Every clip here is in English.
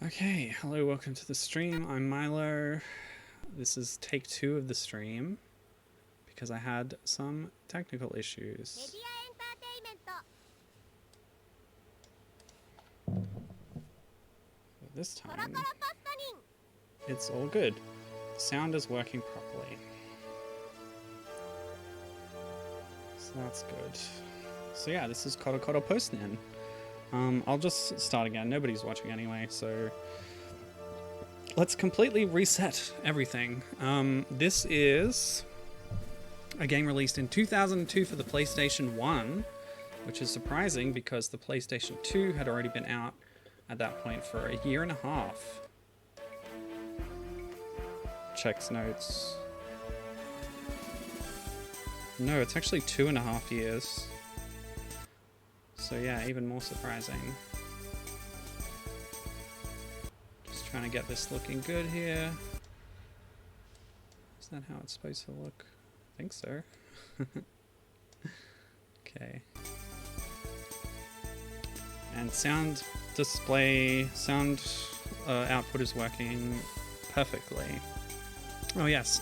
Okay, hello, welcome to the stream. I'm Milo. This is take 2 of the stream because I had some technical issues. But this time, it's all good. The sound is working properly. So that's good. So yeah, this is Korokoro Post Nin. I'll just start again. Nobody's watching anyway, so let's completely reset everything. This is a game released in 2002 for the PlayStation 1, which is surprising because the PlayStation 2 had already been out at that point for a year and a half. Checks notes. No, it's actually 2.5 years. So yeah, even more surprising. Just trying to get this looking good here. Is that how it's supposed to look? I think so. Okay. And sound display, sound output is working perfectly. Oh yes,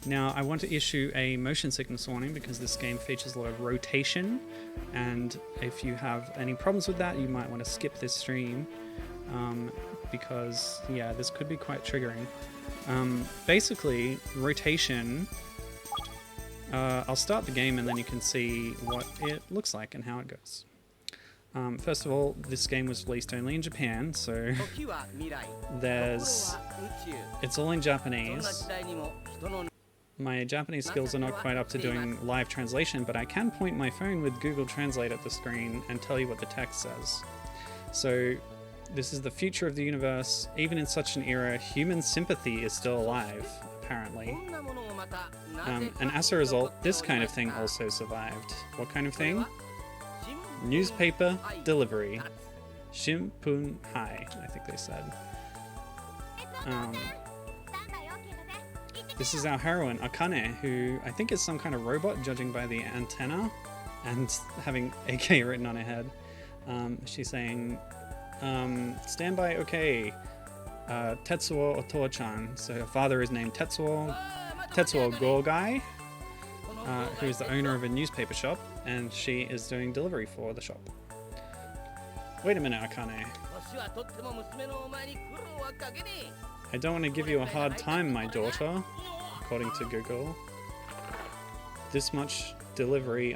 now I want to issue a motion sickness warning because this game features a lot of rotation, and if you have any problems with that you might want to skip this stream because yeah, this could be quite triggering. Basically, rotation, I'll start the game and then you can see what it looks like and how it goes. First of all, this game was released only in Japan, so it's all in Japanese. My Japanese skills are not quite up to doing live translation, but I can point my phone with Google Translate at the screen and tell you what the text says. So, this is the future of the universe. Even in such an era, human sympathy is still alive, apparently. And as a result, this kind of thing also survived. What kind of thing? Newspaper delivery. Shimpun hai, I think they said. This is our heroine, Akane, who I think is some kind of robot, judging by the antenna and having AK written on her head. She's saying, stand by, okay. Tetsuo Oto-chan. So her father is named Tetsuo Gogai, who's the owner of a newspaper shop, and she is doing delivery for the shop. Wait a minute, Akane. I don't want to give you a hard time, my daughter, according to Google. This much delivery,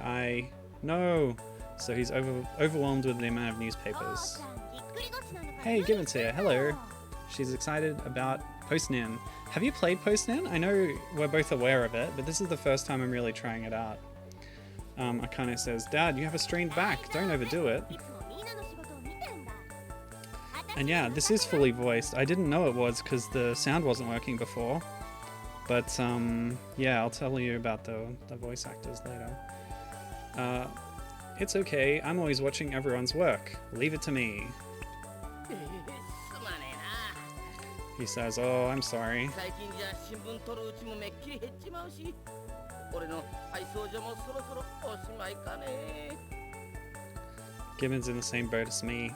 No! So he's overwhelmed with the amount of newspapers. Hey, Gibbons here. Hello. She's excited about Post Nin. Have you played Post Nin? I know we're both aware of it, but this is the first time I'm really trying it out. Akane says, Dad, you have a strained back. Don't overdo it. And yeah, this is fully voiced. I didn't know it was because the sound wasn't working before. But yeah, I'll tell you about the voice actors later. It's okay, I'm always watching everyone's work. Leave it to me. He says, oh, I'm sorry. Gibbons in the same boat as me.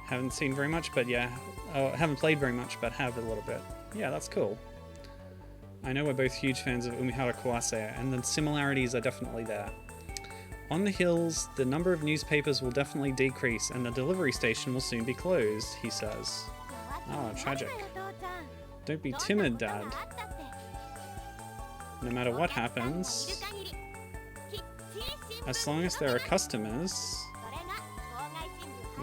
Haven't seen very much, but yeah. Haven't played very much, but have a little bit. Yeah, that's cool. I know we're both huge fans of Umihara Kawase, and the similarities are definitely there. On the hills, the number of newspapers will definitely decrease, and the delivery station will soon be closed, he says. Oh, tragic. Don't be timid, Dad. No matter what happens, as long as there are customers,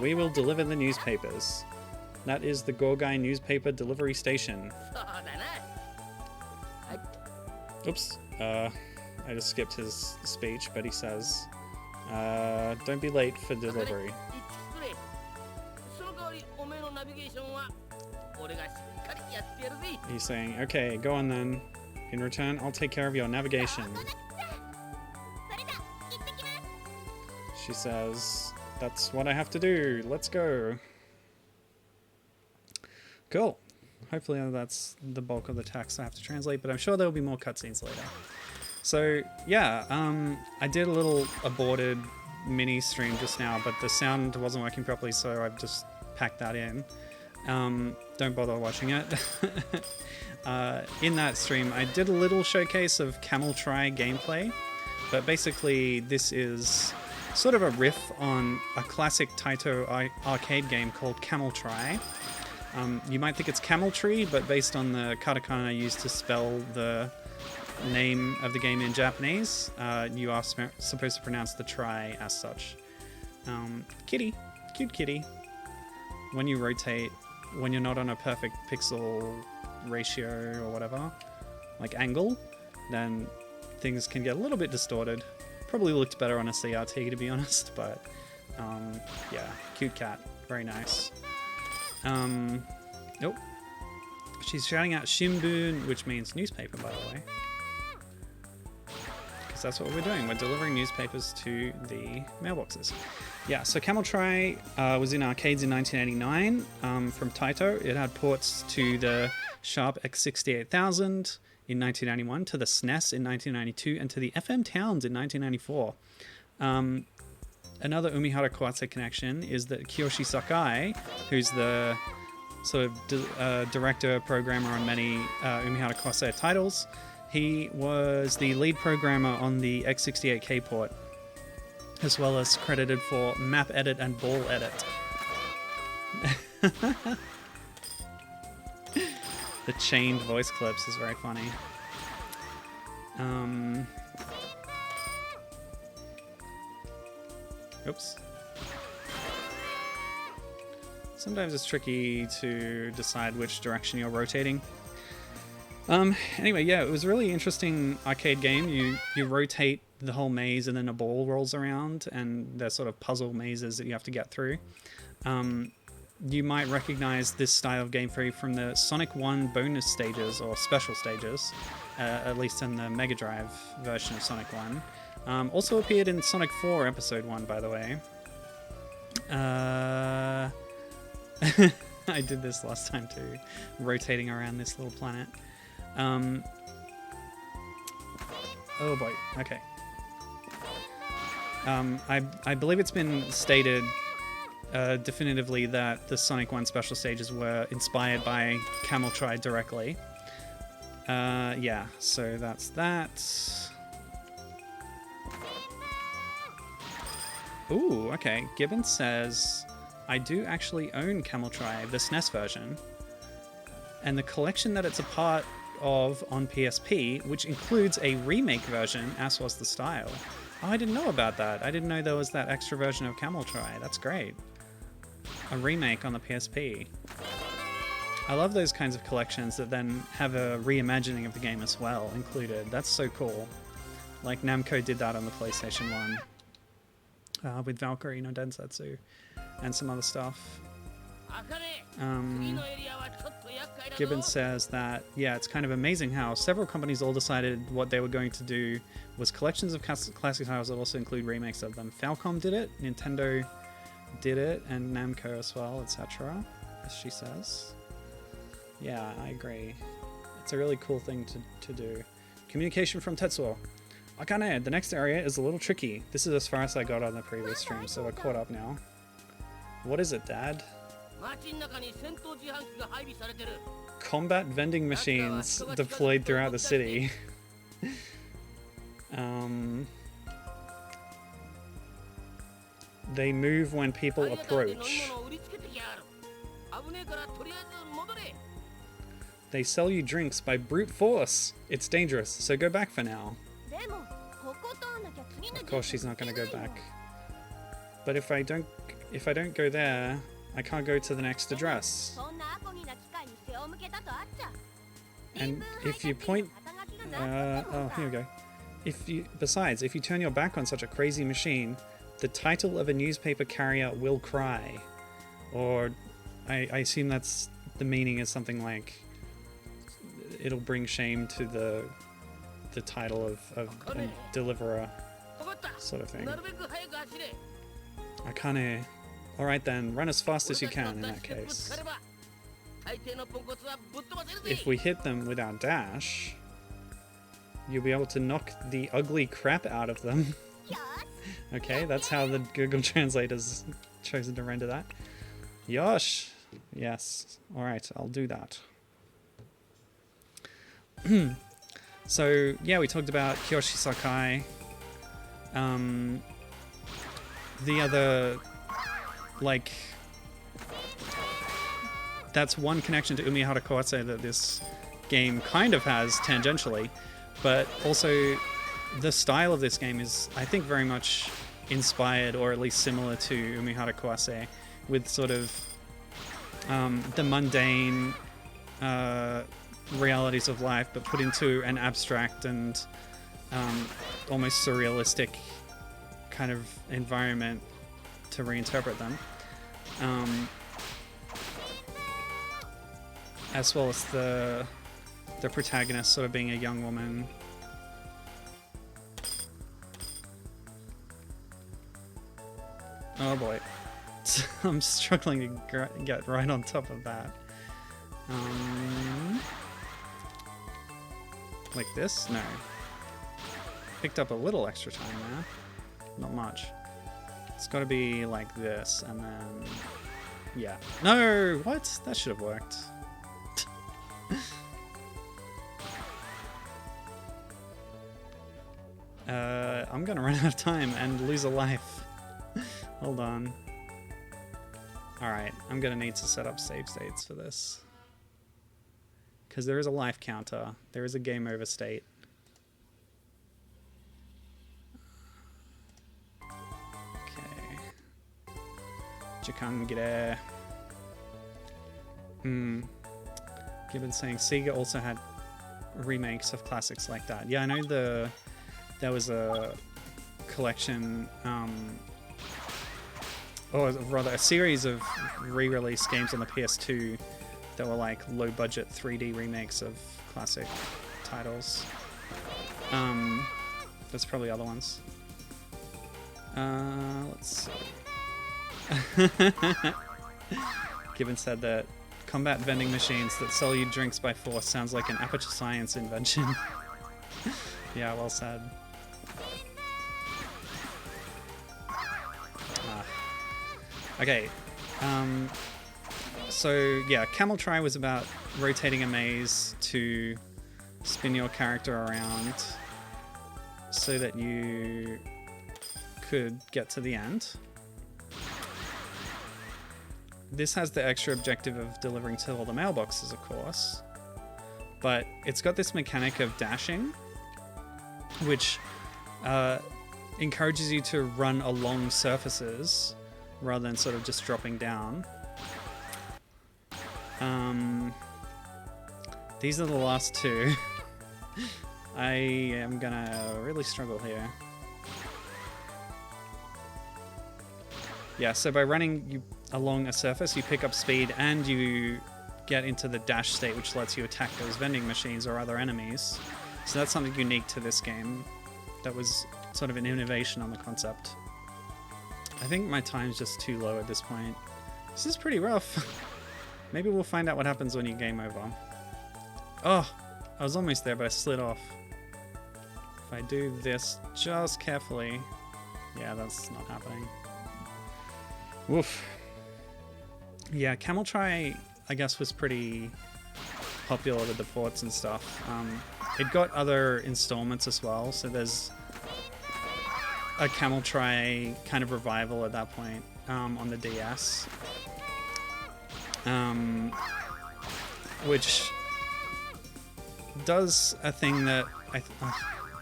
we will deliver the newspapers. That is the Gogai newspaper delivery station. Oops. I just skipped his speech, but he says, don't be late for delivery. He's saying, okay, go on then. In return, I'll take care of your navigation. She says, that's what I have to do. Let's go. Cool. Hopefully that's the bulk of the text I have to translate, but I'm sure there will be more cutscenes later. So yeah, I did a little aborted mini stream just now, but the sound wasn't working properly, so I've just packed that in. Don't bother watching it. In that stream, I did a little showcase of Cameltry gameplay, but basically this is sort of a riff on a classic Taito arcade game called Cameltry. You might think it's Cameltry, but based on the katakana used to spell the name of the game in Japanese, you are supposed to pronounce the try as such. Kitty. Cute kitty. When you rotate, when you're not on a perfect pixel ratio or whatever, like angle, then things can get a little bit distorted. Probably looked better on a CRT, to be honest, but yeah, cute cat. Very nice. Nope. She's shouting out Shimbun, which means newspaper, by the way. Because that's what we're doing. We're delivering newspapers to the mailboxes. Yeah, so Cameltry was in arcades in 1989 from Taito. It had ports to the Sharp X68000 in 1991, to the SNES in 1992, and to the FM Towns in 1994. Another Umihara Kawase connection is that Kiyoshi Sakai, who's the sort of director, programmer on many Umihara Kawase titles, he was the lead programmer on the X68K port, as well as credited for map edit and ball edit. The chained voice clips is very funny. Oops. Sometimes it's tricky to decide which direction you're rotating. Anyway, yeah, it was a really interesting arcade game. You rotate the whole maze and then a ball rolls around, and they're sort of puzzle mazes that you have to get through. You might recognize this style of gameplay from the Sonic 1 bonus stages or special stages, at least in the Mega Drive version of Sonic 1. Also appeared in Sonic 4 Episode 1, by the way. I did this last time too, rotating around this little planet. Oh boy, okay. I believe it's been stated definitively that the Sonic 1 special stages were inspired by Cameltry directly. Yeah, so that's that. Ooh, okay. Gibbon says, I do actually own Cameltry, the SNES version, and the collection that it's a part of on PSP, which includes a remake version, as was the style. Oh, I didn't know about that. I didn't know there was that extra version of Cameltry. That's great. A remake on the PSP. I love those kinds of collections that then have a reimagining of the game as well included. That's so cool. Like Namco did that on the PlayStation 1. With Valkyrie no Densetsu and some other stuff. Gibbon says that, yeah, it's kind of amazing how several companies all decided what they were going to do was collections of classic titles that also include remakes of them. Falcom did it, Nintendo did it, and Namco as well, etc., as she says. Yeah, I agree. It's a really cool thing to do. Communication from Tetsuo. Akane, the next area is a little tricky. This is as far as I got on the previous stream, so we're caught up now. What is it, Dad? Combat vending machines deployed throughout the city. They move when people approach. They sell you drinks by brute force. It's dangerous, so go back for now. Of course she's not going to go back. But if I don't go there, I can't go to the next address. And if you point... oh, here we go. Besides, if you turn your back on such a crazy machine, the title of a newspaper carrier will cry. Or I assume that's the meaning is something like it'll bring shame to the title of a deliverer, sort of thing. Akane. Alright then, run as fast as you can in that case. If we hit them with our dash, you'll be able to knock the ugly crap out of them. Okay, that's how the Google Translator's chosen to render that. Yosh! Yes. All right, I'll do that. So, yeah, we talked about Kyoshi Sakai. The other, like, that's one connection to Umihara Kawase that this game kind of has tangentially, but also the style of this game is, I think, very much inspired, or at least similar to Umihara Kawase, with sort of the mundane realities of life, but put into an abstract and almost surrealistic kind of environment to reinterpret them. As well as the protagonist sort of being a young woman. Oh boy. I'm struggling to get right on top of that. Like this? No. Picked up a little extra time there. Not much. It's got to be like this, and then... Yeah. No! What? That should have worked. I'm gonna run out of time and lose a life. Hold on. Alright, I'm gonna need to set up save states for this. Because there is a life counter. There is a game over state. Okay. Jikangire. Gibbons saying Sega also had remakes of classics like that. Yeah, I know there was a collection, or rather a series of re-release games on the PS2 that were like low-budget 3D remakes of classic titles. There's probably other ones. Let's see. Gibbon said that combat vending machines that sell you drinks by force sounds like an Aperture Science invention. Yeah, well said. Okay, so yeah, Cameltry was about rotating a maze to spin your character around so that you could get to the end. This has the extra objective of delivering to all the mailboxes, of course, but it's got this mechanic of dashing, which encourages you to run along surfaces rather than sort of just dropping down. These are the last two. I am gonna really struggle here. Yeah, so by running along a surface, you pick up speed and you get into the dash state, which lets you attack those vending machines or other enemies. So that's something unique to this game. That was sort of an innovation on the concept. I think my time's just too low at this point. This is pretty rough. Maybe we'll find out what happens when you game over. Oh, I was almost there, but I slid off. If I do this just carefully... Yeah, that's not happening. Woof. Yeah, Cameltry, I guess, was pretty popular with the ports and stuff. It got other installments as well, so there's a Cameltry kind of revival at that point on the DS. Which does a thing that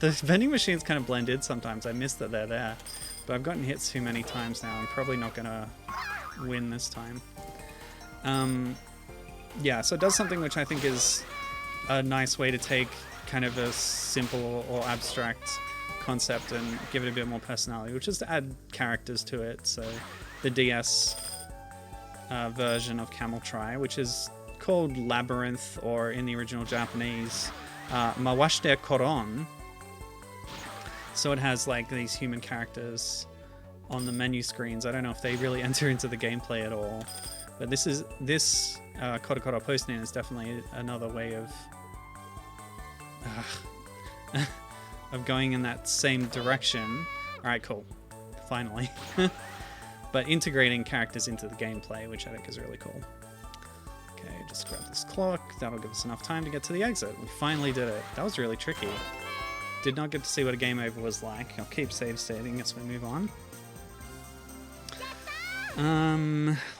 the vending machines kind of blend in sometimes. I miss that they're there, but I've gotten hit too many times now. I'm probably not gonna win this time. Yeah, so it does something which I think is a nice way to take kind of a simple or abstract concept and give it a bit more personality, which is to add characters to it. So the DS version of Cameltry, which is called Labyrinth, or in the original Japanese, Mawashite Koron. So it has like these human characters on the menu screens. I don't know if they really enter into the gameplay at all, but this Korokoro Post Nin is definitely another way of of going in that same direction. Alright, cool. Finally. But integrating characters into the gameplay, which I think is really cool. just grab this clock. That'll give us enough time to get to the exit. We finally did it. That was really tricky. Did not get to see what a game over was like. I'll keep save stating as we move on.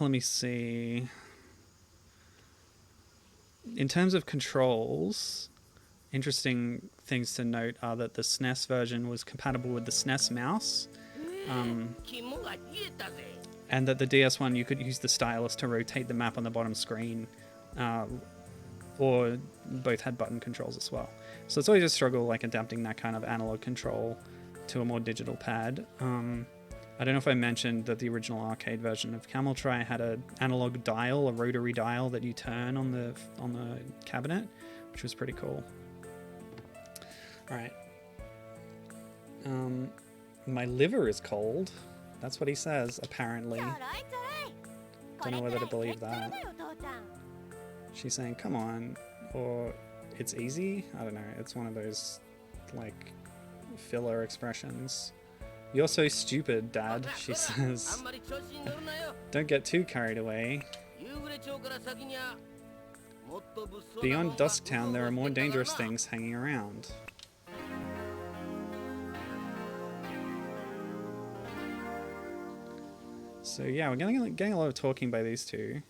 Let me see. In terms of controls, interesting things to note are that the SNES version was compatible with the SNES mouse. And that the DS one, you could use the stylus to rotate the map on the bottom screen, or both had button controls as well. So it's always a struggle, like adapting that kind of analog control to a more digital pad. I don't know if I mentioned that the original arcade version of Cameltry had an analog dial, a rotary dial that you turn on the cabinet, which was pretty cool. All right. My liver is cold. That's what he says, apparently. Don't know whether to believe that. She's saying, come on, or it's easy? I don't know. It's one of those, like, filler expressions. You're so stupid, Dad, she says. Don't get too carried away. Beyond Dusktown, there are more dangerous things hanging around. So yeah, we're getting a lot of talking by these two.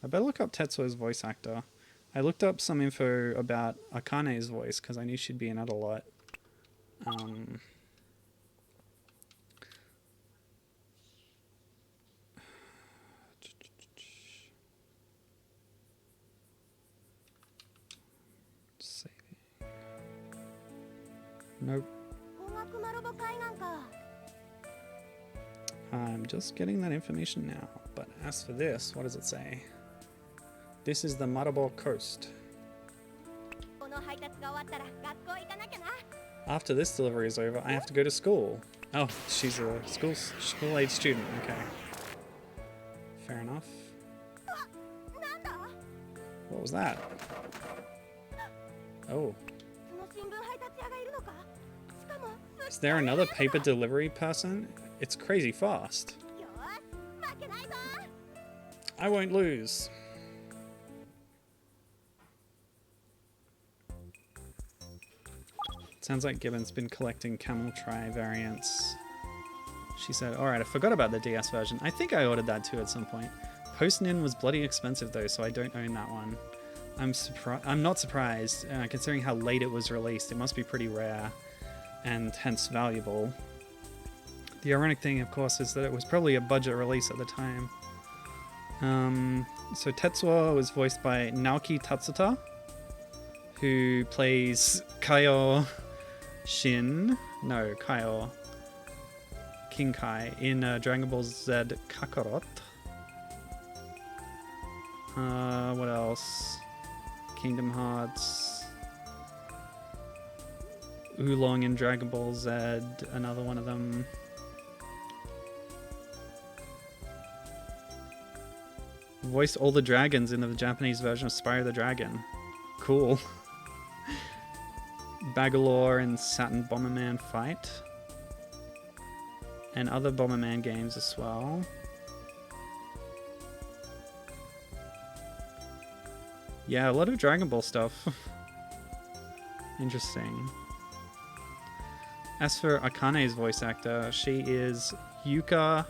I better look up Tetsuo's voice actor. I looked up some info about Akane's voice because I knew she'd be in it a lot. Nope. I'm just getting that information now. But as for this, what does it say? This is the Marabo Coast. After this delivery is over, I have to go to school. Oh, she's a school-age student. Okay. Fair enough. What was that? Oh. Is there another paper delivery person? It's crazy fast. I won't lose. Sounds like Gibbon's been collecting Cameltry variants. She said, alright, I forgot about the DS version. I think I ordered that too at some point. Post Nin was bloody expensive though, so I don't own that one. I'm not surprised, considering how late it was released. It must be pretty rare, and hence valuable. The ironic thing, of course, is that it was probably a budget release at the time. So Tetsuo was voiced by Naoki Tatsuta, who plays Kaio Kinkai in Dragon Ball Z Kakarot. What else? Kingdom Hearts. Oolong in Dragon Ball Z, another one of them. Voiced all the dragons in the Japanese version of Spyro the Dragon. Cool. Bangalore and Saturn Bomberman Fight. And other Bomberman games as well. Yeah, a lot of Dragon Ball stuff. Interesting. As for Akane's voice actor, she is Yuka...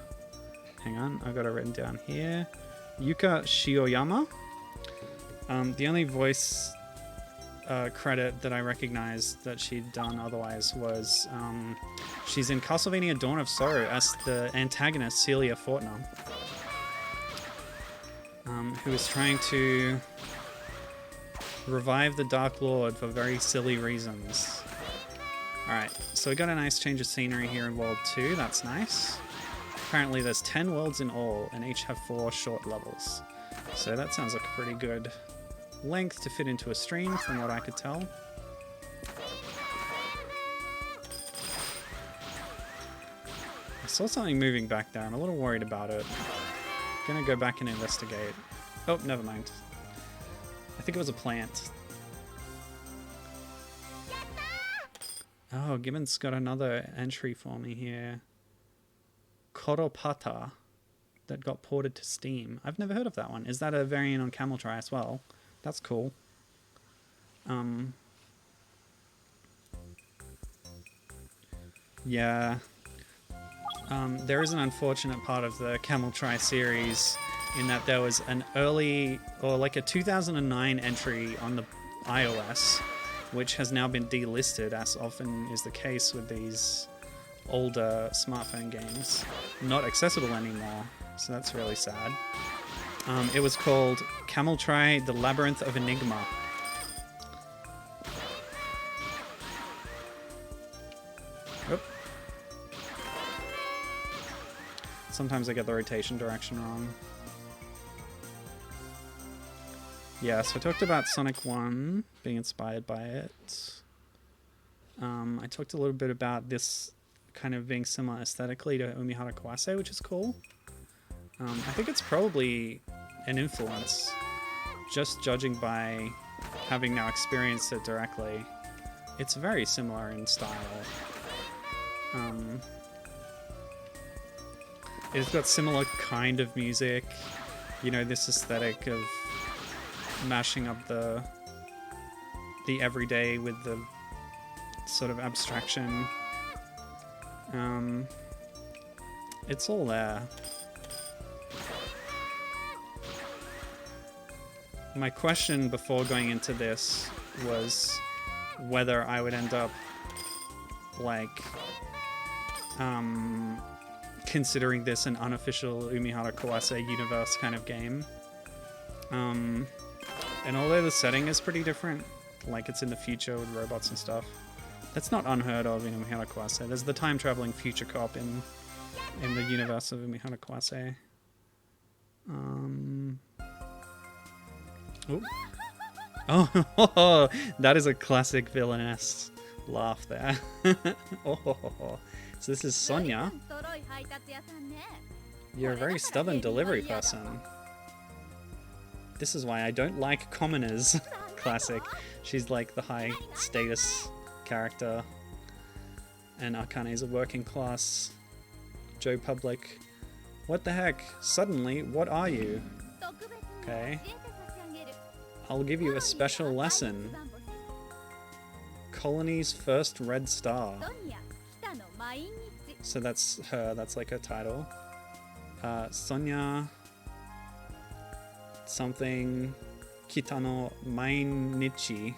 Hang on, I've got it written down here. Yuka Shioyama. The only voice credit that I recognized that she'd done otherwise was she's in Castlevania Dawn of Sorrow as the antagonist Celia Fortner, who is trying to revive the Dark Lord for very silly reasons. Alright, so we got a nice change of scenery here in World 2, that's nice. Apparently there's 10 worlds in all, and each have 4 short levels. So that sounds like a pretty good length to fit into a stream, from what I could tell. I saw something moving back there, I'm a little worried about it. I'm gonna go back and investigate. Oh, never mind. I think it was a plant. Oh, Gibbon's got another entry for me here. Koropata. that got ported to Steam. I've never heard of that one. Is that a variant on Cameltry as well? That's cool. Yeah. There is an unfortunate part of the Cameltry series in that there was an early, or like a 2009 entry on the iOS, which has now been delisted, as often is the case with these older smartphone games. Not accessible anymore, so that's really sad. It was called Cameltry: The Labyrinth of Enigma. Oop. Sometimes I get the rotation direction wrong. Yeah, so I talked about Sonic 1 being inspired by it. I talked a little bit about this kind of being similar aesthetically to Umihara Kawase, which is cool. I think it's probably an influence, just judging by having now experienced it directly. It's very similar in style. It's got similar kind of music, you know, this aesthetic of mashing up the everyday with the sort of abstraction. It's all there. My question before going into this was whether I would end up like considering this an unofficial Umihara Kawase universe kind of game. And although the setting is pretty different, like it's in the future with robots and stuff, that's not unheard of in Umihara Kawase. There's the time-traveling future cop in the universe of Umihara Kawase. Oh, that is a classic villainess laugh there. Oh, so this is Sonia. You're a very stubborn delivery person. This is why I don't like commoners. Classic. She's like the high status character. And Akane's a working class Joe Public. What the heck? Suddenly, what are you? Okay. I'll give you a special lesson. Colony's first red star. So that's her, that's like her title. Sonia something Kitano Mainichi.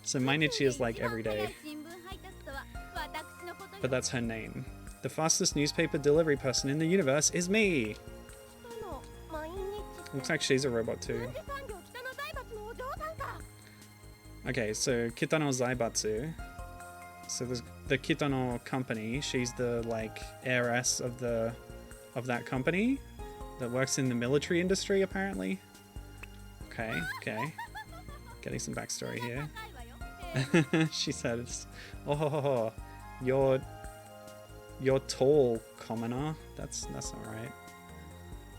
So Mainichi is like every day. But that's her name. The fastest newspaper delivery person in the universe is me! Looks like she's a robot too. Okay, so Kitano Zaibatsu. So there's the Kitano company. She's the like heiress of that company that works in the military industry apparently. Okay, okay. Getting some backstory here. She says, "Oh, you're tall, commoner. That's alright.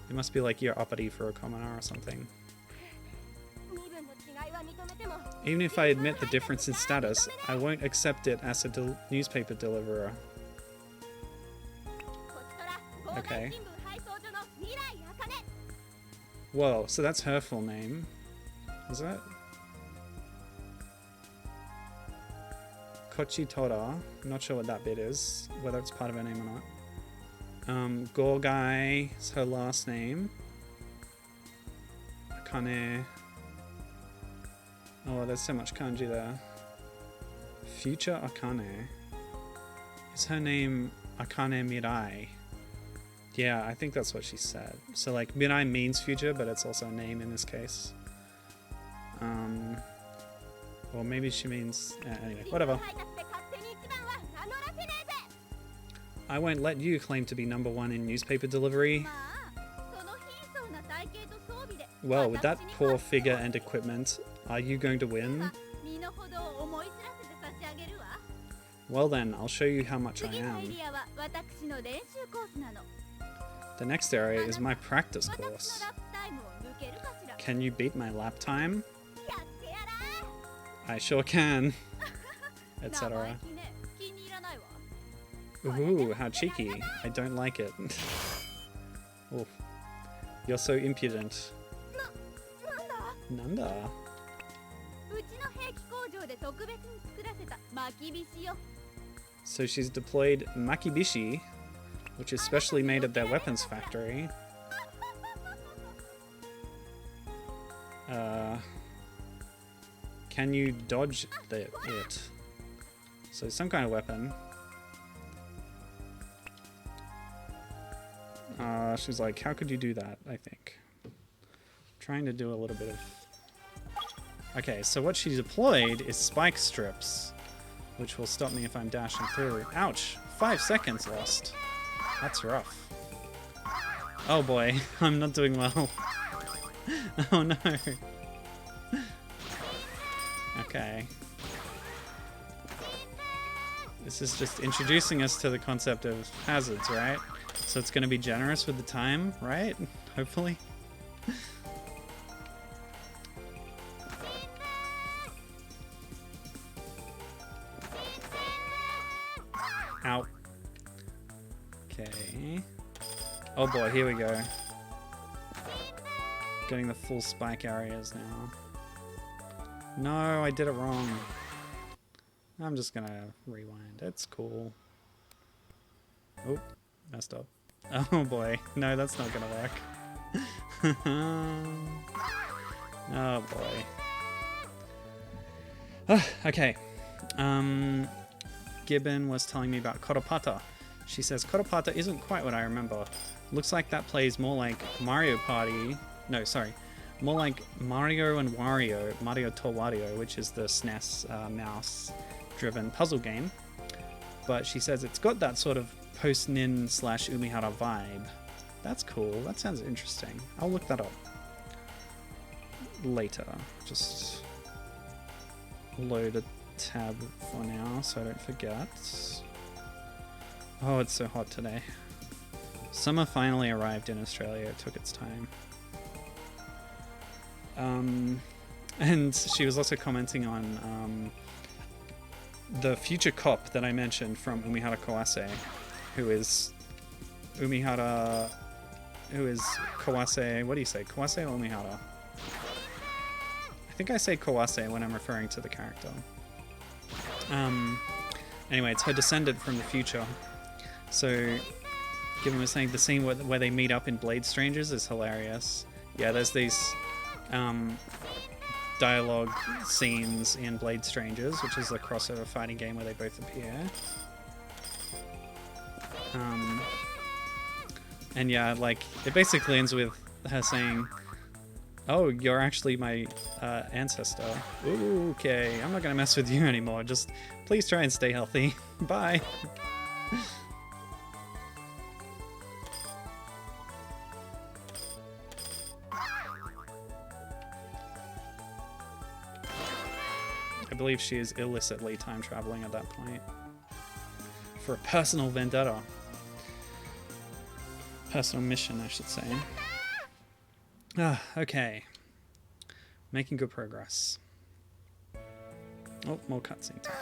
It must be like you're uppity for a commoner or something." Even if I admit the difference in status, I won't accept it as a newspaper deliverer. Okay. Whoa, so that's her full name. Is that? Kochitora. I'm not sure what that bit is, whether it's part of her name or not. Gorgai is her last name. Akane. Oh, there's so much kanji there. Future Akane. Is her name Akane Mirai? Yeah, I think that's what she said. So like Mirai means future, but it's also a name in this case. Or maybe she means... anyway, whatever. I won't let you claim to be #1 in newspaper delivery. Well, with that poor figure and equipment, are you going to win? Well then, I'll show you how much I am. The next area is my practice course. Can you beat my lap time? I sure can. Etc. Ooh, how cheeky. I don't like it. Oof. You're so impudent. Nanda? So she's deployed makibishi, which is specially made at their weapons factory. Can you dodge it? So some kind of weapon. She's like, how could you do that, I think. Trying to do a little bit of... Okay, so what she deployed is spike strips, which will stop me if I'm dashing through. Ouch! 5 seconds lost. That's rough. Oh boy, I'm not doing well. Oh no. Okay. This is just introducing us to the concept of hazards, right? So it's going to be generous with the time, right? Hopefully. Ow. Okay. Oh boy, here we go. Getting the full spike areas now. No, I did it wrong. I'm just gonna rewind. It's cool. Oh, messed up. Oh boy. No, that's not gonna work. Oh boy. Okay. Gibbon was telling me about Koropata. She says Koropata isn't quite what I remember. Looks like that plays more like Mario Party. No, sorry. More like Mario and Wario, Mario to Wario, which is the SNES mouse-driven puzzle game. But she says it's got that sort of Post Nin / Umihara vibe. That's cool. That sounds interesting. I'll look that up later. Just load a tab for now so I don't forget. Oh, it's so hot today. Summer finally arrived in Australia. It took its time. And she was also commenting on the future cop that I mentioned from Umihara Kawase, who is Kawase, what do you say, Kawase or Umihara? I think I say Kawase when I'm referring to the character. Anyway, it's her descendant from the future. So, Given was saying the scene where they meet up in Blade Strangers is hilarious. Yeah, there's these dialogue scenes in Blade Strangers, which is a crossover fighting game where they both appear. And yeah, like, it basically ends with her saying, "Oh, you're actually my ancestor. Ooh, okay, I'm not gonna mess with you anymore. Just please try and stay healthy. Bye." I believe she is illicitly time traveling at that point. For a personal vendetta. Personal mission, I should say. Okay. Making good progress. Oh, more cutscene time.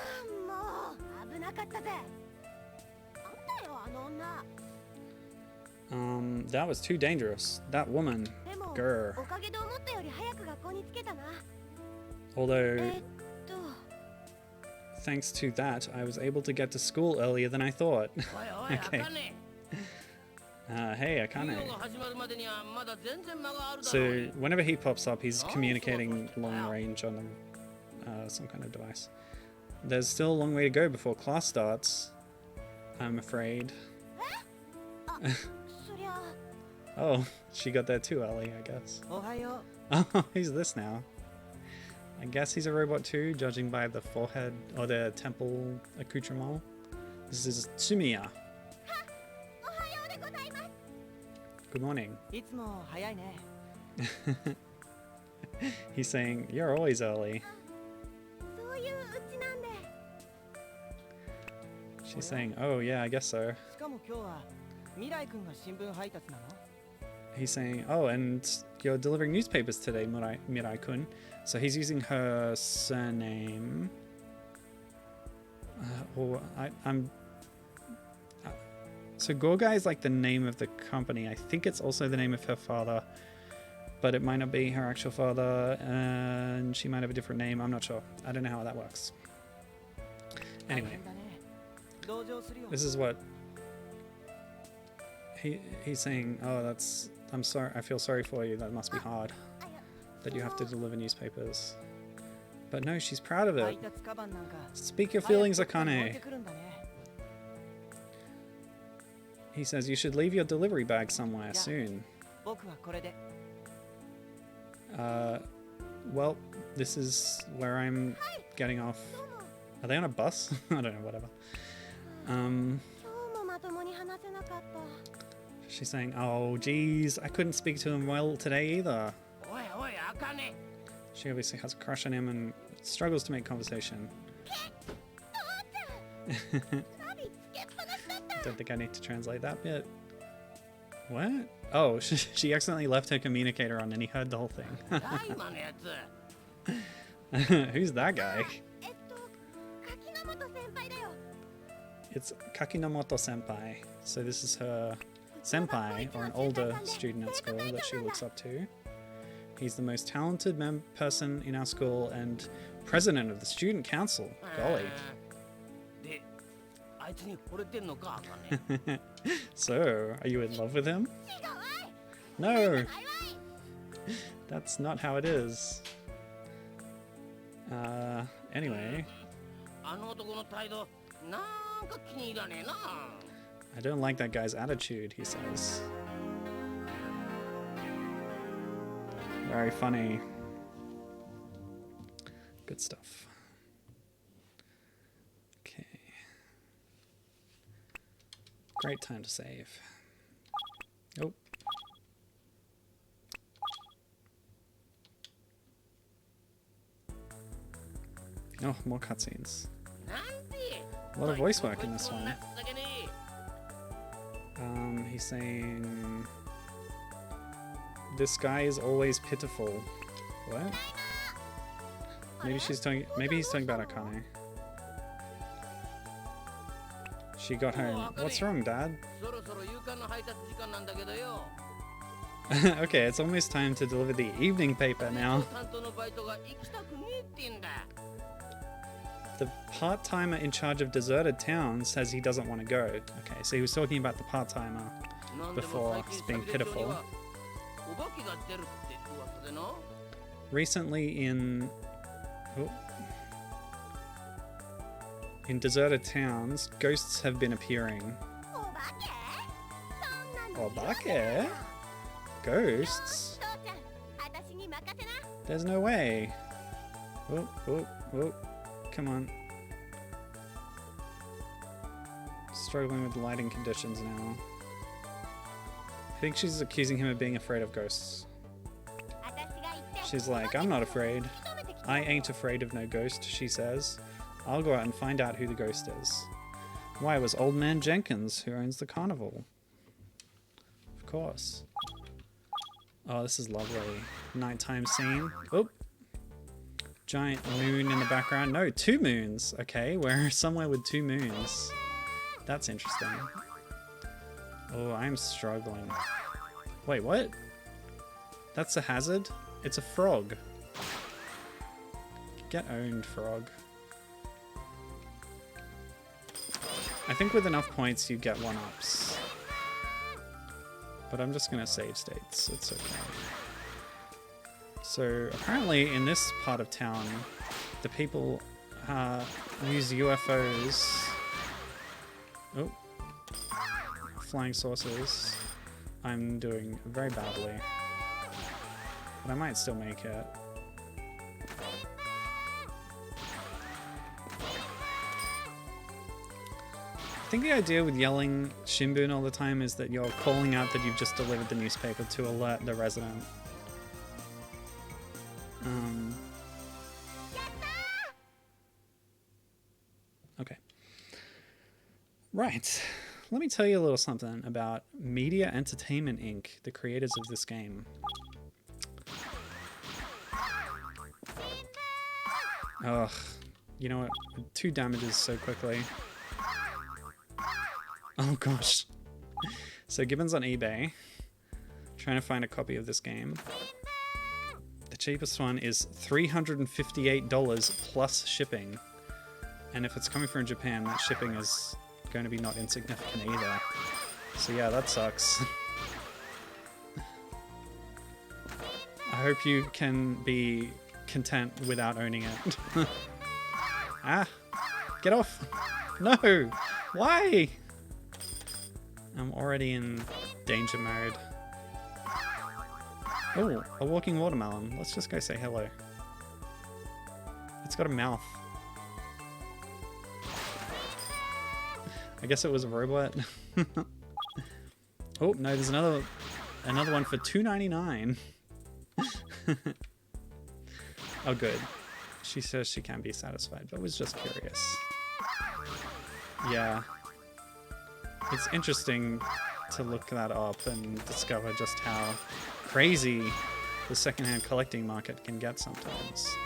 That was too dangerous. That woman. Grr. Although, thanks to that, I was able to get to school earlier than I thought. Okay. Hey, Akane. So, whenever he pops up, he's communicating long range on some kind of device. There's still a long way to go before class starts, I'm afraid. Oh, she got there too early, I guess. Oh, he's this now. I guess he's a robot too, judging by the forehead or the temple accoutrement. This is Tsumiya. Good morning. He's saying, "You're always early." She's saying, "Oh yeah, I guess so." He's saying, "Oh, and you're delivering newspapers today, Mirai-kun." So he's using her surname. So Gorgai is like the name of the company. I think it's also the name of her father, but it might not be her actual father, and she might have a different name. I'm not sure. I don't know how that works. Anyway, this is what he's saying. Oh, that's. I'm sorry. I feel sorry for you. That must be hard. That you have to deliver newspapers. But no, she's proud of it. Speak your feelings, Akane. He says you should leave your delivery bag somewhere soon. Well, this is where I'm getting off. Are they on a bus? I don't know, whatever. She's saying, oh, geez, I couldn't speak to him well today either. She obviously has a crush on him and struggles to make conversation. Don't think I need to translate that bit. What? Oh, she accidentally left her communicator on and he heard the whole thing. Who's that guy? It's Kakinomoto senpai. So this is her senpai, or an older student at school that she looks up to. He's the most talented person in our school and president of the student council. Golly. So, are you in love with him? No! That's not how it is. Anyway. I don't like that guy's attitude, he says. Very funny. Good stuff. Okay. Great time to save. Oh. Oh, more cutscenes. A lot of voice work in this one. He's saying this guy is always pitiful. What? Maybe he's talking about Akane. She got home. What's wrong, Dad? Okay, it's almost time to deliver the evening paper now. The part-timer in charge of deserted town says he doesn't want to go. Okay, so he was talking about the part-timer before being pitiful. Recently in deserted towns, ghosts have been appearing. Obake? Ghosts? There's no way. Oh. Come on. Struggling with lighting conditions now. I think she's accusing him of being afraid of ghosts. She's like, I'm not afraid. I ain't afraid of no ghost, she says. I'll go out and find out who the ghost is. Why, it was Old Man Jenkins who owns the carnival. Of course. Oh, this is lovely. Nighttime scene. Oh! Giant moon in the background. No, 2 moons. Okay, we're somewhere with 2 moons. That's interesting. Oh, I'm struggling. Wait, what? That's a hazard? It's a frog. Get owned, frog. I think with enough points you get 1-ups. But I'm just gonna save states. It's okay. So apparently in this part of town, the people use UFOs. Oh, flying saucers. I'm doing very badly, but I might still make it. I think the idea with yelling Shimbun all the time is that you're calling out that you've just delivered the newspaper to alert the resident. Okay. Right. Let me tell you a little something about Media Entertainment Inc., the creators of this game. Ugh. You know what? 2 damages so quickly. Oh gosh. So Gibbon's on eBay, trying to find a copy of this game. The cheapest one is $358 plus shipping. And if it's coming from Japan, that shipping is going to be not insignificant either. So yeah, that sucks. I hope you can be content without owning it. Ah! Get off! No! Why? I'm already in danger mode. Oh, a walking watermelon. Let's just go say hello. It's got a mouth. I guess it was a robot. Oh, no, there's another one for $2.99. Oh, good. She says she can be satisfied, but was just curious. Yeah. It's interesting to look that up and discover just how crazy the secondhand collecting market can get sometimes.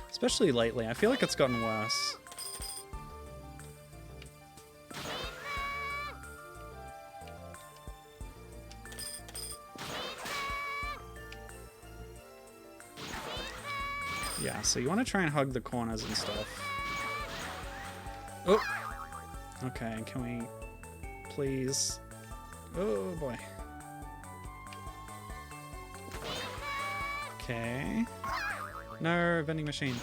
Especially lately. I feel like it's gotten worse. Yeah, so you want to try and hug the corners and stuff. Oh! Okay, can we please... Oh boy. Okay. No, vending machine.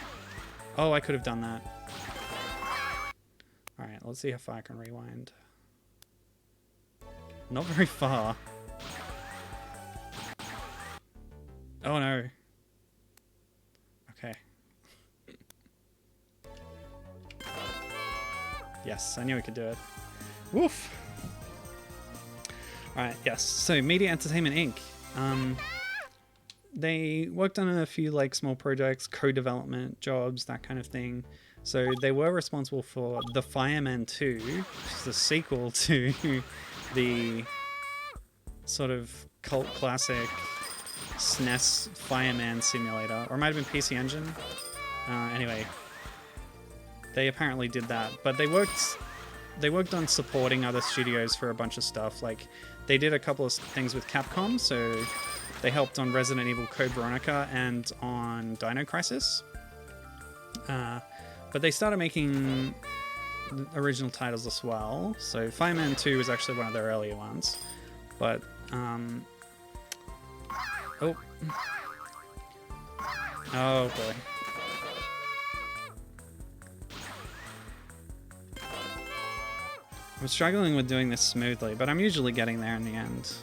Oh, I could have done that. Alright, let's see how far I can rewind. Not very far. Oh no. Okay. Yes, I knew we could do it. Woof! Alright, yes. So, Media Entertainment Inc. They worked on a few like small projects, co-development jobs, that kind of thing. So they were responsible for The Fireman 2, which is the sequel to the sort of cult classic SNES Fireman simulator, or it might have been PC Engine. Anyway, they apparently did that, but they worked on supporting other studios for a bunch of stuff. Like they did a couple of things with Capcom, so they helped on Resident Evil Code Veronica and on Dino Crisis. But they started making original titles as well. So Fireman 2 was actually one of their earlier ones. But, oh. Oh boy. I'm struggling with doing this smoothly, but I'm usually getting there in the end.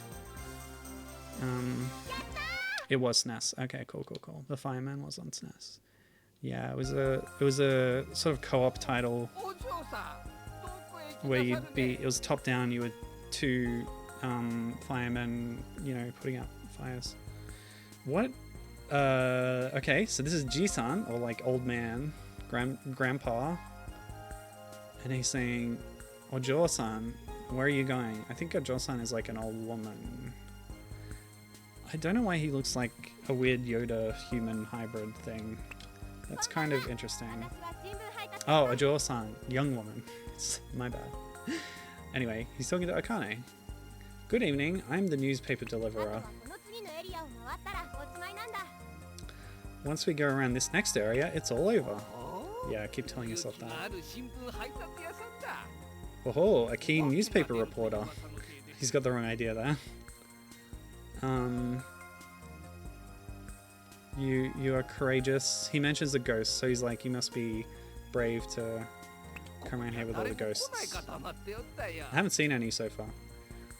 It was SNES. Okay, cool. The Fireman was on SNES. Yeah, it was a sort of co-op title where it was top down. You were two firemen, you know, putting out fires. What? Okay, so this is Ji-san, or like old man, grandpa, and he's saying, "Ojo-san, where are you going?" I think Ojo-san is like an old woman. I don't know why he looks like a weird Yoda human hybrid thing. That's kind of interesting. Oh, Ojo-san, young woman. It's my bad. Anyway, he's talking to Akane. Good evening, I'm the newspaper deliverer. Once we go around this next area, it's all over. Yeah, keep telling yourself that. Oh, a keen newspaper reporter. He's got the wrong idea there. You are courageous. He mentions the ghosts, so he's like, you must be brave to come around here with all the ghosts. I haven't seen any so far.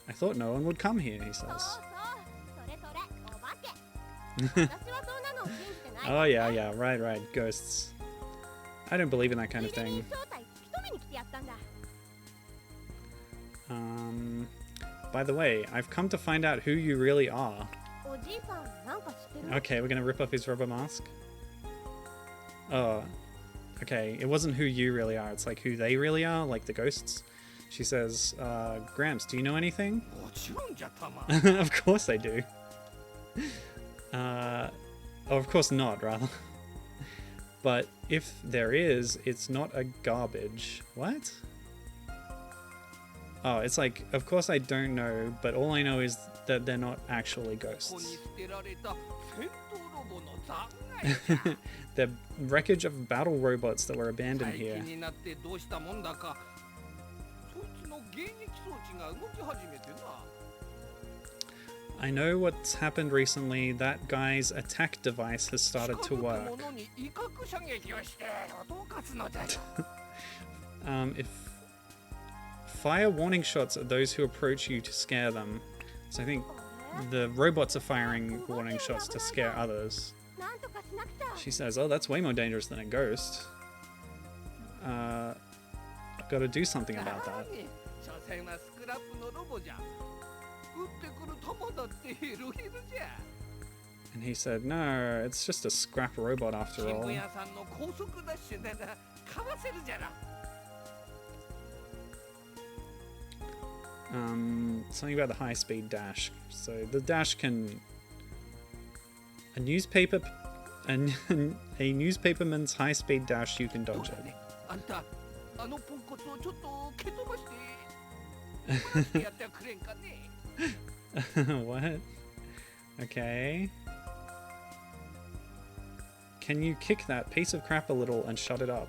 I thought no one would come here, he says. Oh yeah, right, ghosts. I don't believe in that kind of thing. By the way, I've come to find out who you really are. Okay, we're gonna rip off his rubber mask. Oh, okay, it wasn't who you really are, it's like who they really are, like the ghosts. She says, Gramps, do you know anything? Of course I do. Oh, of course not, rather. But if there is, it's not a garbage. What? Oh, it's like, of course I don't know, but all I know is that they're not actually ghosts. They're wreckage of battle robots that were abandoned here. I know what's happened recently. That guy's attack device has started to work. If fire warning shots at those who approach you to scare them. So I think the robots are firing warning shots to scare others. She says, oh, that's way more dangerous than a ghost. I've got to do something about that. And he said, no, it's just a scrap robot after all. Something about the high-speed dash. So the dash can... A newspaperman's high-speed dash, you can dodge it. What? Okay. Can you kick that piece of crap a little and shut it up?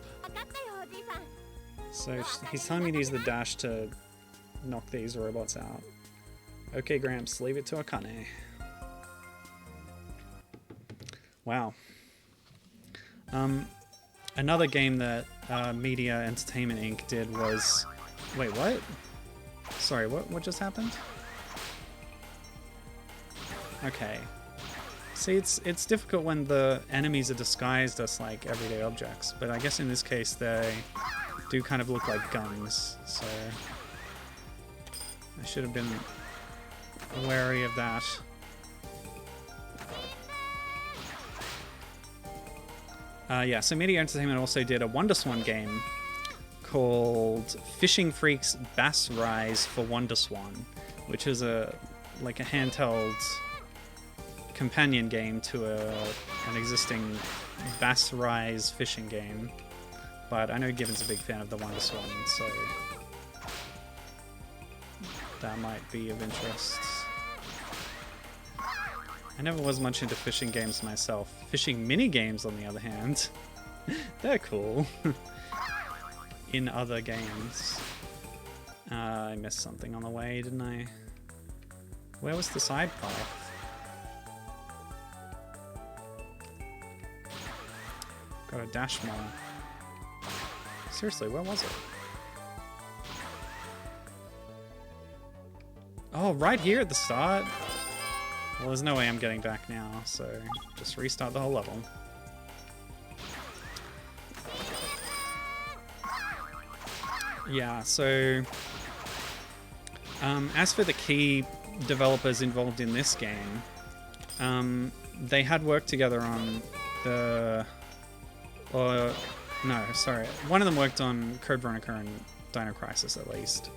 So he's telling me to use the dash to knock these robots out. Okay, Gramps, leave it to Akane. Wow. Another game that Media Entertainment Inc. did was... Wait, what? Sorry, what just happened? Okay. See, it's difficult when the enemies are disguised as like everyday objects, but I guess in this case they do kind of look like guns, so I should have been wary of that. Yeah, so Media Entertainment also did a WonderSwan game called Fishing Freaks Bass Rise for WonderSwan, which is like a handheld companion game to an existing Bass Rise fishing game. But I know Given's a big fan of the WonderSwan, so that might be of interest. I never was much into fishing games myself. Fishing mini games, on the other hand, they're cool. In other games. I missed something on the way, didn't I? Where was the side path? Got a dash more. Seriously, where was it? Oh, right here at the start. Well, there's no way I'm getting back now, so just restart the whole level. Yeah, so as for the key developers involved in this game, they had worked together on one of them worked on Code Veronica and Dino Crisis at least,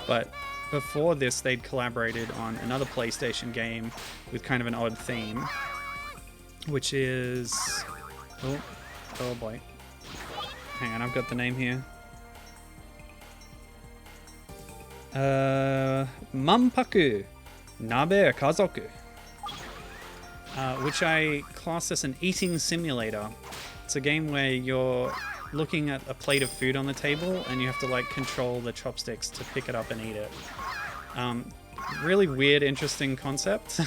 but before this they'd collaborated on another PlayStation game with kind of an odd theme, which is... oh boy. Hang on, I've got the name here. Manpaku Nabe Kazoku, which I class as an eating simulator. It's a game where you're looking at a plate of food on the table and you have to like control the chopsticks to pick it up and eat it. Really weird, interesting concept.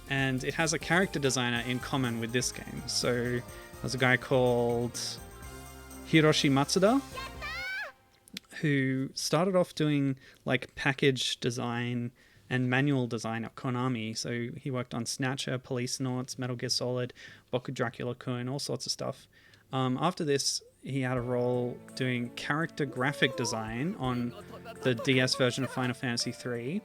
And it has a character designer in common with this game. So there's a guy called Hiroshi Matsuda, who started off doing like package design and manual design at Konami. So he worked on Snatcher, Policenauts, Metal Gear Solid, Boku Dracula Kun, all sorts of stuff. After this, he had a role doing character graphic design on the DS version of Final Fantasy III.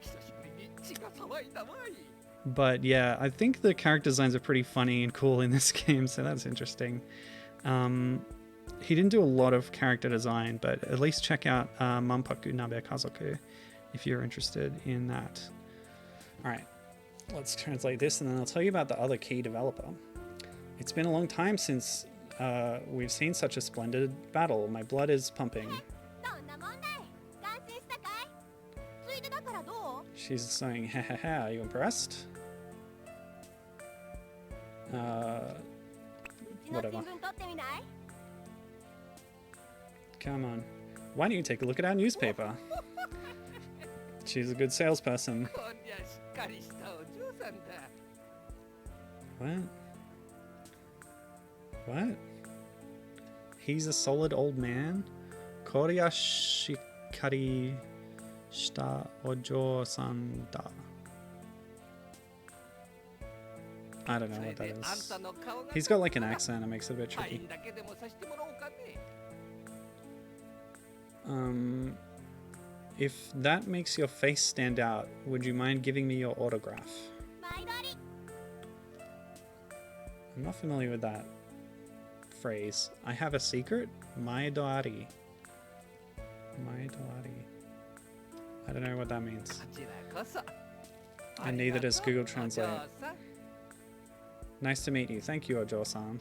But yeah, I think the character designs are pretty funny and cool in this game, so that's interesting. He didn't do a lot of character design, but at least check out Manpaku Nabe Kazoku if you're interested in that. Alright, let's translate this and then I'll tell you about the other key developer. It's been a long time since we've seen such a splendid battle. My blood is pumping. She's saying, ha ha ha, are you impressed? Whatever. Come on. Why don't you take a look at our newspaper? She's a good salesperson. What? What? He's a solid old man? Korea shikari shita ojo-san da. I don't know what that is. He's got like an accent, it makes it a bit tricky. If that makes your face stand out, would you mind giving me your autograph? I'm not familiar with that phrase. I have a secret? Maedori. Maedori. I don't know what that means. And neither does Google Translate. Nice to meet you. Thank you, Ojo-san.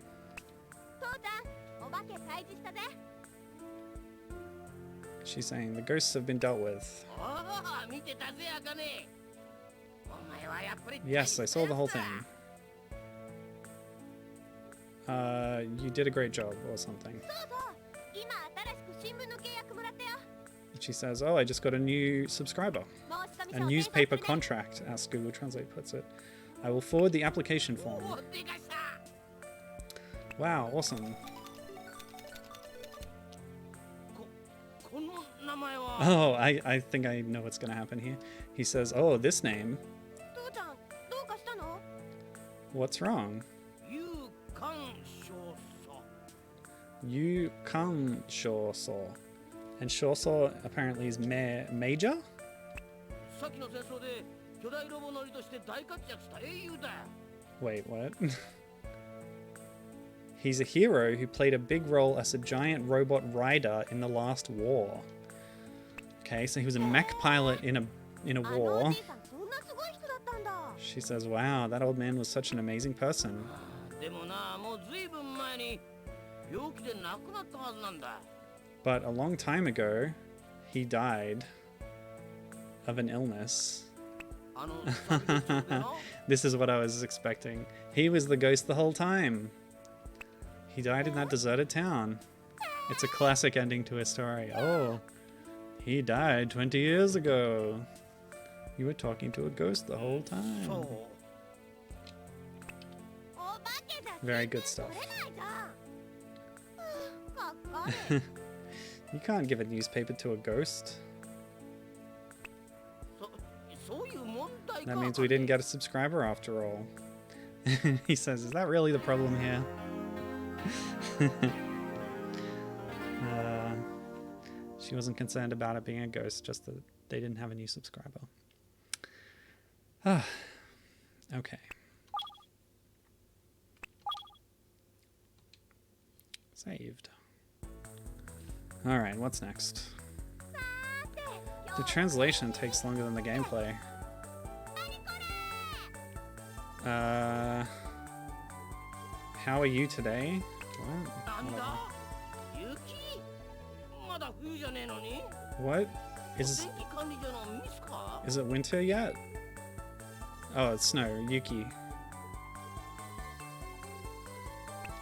She's saying the ghosts have been dealt with. Yes, I saw the whole thing. You did a great job, or something. She says, oh, I just got a new subscriber. A newspaper contract, as Google Translate puts it. I will forward the application form. Wow, awesome. Oh, I think I know what's going to happen here. He says, oh, this name. What's wrong? You can shoso. And shoso apparently is major? Wait, what? He's a hero who played a big role as a giant robot rider in the last war. Okay, so he was a mech pilot in a war. She says, wow, that old man was such an amazing person. But a long time ago, he died of an illness. This is what I was expecting. He was the ghost the whole time. He died in that deserted town. It's a classic ending to a story. Oh, he died 20 years ago. You were talking to a ghost the whole time. Very good stuff. You can't give a newspaper to a ghost. That means we didn't get a subscriber after all. He says, is that really the problem here? She wasn't concerned about it being a ghost, just that they didn't have a new subscriber. Okay. Saved. Alright, what's next? The translation takes longer than the gameplay. How are you today? What? Is it winter yet? Oh, it's snow. Yuki.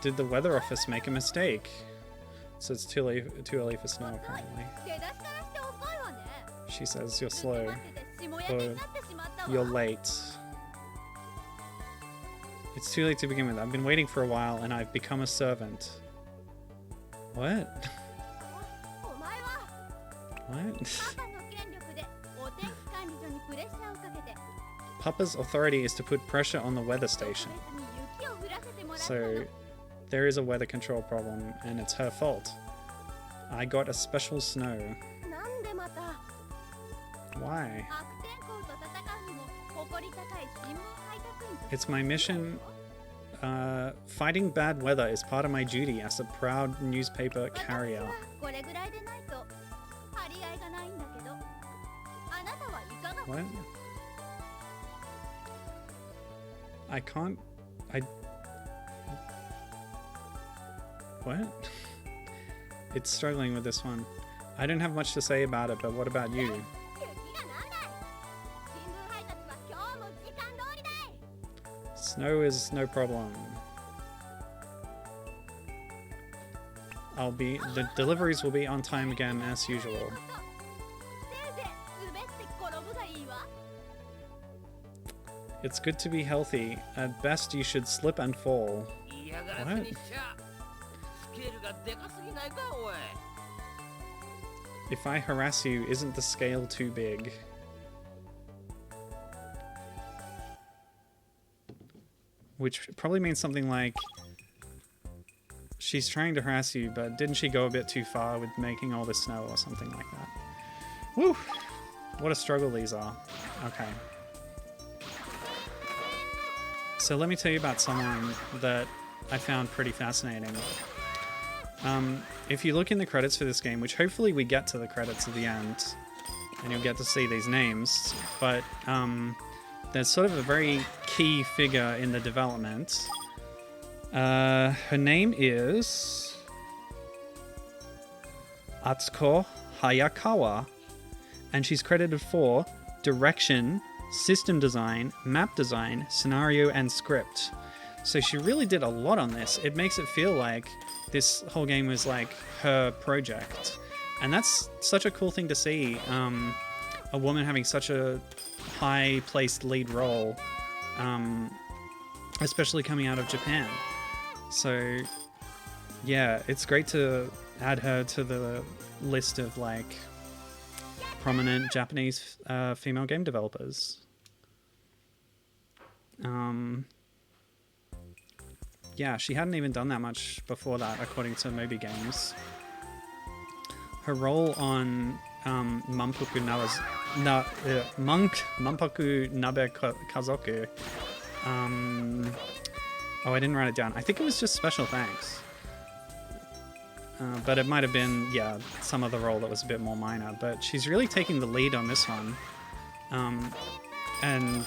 Did the weather office make a mistake? So it's too early for snow, apparently. She says you're slow. Or you're late. It's too late to begin with. I've been waiting for a while and I've become a servant. What? What? Papa's authority is to put pressure on the weather station. So there is a weather control problem and it's her fault. I got a special snow. Why? It's my mission. Fighting bad weather is part of my duty as a proud newspaper carrier. What? I can't... What? It's struggling with this one. I don't have much to say about it, but what about you? Snow is no problem. The deliveries will be on time again as usual. It's good to be healthy. At best you should slip and fall. What? If I harass you, isn't the scale too big? Which probably means something like, she's trying to harass you, but didn't she go a bit too far with making all the snow or something like that? Woo! What a struggle these are. Okay. So let me tell you about someone that I found pretty fascinating. If you look in the credits for this game, which hopefully we get to the credits at the end, and you'll get to see these names, but there's sort of a very key figure in the development. Her name is Atsuko Hayakawa, and she's credited for direction, system design, map design, scenario, and script. So she really did a lot on this. It makes it feel like this whole game was like her project. And that's such a cool thing to see. A woman having such a high-placed lead role, especially coming out of Japan. So yeah, it's great to add her to the list of like prominent Japanese female game developers. Yeah, she hadn't even done that much before that, according to Moby Games. Her role on Manpaku Nabe Kazoku. Oh, I didn't write it down. I think it was just special thanks. But it might have been, yeah, some other role that was a bit more minor. But she's really taking the lead on this one. And,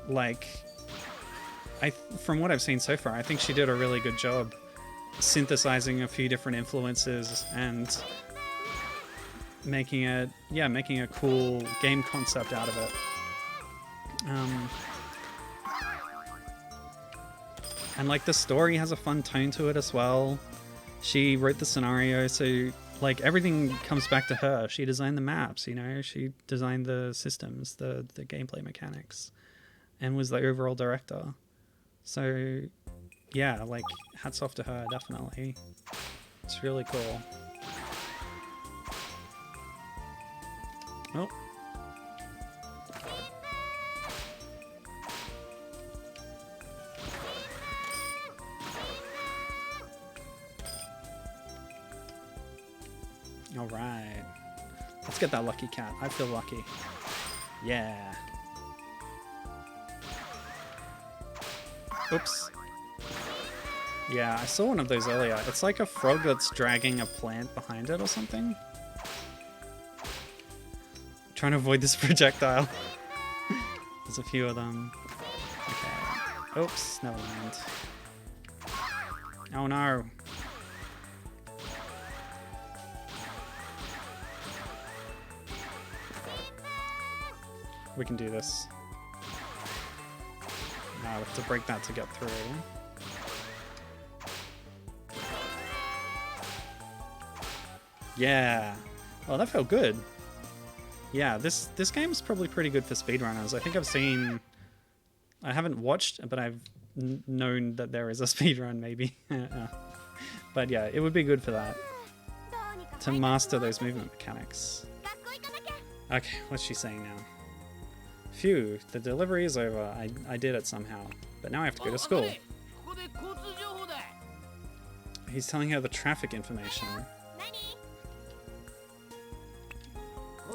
like, from what I've seen so far, I think she did a really good job synthesizing a few different influences and making a cool game concept out of it. And like the story has a fun tone to it as well. She wrote the scenario, so like everything comes back to her. She designed the maps, you know, she designed the systems, the gameplay mechanics, and was the overall director. So yeah, like hats off to her, definitely. It's really cool. Oh. All right. Let's get that lucky cat. I feel lucky. Yeah. Oops. Yeah, I saw one of those earlier. It's like a frog that's dragging a plant behind it or something. Trying to avoid this projectile. There's a few of them. Okay. Oops, never mind. Oh no. We can do this. Now we have to break that to get through. Yeah. Oh, that felt good. Yeah, this game is probably pretty good for speedrunners. I think I've seen... I haven't watched, but I've known that there is a speedrun, maybe. But yeah, it would be good for that. To master those movement mechanics. Okay, what's she saying now? Phew, the delivery is over. I did it somehow. But now I have to go to school. He's telling her the traffic information.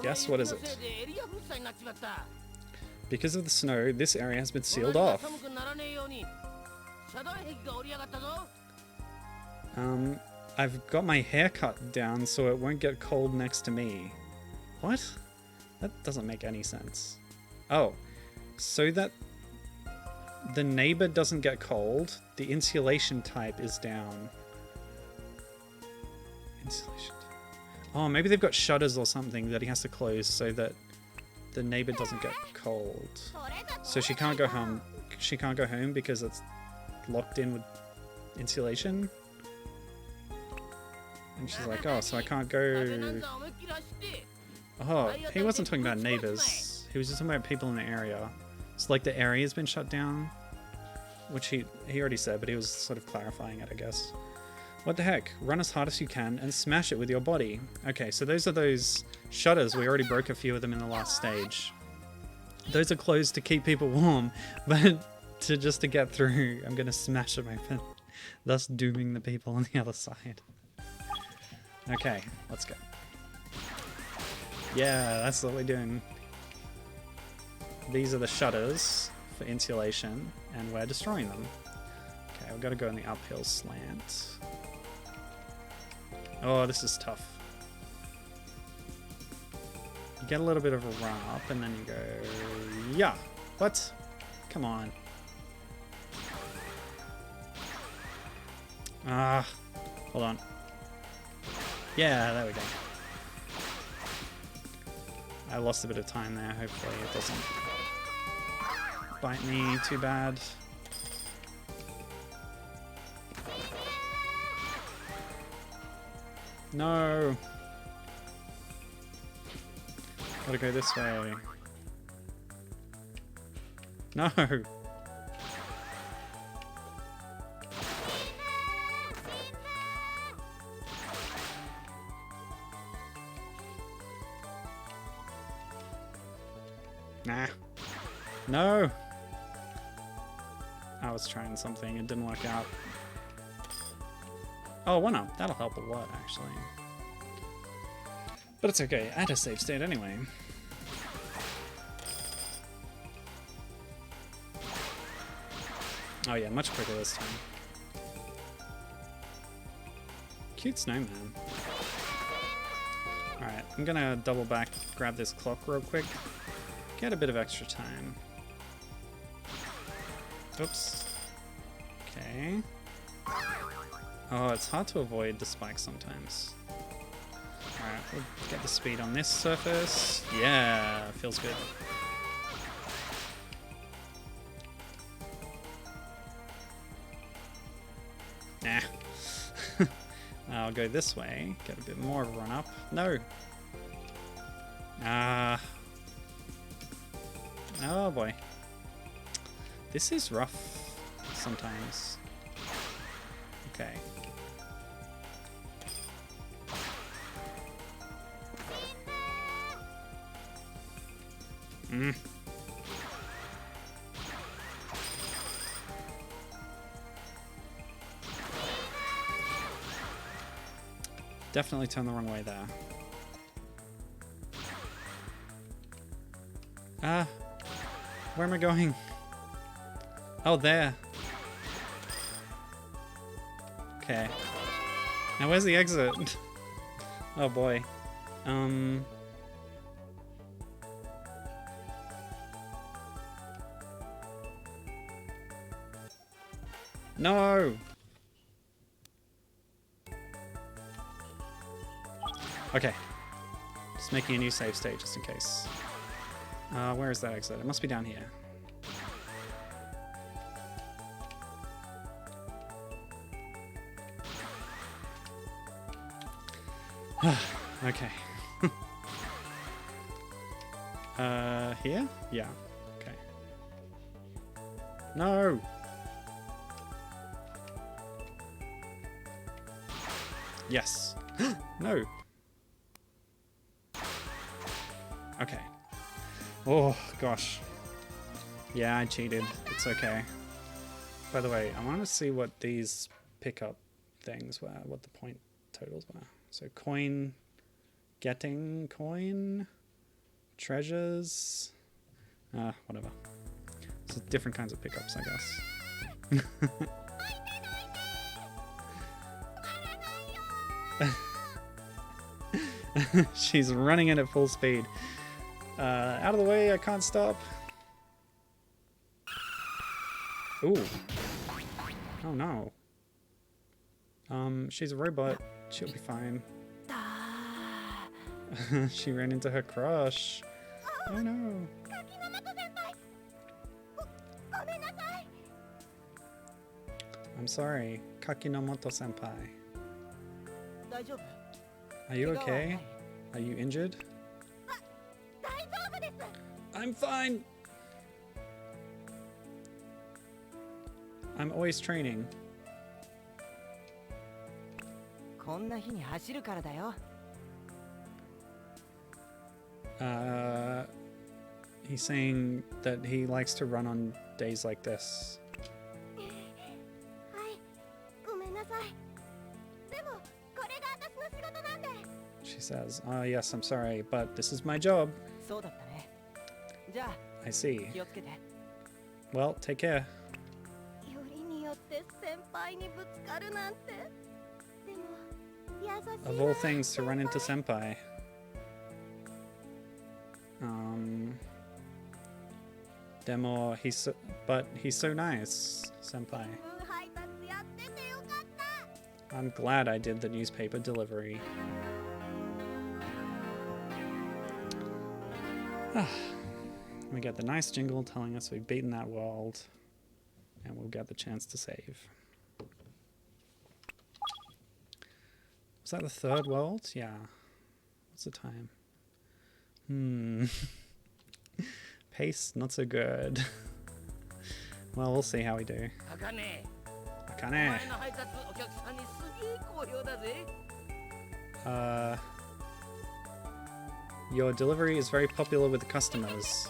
Guess what is it? Because of the snow, this area has been sealed off. I've got my hair cut down so it won't get cold next to me. What? That doesn't make any sense. Oh, so that The neighbor doesn't get cold. The insulation type is down. Insulation. Oh, maybe they've got shutters or something that he has to close so that the neighbor doesn't get cold. So she can't go home. She can't go home because it's locked in with insulation. And she's like, oh, so I can't go. Oh, he wasn't talking about neighbors. He was just talking about people in the area. It's like the area's been shut down, which he already said, but he was sort of clarifying it, I guess. What the heck? Run as hard as you can and smash it with your body. Okay, so those are those shutters. We already broke a few of them in the last stage. Those are closed to keep people warm, but just to get through, I'm going to smash them open, thus dooming the people on the other side. Okay, let's go. Yeah, that's what we're doing. These are the shutters for insulation, and we're destroying them. Okay, we've got to go in the uphill slant. Oh, this is tough. You get a little bit of a run up, and then you go... Yeah! What? Come on. Ah, hold on. Yeah, there we go. I lost a bit of time there. Hopefully it doesn't bite me too bad. No! Gotta go this way. No! Nah. No! I was trying something, it didn't work out. Oh, 1-up. That'll help a lot, actually. But it's okay, I had a save state anyway. Oh yeah, much quicker this time. Cute snowman. Alright, I'm gonna double back, grab this clock real quick. Get a bit of extra time. Oops. Okay. Oh, it's hard to avoid the spikes sometimes. Alright, we'll get the speed on this surface. Yeah, feels good. Nah. I'll go this way, get a bit more of a run up. No! Ah. Oh boy. This is rough sometimes. Okay. Definitely turned the wrong way there. Ah. Where am I going? Oh, there. Okay. Now where's the exit? Oh boy. No! Okay. Just making a new save state just in case. Where is that exit? It must be down here. Okay. Here? Yeah. Okay. No! Yes. No! Okay. Oh, gosh. Yeah, I cheated. It's okay. By the way, I want to see what these pickup things were, what the point totals were. So coin, getting coin, treasures, whatever. So different kinds of pickups, I guess. She's running in at full speed. Out of the way, I can't stop. Ooh. Oh no. She's a robot. She'll be fine. She ran into her crush. Oh no. I'm sorry, Kakinomoto-senpai. Are you okay? Are you injured? I'm fine! I'm always training. He's saying that he likes to run on days like this. She says, "Oh yes, I'm sorry, but this is my job." I see. Well, take care. Of all things, to run into senpai. Demo, but he's so nice, senpai. I'm glad I did the newspaper delivery. We get the nice jingle telling us we've beaten that world, and we'll get the chance to save. Was that the third world? Yeah. What's the time? Pace, not so good. Well, we'll see how we do. Akane. Your delivery is very popular with the customers.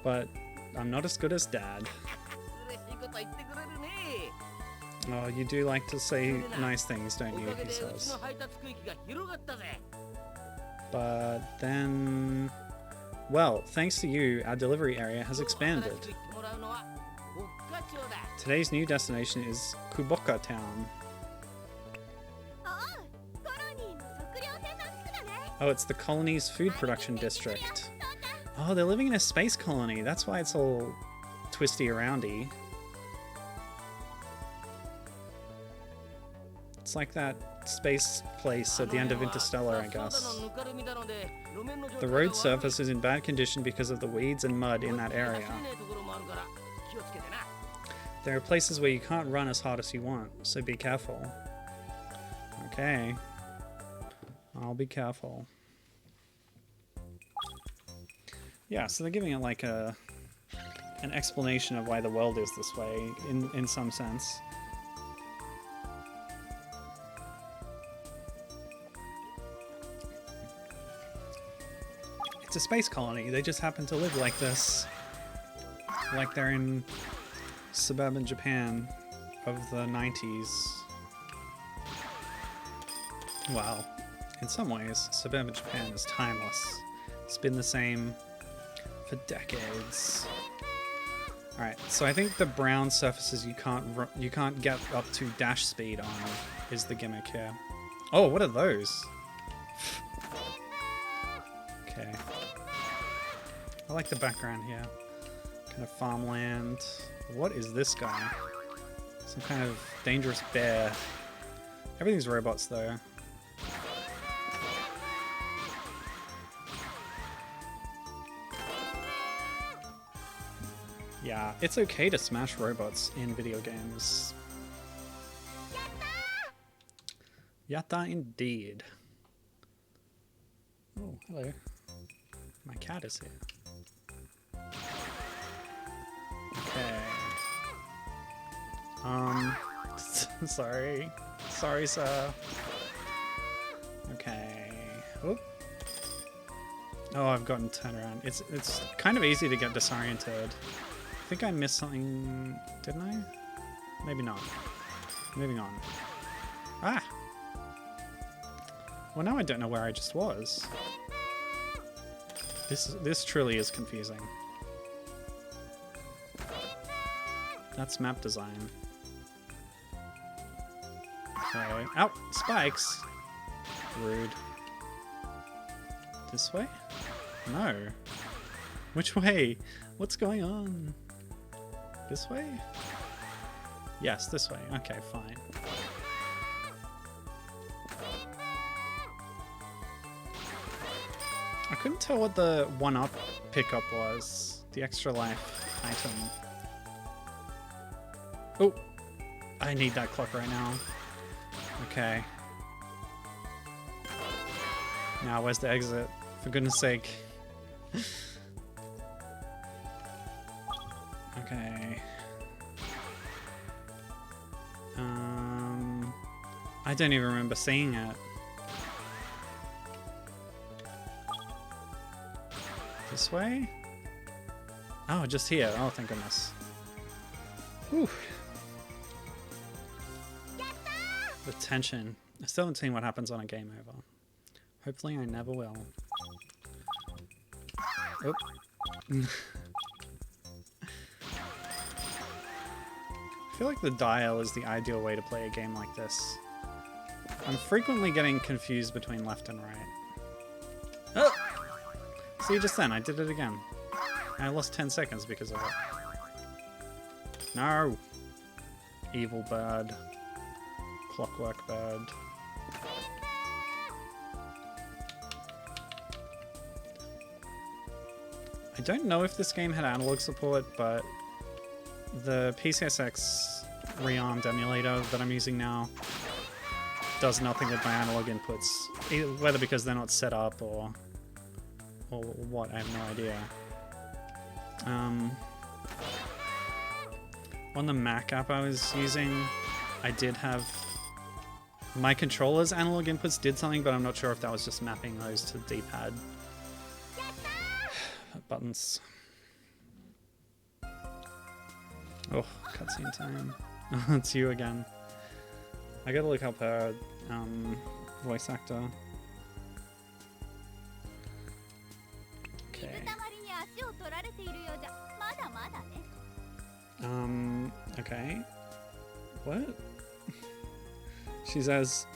But I'm not as good as Dad. Oh, you do like to say nice things, don't you? He says. But then, well, thanks to you, our delivery area has expanded. Today's new destination is Kuboka Town. Oh, it's the colony's food production district. Oh, they're living in a space colony. That's why it's all twisty-aroundy. It's like that space place at the end of Interstellar, I guess. The road surface is in bad condition because of the weeds and mud in that area. There are places where you can't run as hard as you want, so be careful. Okay. I'll be careful. Yeah, so they're giving it like an explanation of why the world is this way, in some sense. It's a space colony. They just happen to live like this. Like they're in suburban Japan of the 90s. Wow. In some ways, suburban Japan is timeless. It's been the same for decades. Alright, so I think the brown surfaces you can't get up to dash speed on is the gimmick here. Oh, what are those? Okay. I like the background here. Kind of farmland. What is this guy? Some kind of dangerous bear. Everything's robots though. Yeah, it's okay to smash robots in video games. Yatta indeed. Oh, hello. My cat is here. Okay. Sorry. Sorry, sir. Okay. Oop. Oh, I've gotten turned around. It's kind of easy to get disoriented. I think I missed something, didn't I? Maybe not. Moving on. Ah! Well, now I don't know where I just was. This truly is confusing. That's map design. Okay. Ow! Spikes! Rude. This way? No. Which way? What's going on? This way? Yes, this way. Okay, fine. I couldn't tell what the one-up pickup was. The extra life item. Oh! I need that clock right now. Okay. Now, where's the exit? For goodness sake. Okay. I don't even remember seeing it. This way? Oh, just here. Oh, thank goodness. Whew. The tension. I still haven't seen what happens on a game over. Hopefully I never will. Oh. I feel like the dial is the ideal way to play a game like this. I'm frequently getting confused between left and right. Oh! See, just then, I did it again. I lost 10 seconds because of it. No! Evil bird. Clockwork bird. I don't know if this game had analog support, but the PCSX rearmed emulator that I'm using now does nothing with my analog inputs, whether because they're not set up or what, I have no idea. On the Mac app I was using, I did have my controller's analog inputs did something, but I'm not sure if that was just mapping those to the D-pad buttons. Oh, cutscene time. It's you again. I gotta look up her voice actor. Okay. Okay. What? She says,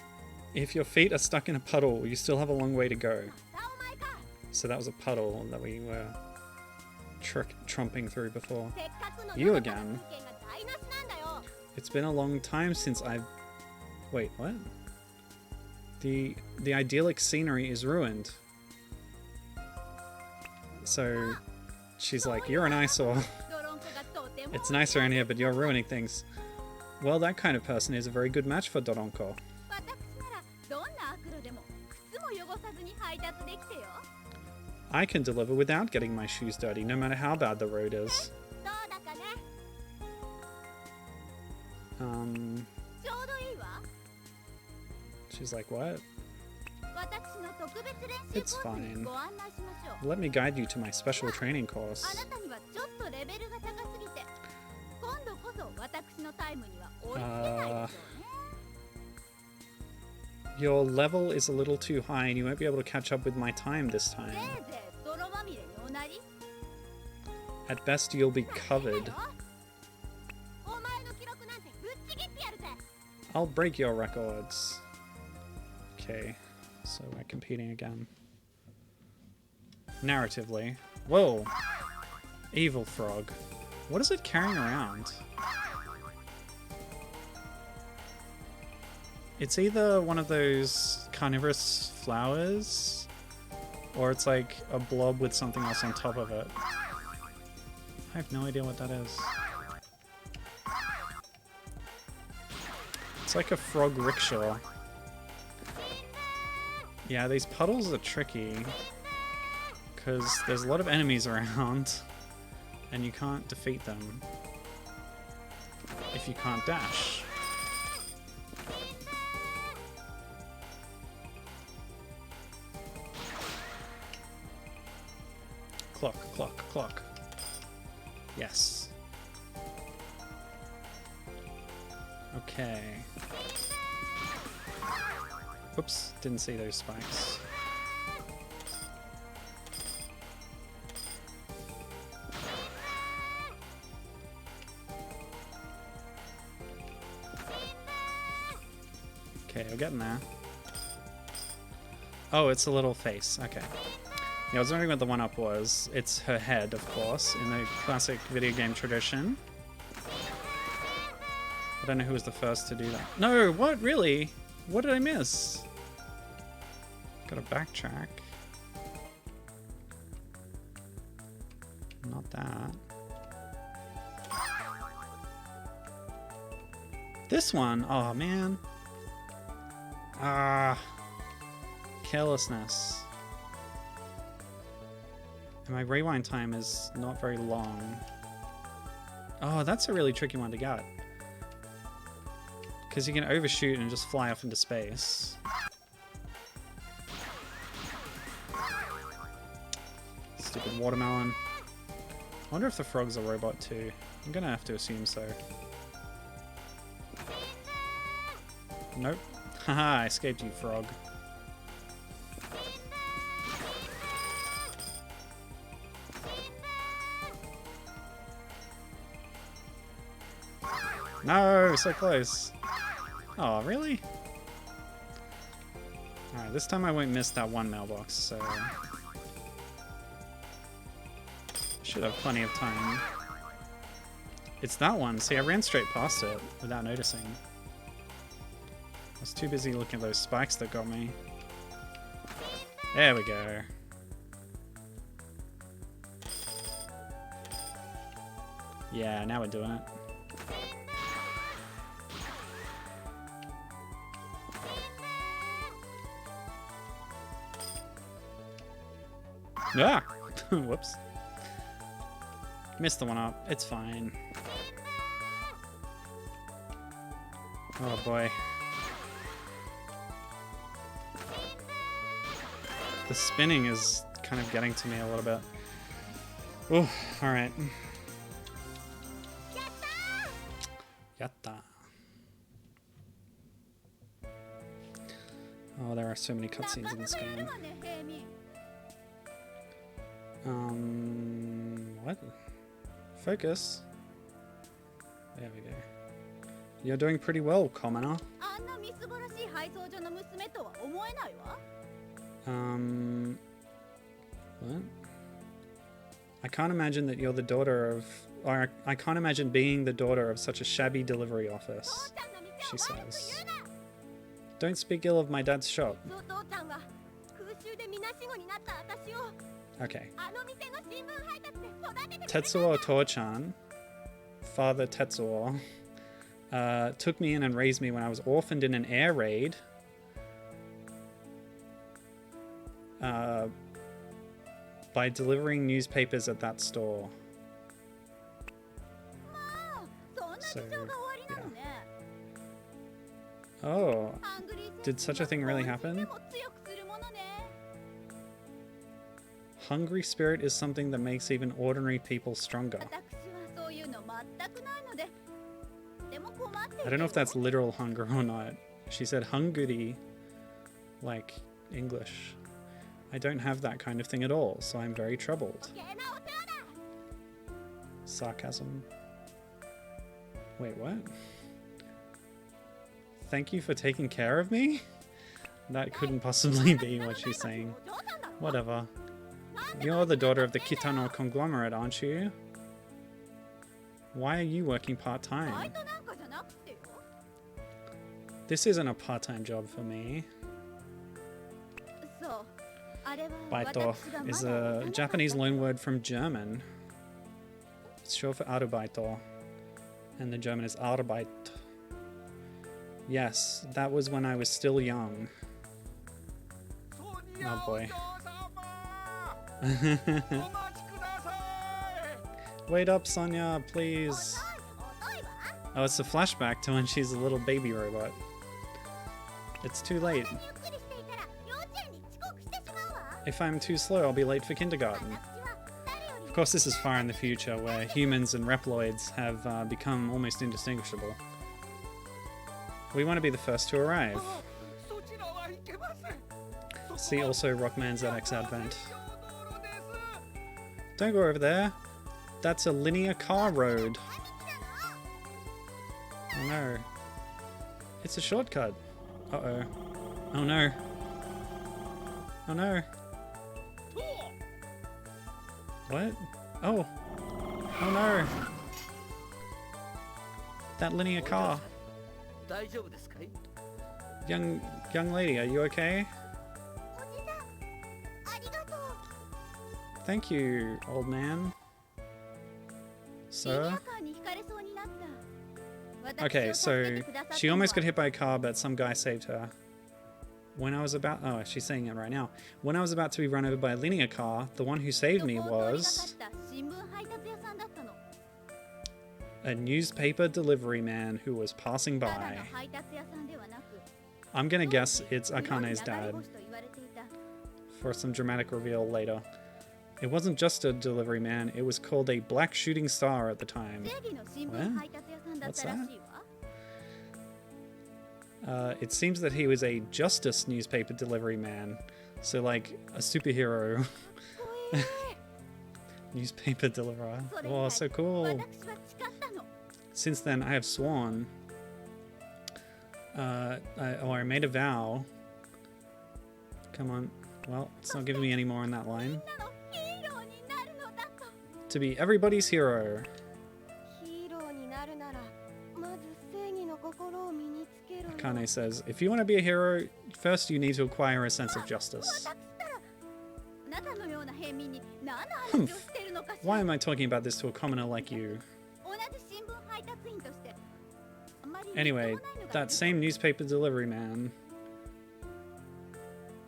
if your feet are stuck in a puddle, you still have a long way to go. So that was a puddle that we were tromping through before. You again? It's been a long time since I've... Wait, what? The idyllic scenery is ruined. So she's like, you're an eyesore. It's nicer in here, but you're ruining things. Well, that kind of person is a very good match for Doronko. I can deliver without getting my shoes dirty, no matter how bad the road is. She's like, what? It's fine. Let me guide you to my special training course. Your level is a little too high and you won't be able to catch up with my time this time. At best, you'll be covered. I'll break your records. Okay, so we're competing again. Narratively. Whoa! Evil frog. What is it carrying around? It's either one of those carnivorous flowers, or it's like a blob with something else on top of it. I have no idea what that is. It's like a frog rickshaw. Yeah, these puddles are tricky, because there's a lot of enemies around, and you can't defeat them if you can't dash. Clock, clock, clock. Yes. Okay. Whoops, didn't see those spikes. Okay, we're getting there. Oh, it's a little face. Okay. Yeah, I was wondering what the 1-up was. It's her head, of course, in the classic video game tradition. I don't know who was the first to do that. No, what? Really? What did I miss? Gotta backtrack. Not that. This one? Oh, man. Ah. Carelessness. And my rewind time is not very long. Oh, that's a really tricky one to get. Because you can overshoot and just fly off into space. Stupid watermelon. I wonder if the frog's a robot too. I'm gonna have to assume so. Nope. Haha, I escaped you, frog. No, so close. Oh, really? Alright, this time I won't miss that one mailbox, so... should have plenty of time. It's that one. See, I ran straight past it without noticing. I was too busy looking at those spikes that got me. There we go. Yeah, now we're doing it. Ah! Whoops. Missed the 1-up. It's fine. Oh boy. The spinning is kind of getting to me a little bit. Oh, alright. Yatta. Oh, there are so many cutscenes in this game. What? Focus. There we go. You're doing pretty well, commoner. What? I can't imagine that you're the daughter of... or I can't imagine being the daughter of such a shabby delivery office, she says. Don't speak ill of my dad's shop. Okay. Tetsuo Toa-chan, Father Tetsuo, took me in and raised me when I was orphaned in an air raid. By delivering newspapers at that store. So, yeah. Oh, did such a thing really happen? Hungry spirit is something that makes even ordinary people stronger. I don't know if that's literal hunger or not. She said hungry, like English. I don't have that kind of thing at all, so I'm very troubled. Sarcasm. Wait, what? Thank you for taking care of me? That couldn't possibly be what she's saying. Whatever. You're the daughter of the Kitano conglomerate, aren't you? Why are you working part-time? This isn't a part-time job for me. Baito is a Japanese loanword from German. It's short for Arubaito, and the German is Arbeit. Yes, that was when I was still young. Oh boy. Wait up, Sonia, please. Oh, it's a flashback to when she's a little baby robot. It's too late. If I'm too slow, I'll be late for kindergarten. Of course, this is far in the future, where humans and Reploids have become almost indistinguishable. We want to be the first to arrive. See also Rockman ZX Advent. Don't go over there. That's a linear car road. Oh no. It's a shortcut. Uh-oh. Oh no. Oh no. What? Oh. Oh no. That linear car. Young lady, are you okay? Thank you, old man. Sir? Okay, so she almost got hit by a car, but some guy saved her. When I was about... Oh, she's saying it right now. When I was about to be run over by a linear car, the one who saved me was... a newspaper delivery man who was passing by. I'm gonna guess it's Akane's dad. For some dramatic reveal later. It wasn't just a delivery man, it was called a black shooting star at the time. What? What's that? It seems that he was a justice newspaper delivery man. So like a superhero. Newspaper deliverer. Oh, so cool. Since then, I have sworn. I made a vow. Come on. Well, it's not giving me any more on that line. To be everybody's hero. Akane says, if you want to be a hero, first you need to acquire a sense of justice. Humph. Why am I talking about this to a commoner like you? Anyway, that same newspaper delivery man...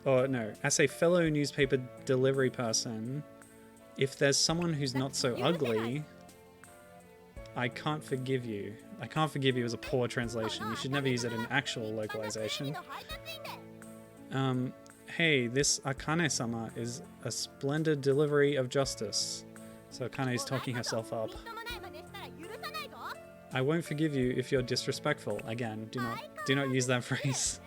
Oh, no. As a fellow newspaper delivery person, if there's someone who's not so ugly, I can't forgive you. I can't forgive you as a poor translation. You should never use it in actual localization. Hey, this Akane-sama is a splendid delivery of justice. So Akane is talking herself up. I won't forgive you if you're disrespectful. Again, do not use that phrase.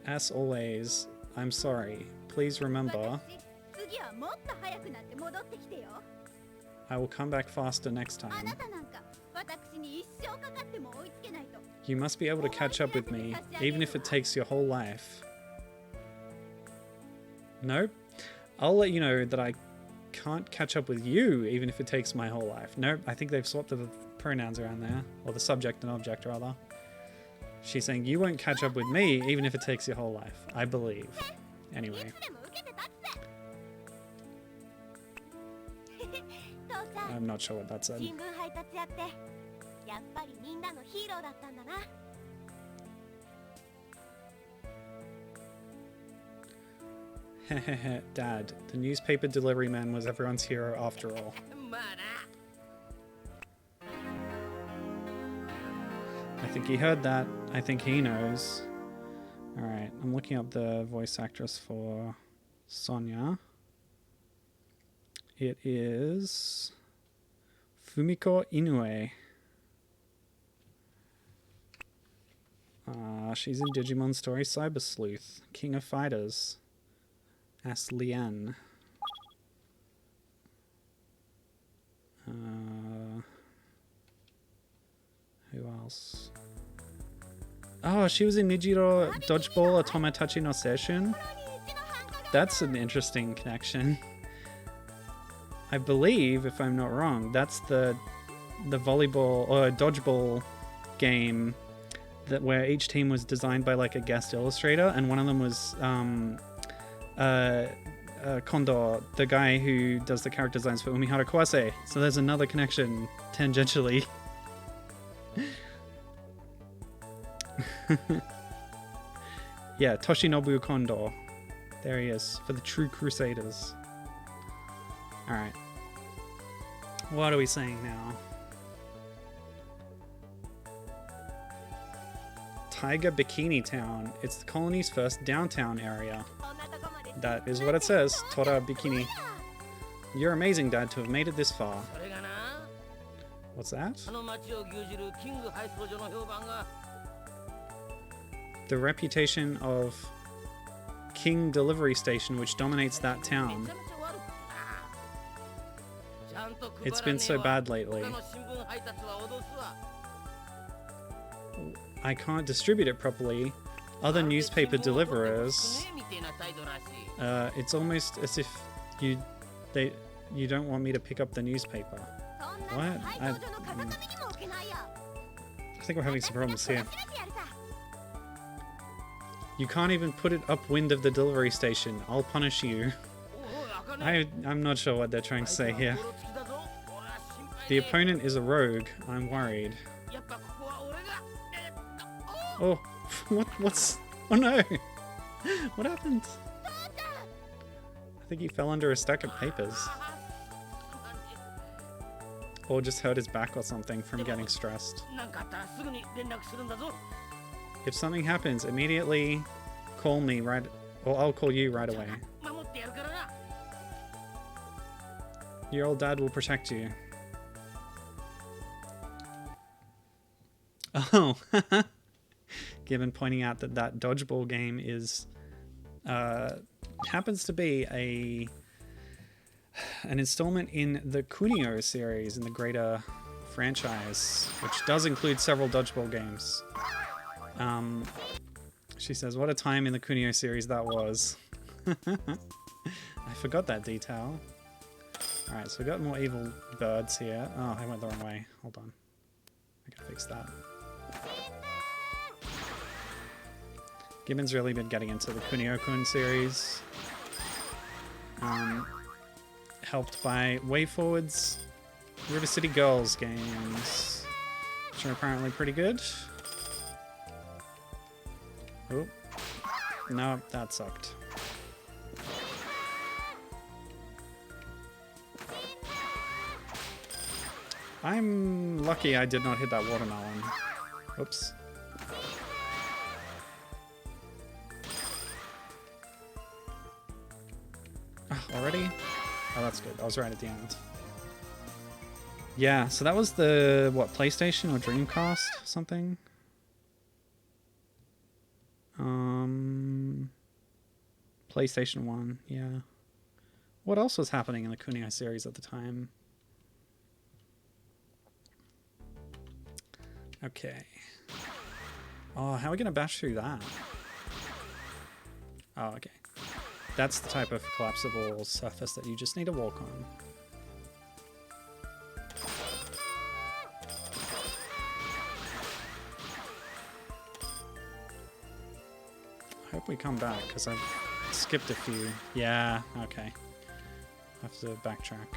As always, I'm sorry. Please remember, I will come back faster next time. You must be able to catch up with me, even if it takes your whole life. Nope. I'll let you know that I can't catch up with you, even if it takes my whole life. Nope, I think they've swapped the pronouns around there. Or the subject and object, rather. She's saying, you won't catch up with me, even if it takes your whole life. I believe. Anyway. I'm not sure what that said. Dad, the newspaper delivery man was everyone's hero after all. I think he heard that. I think he knows. Alright, I'm looking up the voice actress for Sonia. It is Fumiko Inoue. She's in Digimon Story Cyber Sleuth, King of Fighters. As Lien. Who else? Oh, she was in Nijiro Dodgeball Otomatachi no Seishun. That's an interesting connection. I believe, if I'm not wrong, that's the volleyball or dodgeball game that where each team was designed by like a guest illustrator, and one of them was Kondo, the guy who does the character designs for Umihara Kawase. So there's another connection tangentially. Yeah, Toshinobu Kondo. There he is, for the True Crusaders. Alright. What are we saying now? Tiger Bikini Town. It's the colony's first downtown area. That is what it says. Tora Bikini. You're amazing, Dad, to have made it this far. What's that? The reputation of King Delivery Station, which dominates that town. It's been so bad lately. I can't distribute it properly other newspaper deliverers, it's almost as if you don't want me to pick up the newspaper. What? I think we're having some problems here. You can't even put it upwind of the delivery station. I'll punish you. I'm not sure what they're trying to say here. The opponent is a rogue. I'm worried. Oh, what's... Oh no! What happened? I think he fell under a stack of papers. Or just hurt his back or something from getting stressed. If something happens, immediately call me or I'll call you right away. Your old dad will protect you. Oh, Given pointing out that that dodgeball game is happens to be an installment in the Kunio series in the greater franchise, which does include several dodgeball games. She says, "What a time in the Kunio series that was." I forgot that detail. Alright, so we got more evil birds here. Oh, I went the wrong way. Hold on. I gotta fix that. Gibbon's really been getting into the Kunio-kun series. Helped by WayForward's River City Girls games, which are apparently pretty good. Oh. No, that sucked. I'm lucky I did not hit that watermelon. Oops. Already? Oh, that's good. I was right at the end. Yeah, so that was the, what, PlayStation or Dreamcast something? PlayStation 1, yeah. What else was happening in the Kunio series at the time? Okay. Oh, how are we going to bash through that? Oh, okay. That's the type of collapsible surface that you just need to walk on. I hope we come back, because I've skipped a few. Yeah, okay. I have to backtrack.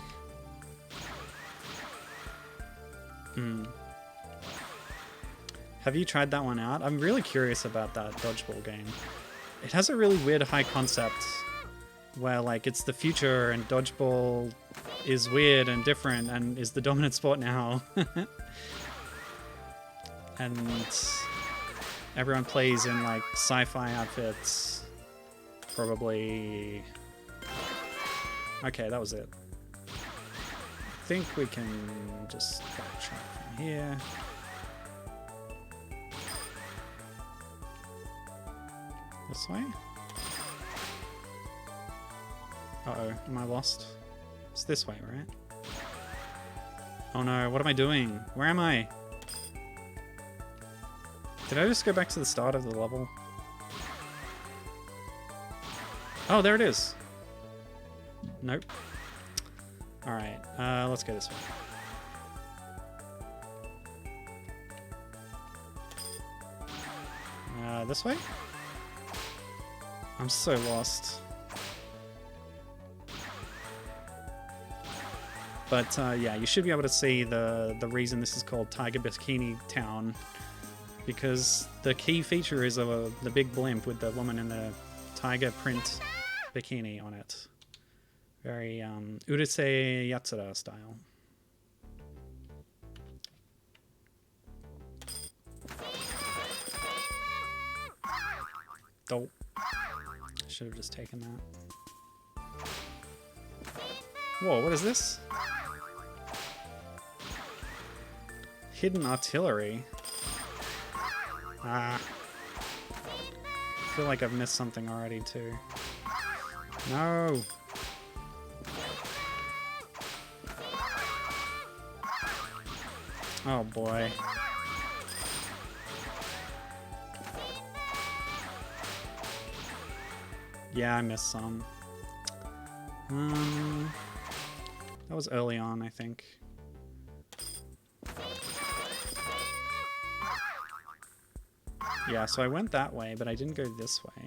Have you tried that one out? I'm really curious about that dodgeball game. It has a really weird high concept where, like, it's the future and dodgeball is weird and different and is the dominant sport now. And everyone plays in, like, sci-fi outfits. Probably... Okay, that was it. I think we can just backtrack from here. This way? Uh-oh, am I lost? It's this way, right? Oh no, what am I doing? Where am I? Did I just go back to the start of the level? Oh, there it is! Nope. Alright, let's go this way. This way? I'm so lost. But yeah, you should be able to see the reason this is called Tiger Bikini Town, because the key feature is the big blimp with the woman in the tiger print bikini on it. Very Urusei Yatsura style. Dope. Should have just taken that. Whoa, what is this? Hidden artillery. Ah. I feel like I've missed something already too. No. Oh boy. Yeah, I missed some. That was early on, I think. Yeah, so I went that way, but I didn't go this way.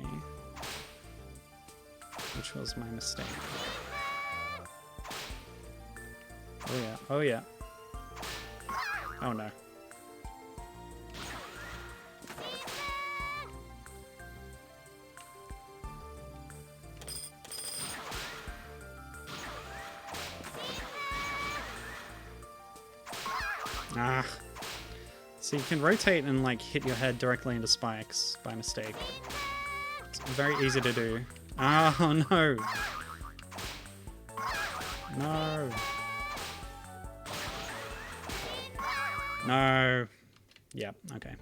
Which was my mistake. Oh yeah, oh yeah. Oh no. Ah. So you can rotate and like hit your head directly into spikes by mistake. It's very easy to do. Oh no. No. No. Yep, okay.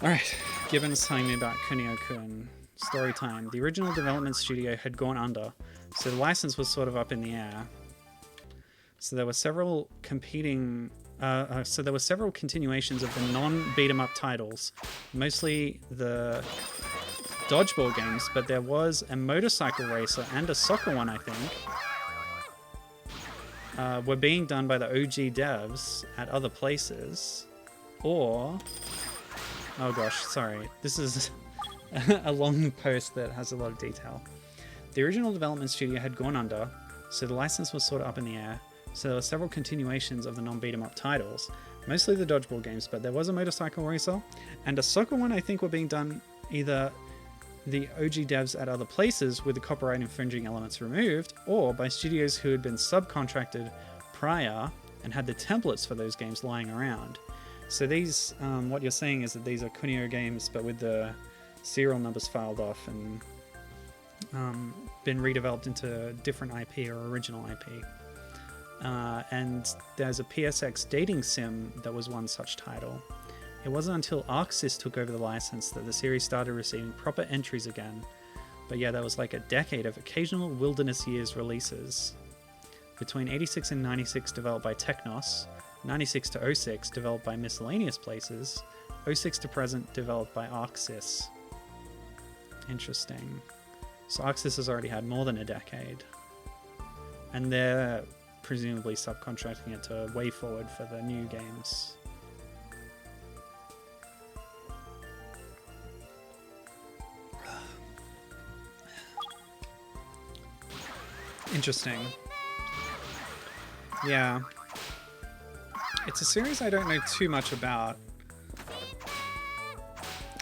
Alright, Gibbon's telling me about Kunio-kun. Story time. The original development studio had gone under, so the license was sort of up in the air. So there were several competing... so there were several continuations of the non-beat-em-up titles, mostly the dodgeball games, but there was a motorcycle racer and a soccer one, I think, were being done by the OG devs at other places, or... Oh gosh, sorry. This is a long post that has a lot of detail. The original development studio had gone under, so the license was sort of up in the air. So there were several continuations of the non-beat-em-up titles, mostly the dodgeball games, but there was a motorcycle racer, and a soccer one I think were being done either the OG devs at other places with the copyright infringing elements removed, or by studios who had been subcontracted prior and had the templates for those games lying around. So these, what you're saying is that these are Kunio games, but with the serial numbers filed off and been redeveloped into different IP or original IP. And there's a PSX dating sim that was one such title. It wasn't until ArcSys took over the license that the series started receiving proper entries again. But yeah, that was like a decade of occasional Wilderness Years releases. Between 86 and 96 developed by Technos, 96 to 06 developed by Miscellaneous Places, 06 to present developed by ArcSys. Interesting. So ArcSys has already had more than a decade. And they're presumably subcontracting it to Way Forward for the new games. Interesting. Yeah. It's a series I don't know too much about.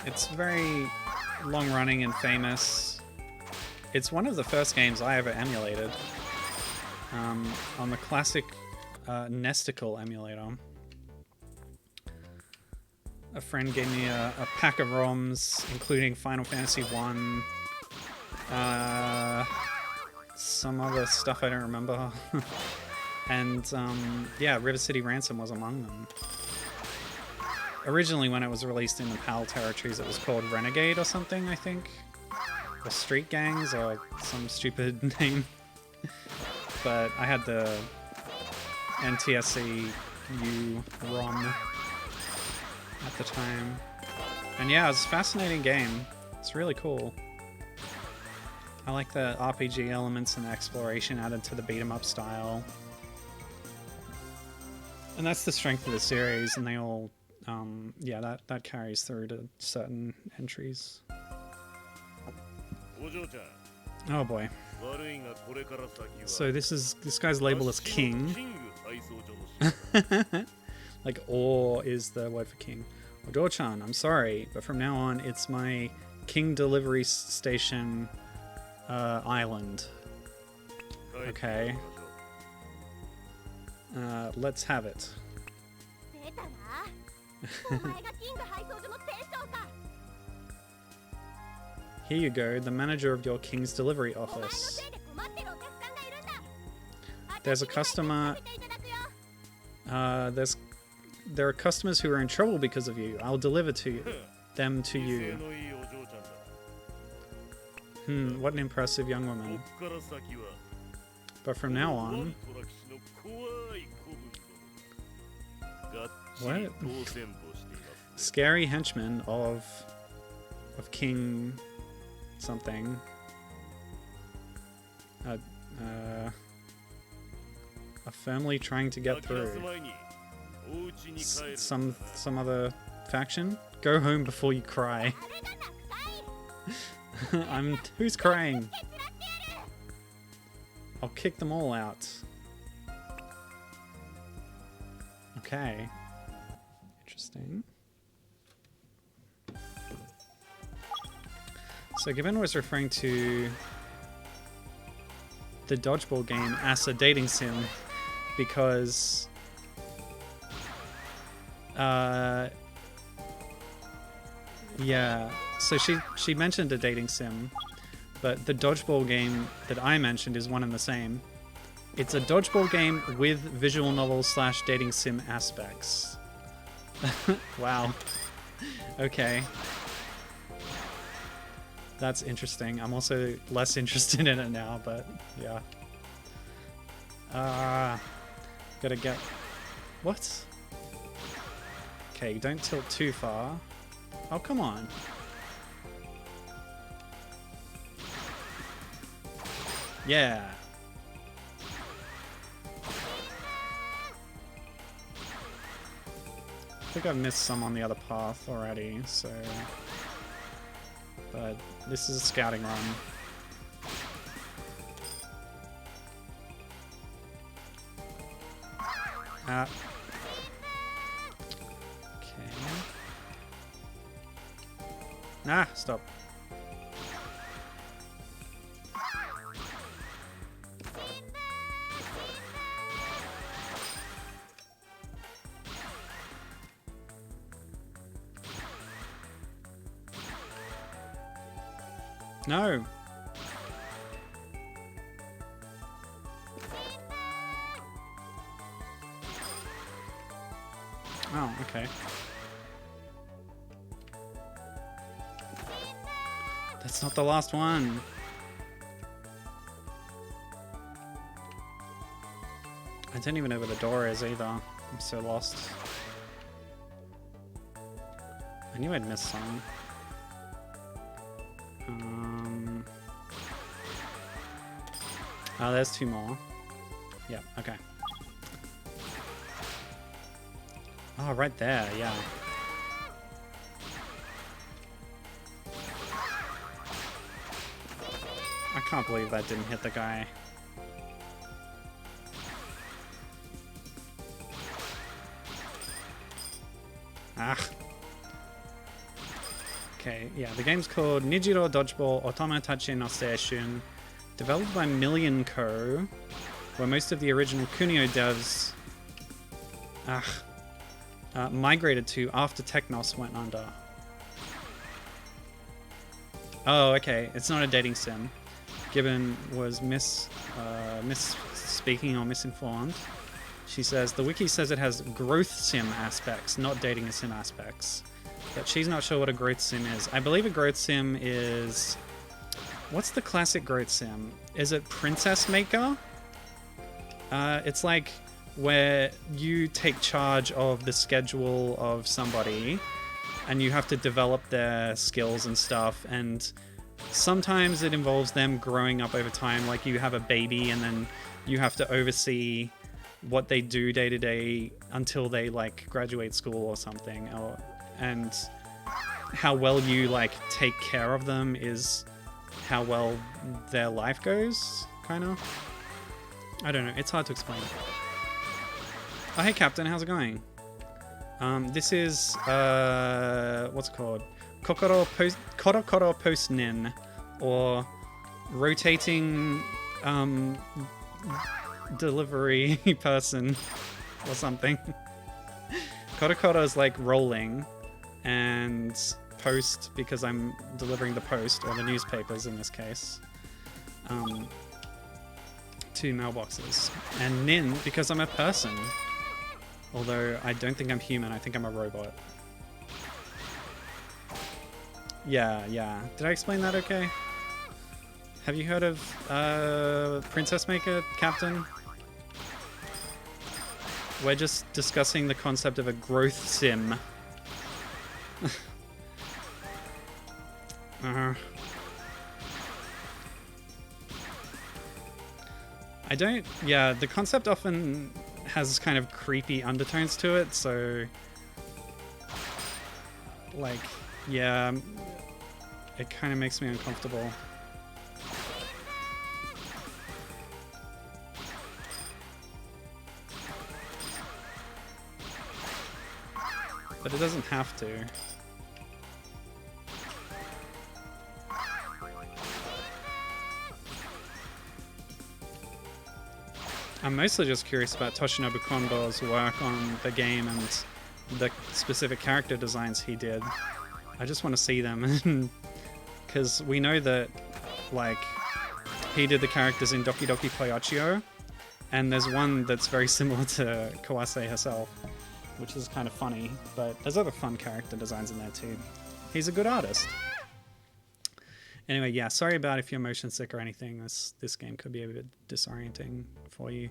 It's very long-running and famous. It's one of the first games I ever emulated. On the classic Nesticle emulator. A friend gave me a pack of ROMs, including Final Fantasy 1, some other stuff I don't remember, and yeah, River City Ransom was among them. Originally, when it was released in the PAL territories, it was called Renegade or something, I think, or Street Gangs, or some stupid name. But I had the NTSC U ROM at the time. And yeah, it's a fascinating game. It's really cool. I like the RPG elements and the exploration added to the beat-em-up style. And that's the strength of the series, and they all, yeah, that carries through to certain entries. Oh boy. So this guy's label is King. Like or is the word for king. Ojo-chan, I'm sorry, but from now on it's my King Delivery Station island. Okay. Let's have it. Here you go, the manager of your King's Delivery office. There's a customer... there are customers who are in trouble because of you. I'll deliver them to you. What an impressive young woman. But from now on... What? Scary henchman of King something. Are firmly trying to get through. Some other faction? Go home before you cry. Who's crying? I'll kick them all out. Okay. Interesting. So Gibbon was referring to the dodgeball game as a dating sim because yeah, so she mentioned a dating sim, but the dodgeball game that I mentioned is one and the same. It's a dodgeball game with visual novel / dating sim aspects. Wow. Okay. That's interesting. I'm also less interested in it now, but yeah. Gotta get... What? Okay, don't tilt too far. Oh, come on. Yeah. I think I've missed some on the other path already, so... But this is a scouting run. Okay. Nah, stop. No. Oh, okay. That's not the last one. I don't even know where the door is either. I'm so lost. I knew I'd missed some. Oh, there's two more. Yeah, okay. Oh, right there, yeah. I can't believe that didn't hit the guy. Ah. Okay, yeah, the game's called Nijiro Dodgeball Otomotachi no Seishun, developed by Million Co., where most of the original Kunio devs migrated to after Technos went under. Oh, okay, it's not a dating sim. Gibbon was misspeaking or misinformed. She says, the wiki says it has growth sim aspects, not dating sim aspects. But she's not sure what a growth sim is. I believe a growth sim is... What's the classic growth sim? Is it Princess Maker? It's like where you take charge of the schedule of somebody and you have to develop their skills and stuff, and sometimes it involves them growing up over time, like you have a baby and then you have to oversee what they do day to day until they like graduate school or something, and how well you like take care of them is how well their life goes, kind of. I don't know, it's hard to explain. Oh, hey Captain, how's it going? This is, what's it called? Korokoro Post Nin, or rotating, delivery person, or something. Korokoro is like rolling, and post because I'm delivering the post, or the newspapers in this case, to mailboxes. And Nin because I'm a person. Although I don't think I'm human, I think I'm a robot. Yeah. Did I explain that okay? Have you heard of Princess Maker, Captain? We're just discussing the concept of a growth sim. I don't... Yeah, the concept often has kind of creepy undertones to it, so... Like, yeah, it kind of makes me uncomfortable. But it doesn't have to. I'm mostly just curious about Toshinobu Kondo's work on the game and the specific character designs he did. I just want to see them, because we know that, like, he did the characters in Doki Doki Playachio, and there's one that's very similar to Kawase herself, which is kind of funny, but there's other fun character designs in there too. He's a good artist. Anyway, yeah, sorry about if you're motion sick or anything. This game could be a bit disorienting for you.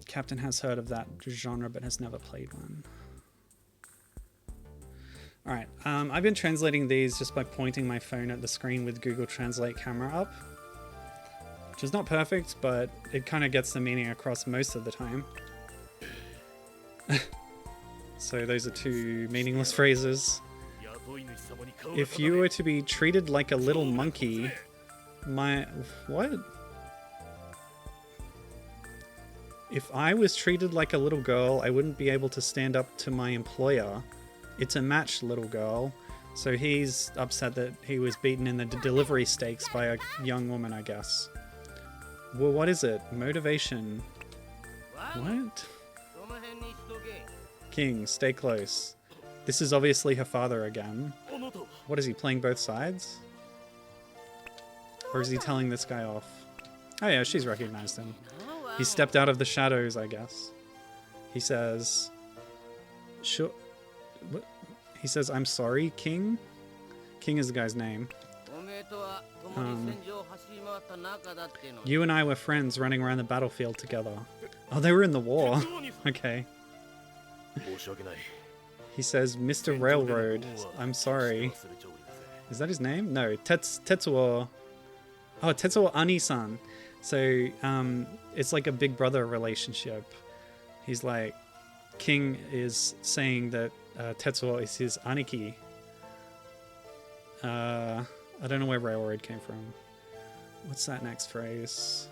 Captain has heard of that genre but has never played one. Alright, I've been translating these just by pointing my phone at the screen with Google Translate camera up. Which is not perfect, but it kind of gets the meaning across most of the time. So those are two meaningless phrases. If you were to be treated like a little monkey, what? If I was treated like a little girl, I wouldn't be able to stand up to my employer. It's a match, little girl. So he's upset that he was beaten in the delivery stakes by a young woman, I guess. Well, what is it? Motivation. What? King, stay close. This is obviously her father again. What is he, playing both sides? Or is he telling this guy off? Oh yeah, she's recognized him. He stepped out of the shadows, I guess. He says... Sure... What? He says, I'm sorry, King? King is the guy's name. You and I were friends running around the battlefield together. Oh, they were in the war. Okay. He says, Mr. Railroad, I'm sorry. Is that his name? No, Tetsuo. Oh, Tetsuo Ani-san. So, it's like a big brother relationship. He's like, King is saying that Tetsuo is his aniki. I don't know where Railroad came from. What's that next phrase?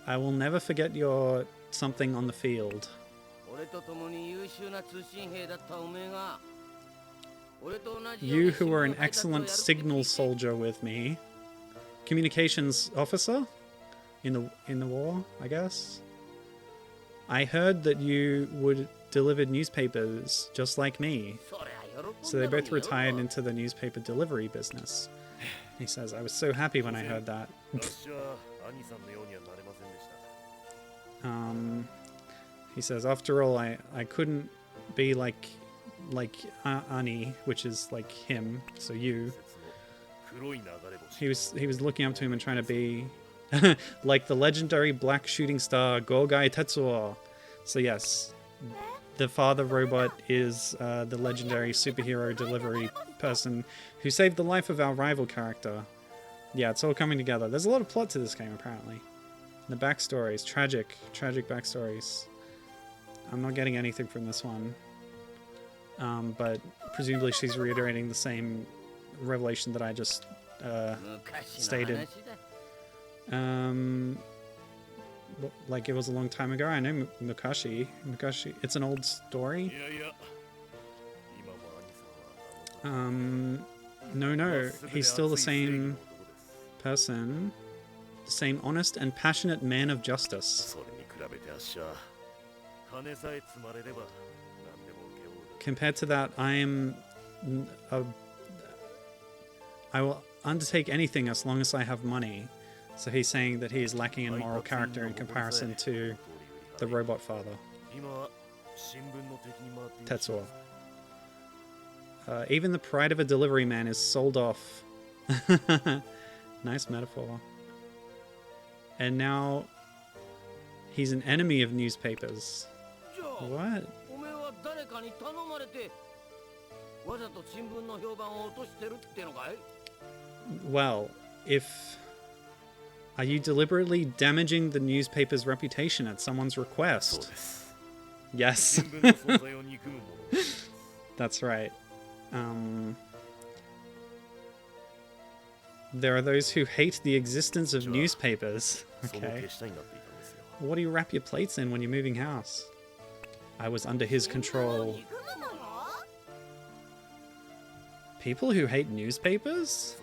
I will never forget your something on the field. You who were an excellent signal soldier with me. Communications officer? In the war, I guess? I heard that you would deliver newspapers just like me. So they both retired into the newspaper delivery business. He says, I was so happy when I heard that. He says, after all, I couldn't be like Ani, which is like him, so you. He was looking up to him and trying to be like the legendary black shooting star Gogai Tetsuo. So yes, the father robot is the legendary superhero delivery person who saved the life of our rival character. Yeah, it's all coming together. There's a lot of plot to this game, apparently. The backstories, tragic backstories. I'm not getting anything from this one. But presumably she's reiterating the same revelation that I just stated. Like it was a long time ago. I know Mukashi. It's an old story. No. He's still the same person. The same honest and passionate man of justice. Compared to that, I will undertake anything as long as I have money. So he's saying that he is lacking in moral character in comparison to the robot father, Tetsuo. Even the pride of a delivery man is sold off. Nice metaphor. And now he's an enemy of newspapers. What? Well, if Are you deliberately damaging the newspaper's reputation at someone's request? Yes. That's right. There are those who hate the existence of newspapers. Okay. What do you wrap your plates in when you're moving house? I was under his control. People who hate newspapers?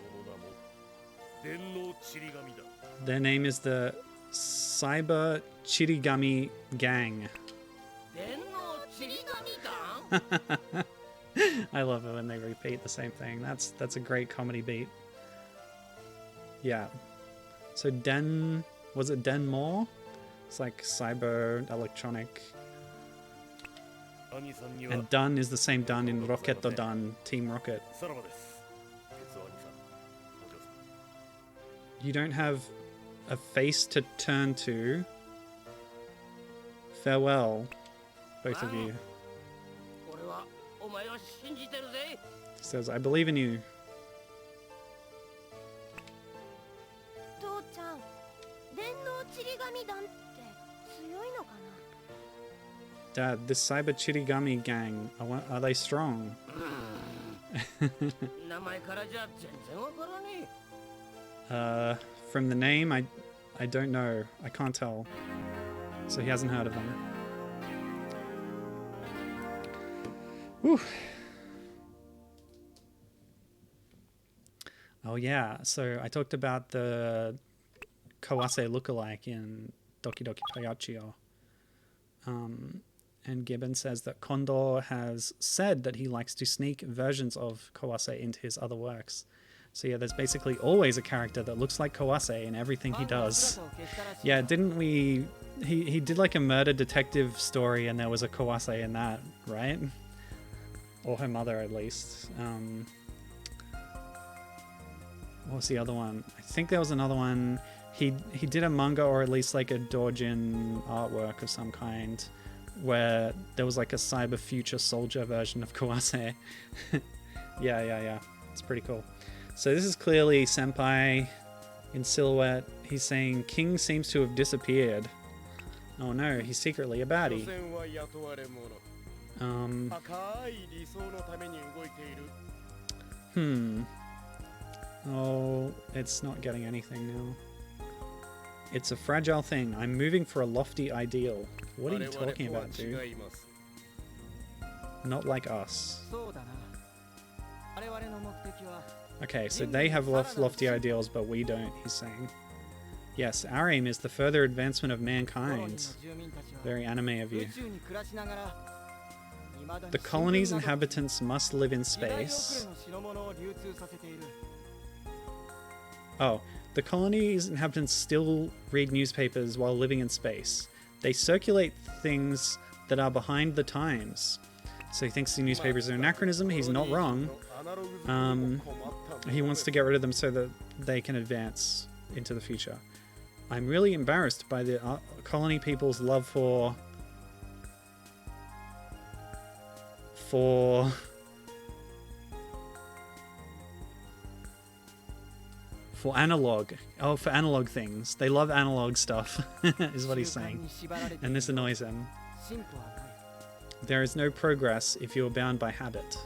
Their name is the Cyber Chirigami Gang. I love it when they repeat the same thing. That's a great comedy beat. Yeah. So was it Denmore? It's like cyber electronic. And Dun is the same Dun in Rocketo Dun, Team Rocket. You don't have a face to turn to. Farewell, both of you. He says, I believe in you. Dad, this Cyber Chirigami gang, are they strong? From the name, I don't know. I can't tell. So he hasn't heard of them. Whew. Oh yeah, so I talked about the Kawase lookalike in Doki Doki Pagachio. And Gibbon says that Kondo has said that he likes to sneak versions of Kawase into his other works. So yeah, there's basically always a character that looks like Kawase in everything he does. Yeah, didn't we... He did like a murder detective story and there was a Kawase in that, right? Or her mother, at least. What was the other one? I think there was another one. He did a manga, or at least like a doujin artwork of some kind, where there was like a cyber future soldier version of Kawase. Yeah. It's pretty cool. So this is clearly Senpai in silhouette. He's saying King seems to have disappeared. Oh no, he's secretly a baddie. Oh, it's not getting anything now. It's a fragile thing. I'm moving for a lofty ideal. What are you talking about, dude? Not like us. Okay, so they have lofty ideals, but we don't, he's saying. Yes, our aim is the further advancement of mankind. Very anime of you. The colony's inhabitants must live in space. Oh, the colony's inhabitants still read newspapers while living in space. They circulate things that are behind the times. So he thinks the newspapers are an anachronism. He's not wrong. He wants to get rid of them so that they can advance into the future. I'm really embarrassed by the colony people's love for analog. Oh, for analog things. They love analog stuff, is what he's saying. And this annoys him. There is no progress if you are bound by habit.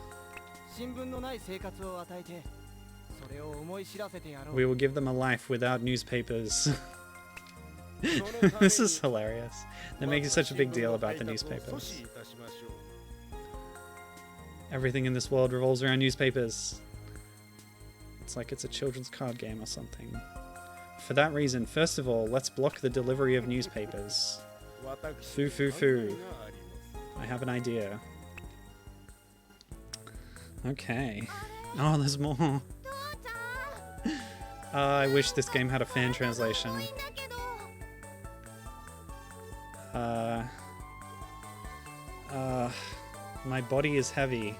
We will give them a life without newspapers. This is hilarious. They're making such a big deal about the newspapers. Everything in this world revolves around newspapers. It's like it's a children's card game or something. For that reason, first of all, let's block the delivery of newspapers. Foo. I have an idea. Okay. Oh, there's more. I wish this game had a fan translation. My body is heavy.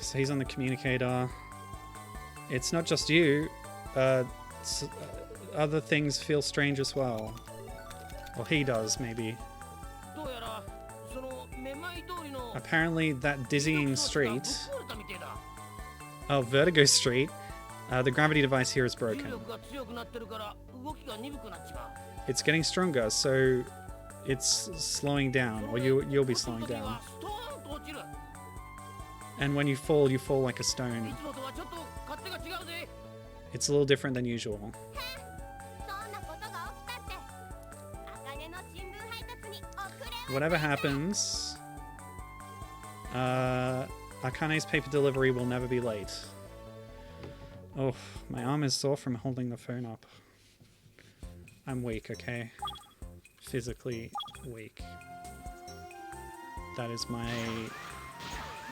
So he's on the communicator. It's not just you. Other things feel strange as well. Well, he does, maybe. Apparently that dizzying street... Oh, Vertigo Street. The gravity device here is broken. It's getting stronger, so it's slowing down, or you'll be slowing down. And when you fall like a stone. It's a little different than usual. Whatever happens, Akane's paper delivery will never be late. Oh, my arm is sore from holding the phone up. I'm weak, okay? Physically weak. That is my...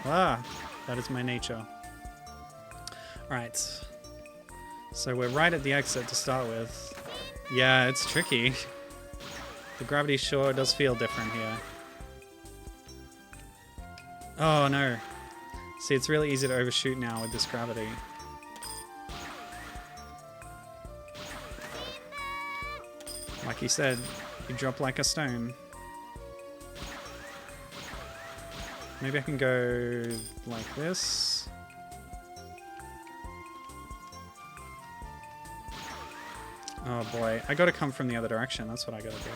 that is my nature. Alright. So we're right at the exit to start with. Yeah, it's tricky. The gravity sure does feel different here. Oh no. See, it's really easy to overshoot now with this gravity. Like you said, you drop like a stone. Maybe I can go like this. Oh boy, I gotta come from the other direction, that's what I gotta do.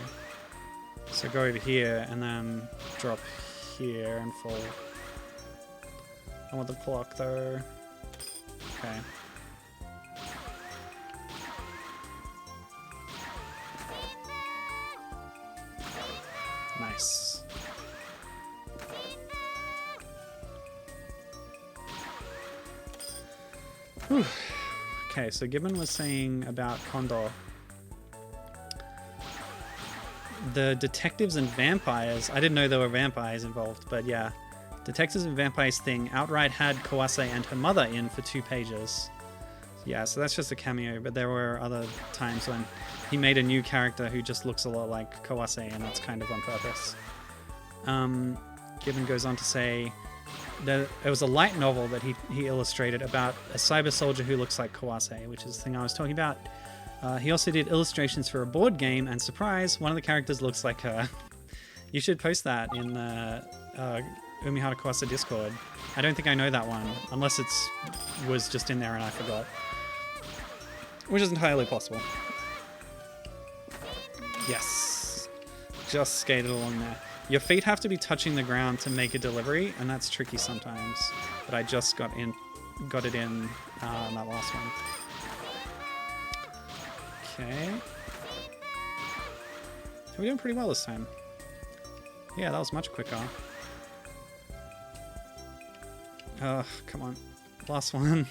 So go over here and then drop here and fall. I want the clock though. Okay. Nice. Whew. Okay, so Gibbon was saying about Condor. The detectives and vampires, I didn't know there were vampires involved, but yeah. Detectives and vampires thing outright had Kawase and her mother in for 2 pages. Yeah, so that's just a cameo, but there were other times when he made a new character who just looks a lot like Kawase, and that's kind of on purpose. Gibbon goes on to say that it was a light novel that he illustrated about a cyber soldier who looks like Kawase, which is the thing I was talking about. He also did illustrations for a board game, and surprise, one of the characters looks like her. You should post that in the Umihara Kawase Discord. I don't think I know that one, unless it was just in there and I forgot. Which is entirely possible. Yes. Just skated along there. Your feet have to be touching the ground to make a delivery, and that's tricky sometimes. But I just got it in that last one. Okay. We're doing pretty well this time. Yeah, that was much quicker. Oh, come on. Last one.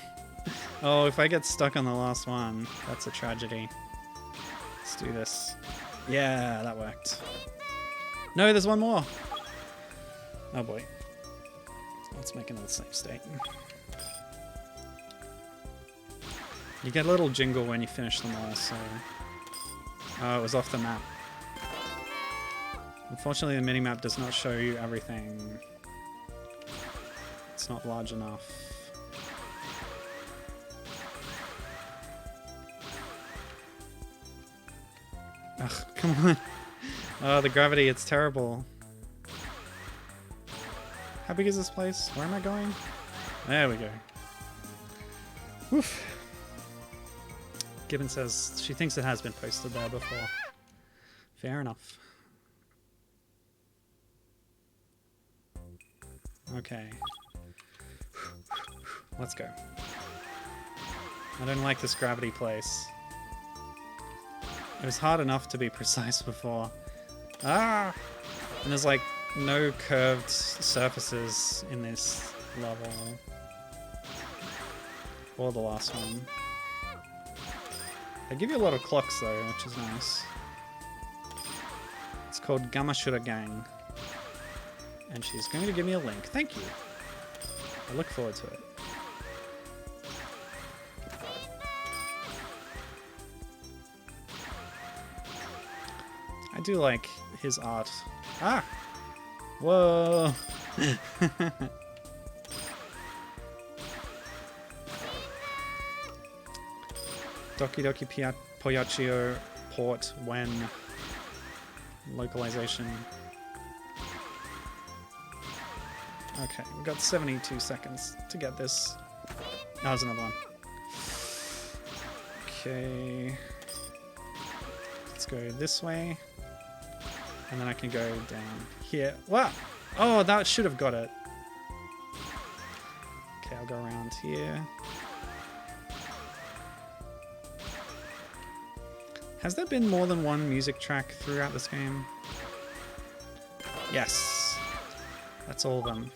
Oh, if I get stuck on the last one, that's a tragedy. Let's do this. Yeah, that worked. No, there's one more. Oh boy. Let's make another save state. You get a little jingle when you finish them all, so... Oh, it was off the map. Unfortunately, the minimap does not show you everything. It's not large enough. Ugh, come on. Oh, the gravity, it's terrible. How big is this place? Where am I going? There we go. Woof. Gibbon says she thinks it has been posted there before. Fair enough. Okay. Let's go. I don't like this gravity place. It was hard enough to be precise before. Ah! And there's like no curved surfaces in this level. Or the last one. They give you a lot of clocks though, which is nice. It's called Gamashura Gang. And she's going to give me a link. Thank you. I look forward to it. I do like his art. Ah! Whoa! Doki Doki Poyachio port when localization. Okay, we've got 72 seconds to get this. Oh, there's another one. Okay. Let's go this way. And then I can go down here. Wow! Oh, that should have got it. Okay, I'll go around here. Has there been more than one music track throughout this game? Yes. That's all of them.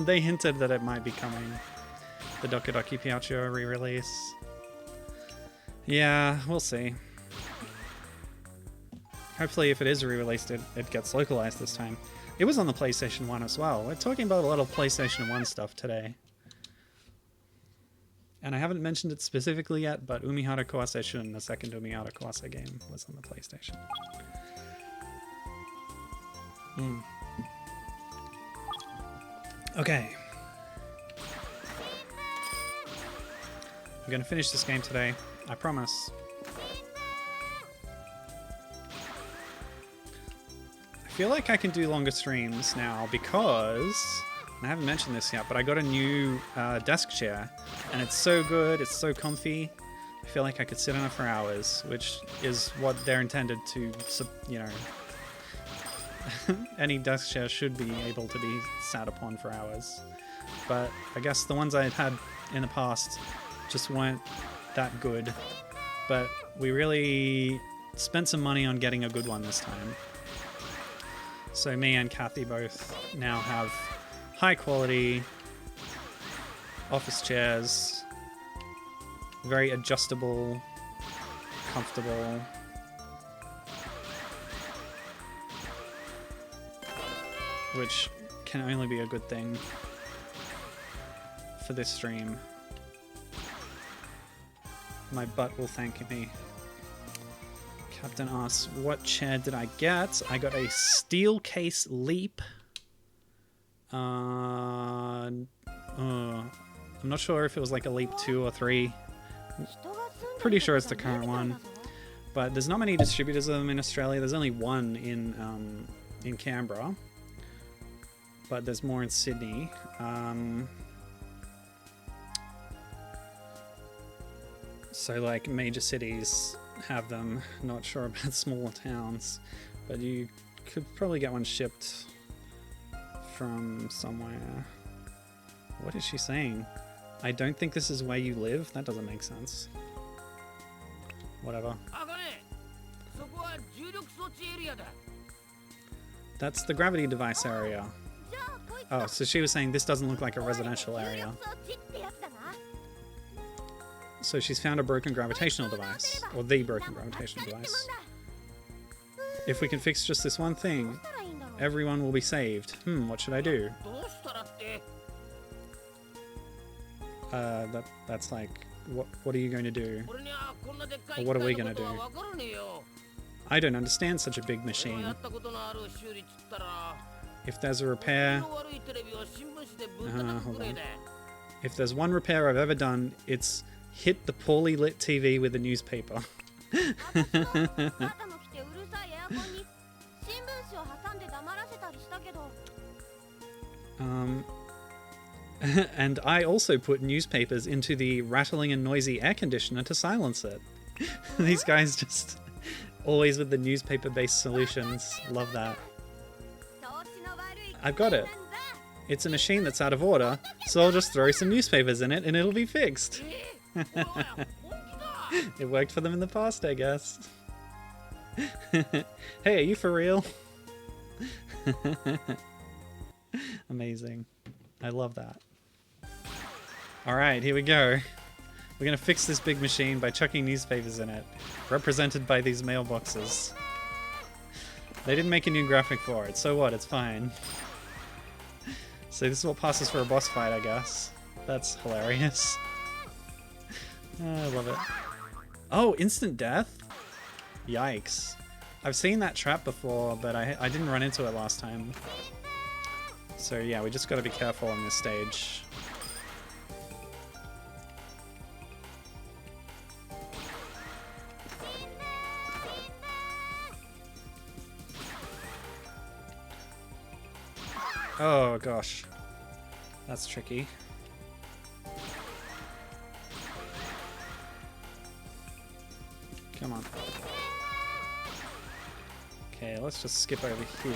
They hinted that it might be coming. The Doki Doki Piaggio re-release. Yeah, we'll see. Hopefully if it is re-released, it gets localized this time. It was on the PlayStation 1 as well. We're talking about a lot of PlayStation 1 stuff today. And I haven't mentioned it specifically yet, but Umihara Kawase-shun, the second Umihara Kawase game, was on the PlayStation. Okay. I'm gonna finish this game today, I promise. I feel like I can do longer streams now because, I haven't mentioned this yet, but I got a new desk chair, and it's so good, it's so comfy. I feel like I could sit on it for hours, which is what they're intended to, you know, any desk chair should be able to be sat upon for hours. But I guess the ones I had in the past just weren't that good. But we really spent some money on getting a good one this time. So me and Kathy both now have high quality office chairs, very adjustable, comfortable. Which can only be a good thing for this stream. My butt will thank me. Captain asks, what chair did I get? I got a steel case Leap. I'm not sure if it was like a Leap 2 or 3. Pretty sure it's the current one. But there's not many distributors of them in Australia. There's only one in Canberra. But there's more in Sydney. So like major cities have them, not sure about smaller towns, but you could probably get one shipped from somewhere. What is she saying? I don't think this is where you live? That doesn't make sense. Whatever. That's the gravity device area. Oh, so she was saying this doesn't look like a residential area. So she's found a broken gravitational device, or the broken gravitational device. If we can fix just this one thing, everyone will be saved. What should I do? That's like, what are you going to do? Or what are we going to do? I don't understand such a big machine. If there's a repair... hold on. If there's one repair I've ever done, it's hit the poorly lit TV with a newspaper. And I also put newspapers into the rattling and noisy air conditioner to silence it. These guys just always with the newspaper-based solutions. Love that. I've got it. It's a machine that's out of order, so I'll just throw some newspapers in it and it'll be fixed. It worked for them in the past, I guess. Hey, are you for real? Amazing. I love that. Alright, here we go. We're gonna fix this big machine by chucking newspapers in it, represented by these mailboxes. They didn't make a new graphic for it, so what? It's fine. So this is what passes for a boss fight, I guess. That's hilarious. Oh, I love it. Oh, instant death? Yikes. I've seen that trap before, but I didn't run into it last time. So yeah, we just gotta be careful on this stage. Oh gosh. That's tricky. Come on. Okay, let's just skip over here.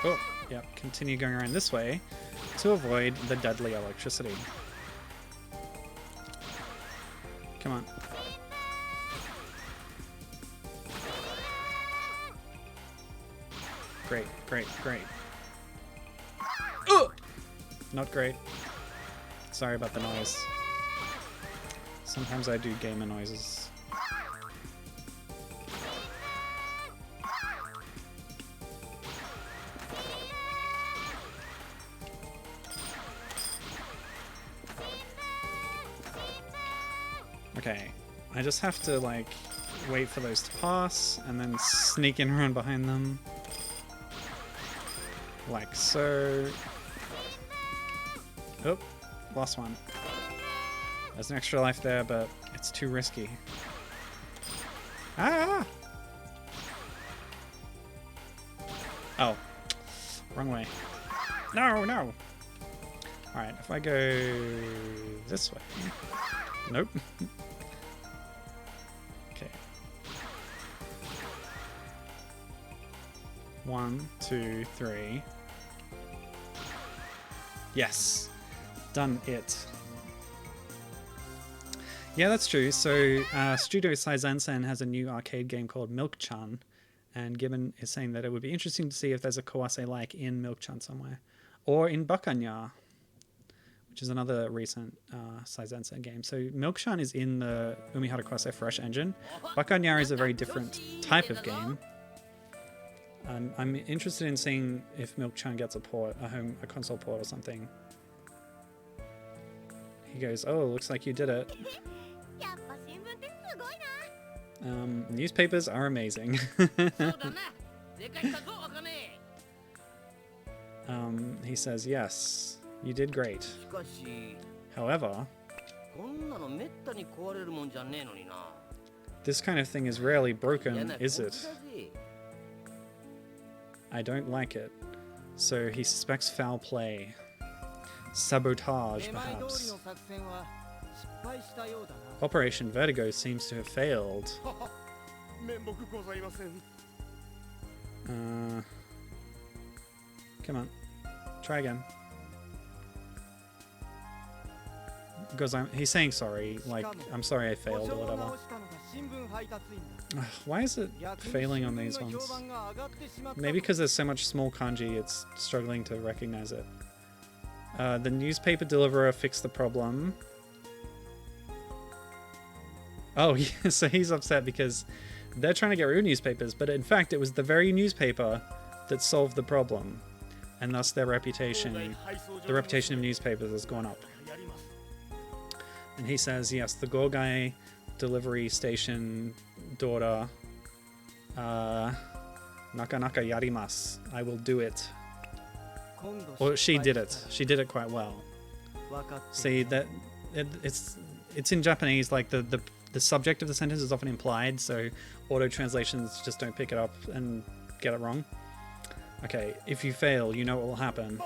Oh, yep, continue going around this way to avoid the deadly electricity. Come on. Great, great, great. Ugh! Not great. Sorry about the noise. Sometimes I do gamer noises. Okay, I just have to like wait for those to pass and then sneak in around behind them. Like so. Oh, lost one. There's an extra life there, but it's too risky. Ah! Oh, wrong way. No, no! Alright, if I go this way. Nope. Okay. 1, 2, 3. Yes. Done it. Yeah, that's true. So, Studio Saizen-sen has a new arcade game called Milk-chan, and Gibbon is saying that it would be interesting to see if there's a Kawase-like in Milk-chan somewhere. Or in Bakanya, which is another recent Saizen-sen game. So Milk-chan is in the Umihara Kawase Fresh engine. Bakanya is a very different type of game. I'm interested in seeing if Milk-chan gets a port, a console port or something. He goes, oh, looks like you did it. Newspapers are amazing. He says, yes, you did great. However, this kind of thing is rarely broken, is it? I don't like it. So he suspects foul play. Sabotage, perhaps. Operation Vertigo seems to have failed. Come on. Try again. Because he's saying sorry, like, I'm sorry I failed or whatever. Why is it failing on these ones? Maybe because there's so much small kanji, it's struggling to recognize it. The newspaper deliverer fixed the problem. Oh, yeah, so he's upset because they're trying to get rid of newspapers, but in fact it was the very newspaper that solved the problem. And thus their reputation, the reputation of newspapers has gone up. And he says, yes, the Gogai delivery station daughter, Naka naka yarimasu. I will do it. Or she did it. She did it quite well. See, that it's in Japanese, like the subject of the sentence is often implied, so auto translations just don't pick it up and get it wrong. Okay, if you fail, you know what will happen.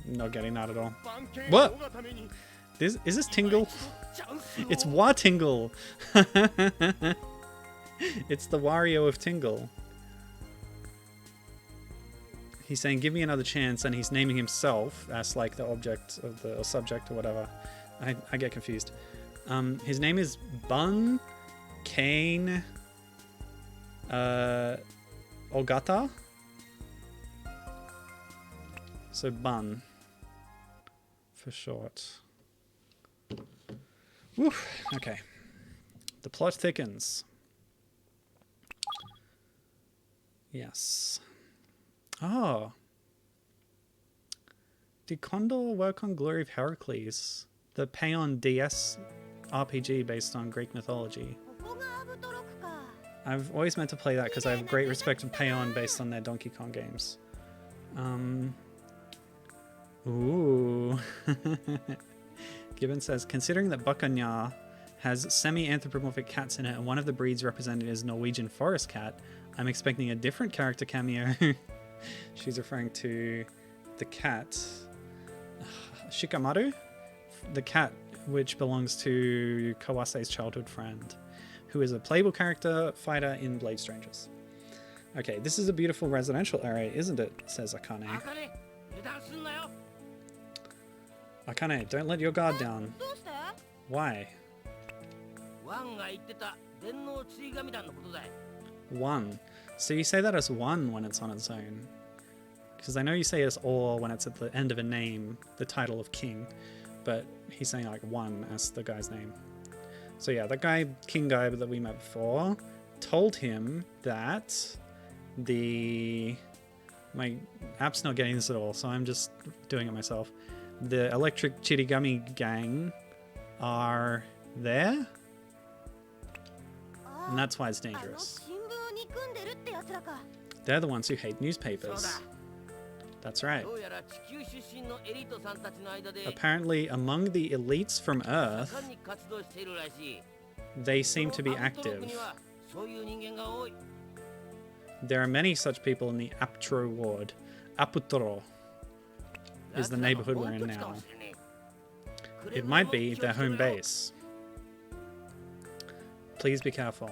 Not getting that at all. What? Is this Tingle? It's Wa Tingle. It's the Wario of Tingle. He's saying, give me another chance, and he's naming himself as like the object of the, or subject or whatever. I get confused. His name is Bun Kane Ogata. So Bun for short. Woo. Okay. The plot thickens. Yes. Oh. Did Condor work on Glory of Heracles? The Payon DS RPG based on Greek mythology. I've always meant to play that because I have great respect for Payon based on their Donkey Kong games. Ooh. Gibbon says, considering that Bakanya has semi-anthropomorphic cats in it, and one of the breeds represented is Norwegian forest cat. I'm expecting a different character cameo. She's referring to the cat Shikamaru, the cat which belongs to Kawase's childhood friend, who is a playable character fighter in Blade Strangers. Okay, this is a beautiful residential area, isn't it? Says Akane. Akane, don't let your guard down. Why? One. So you say that as one when it's on its own. Because I know you say it as or when it's at the end of a name, the title of king. But he's saying like one as the guy's name. So yeah, that guy, king guy that we met before, told him that my app's not getting this at all, so I'm just doing it myself. The electric Chirigami gang are there, and that's why it's dangerous. They're the ones who hate newspapers. That's right. Apparently, among the elites from Earth, they seem to be active. There are many such people in the Aptro ward. Aputro is the neighborhood we're in now. It might be their home base. Please be careful.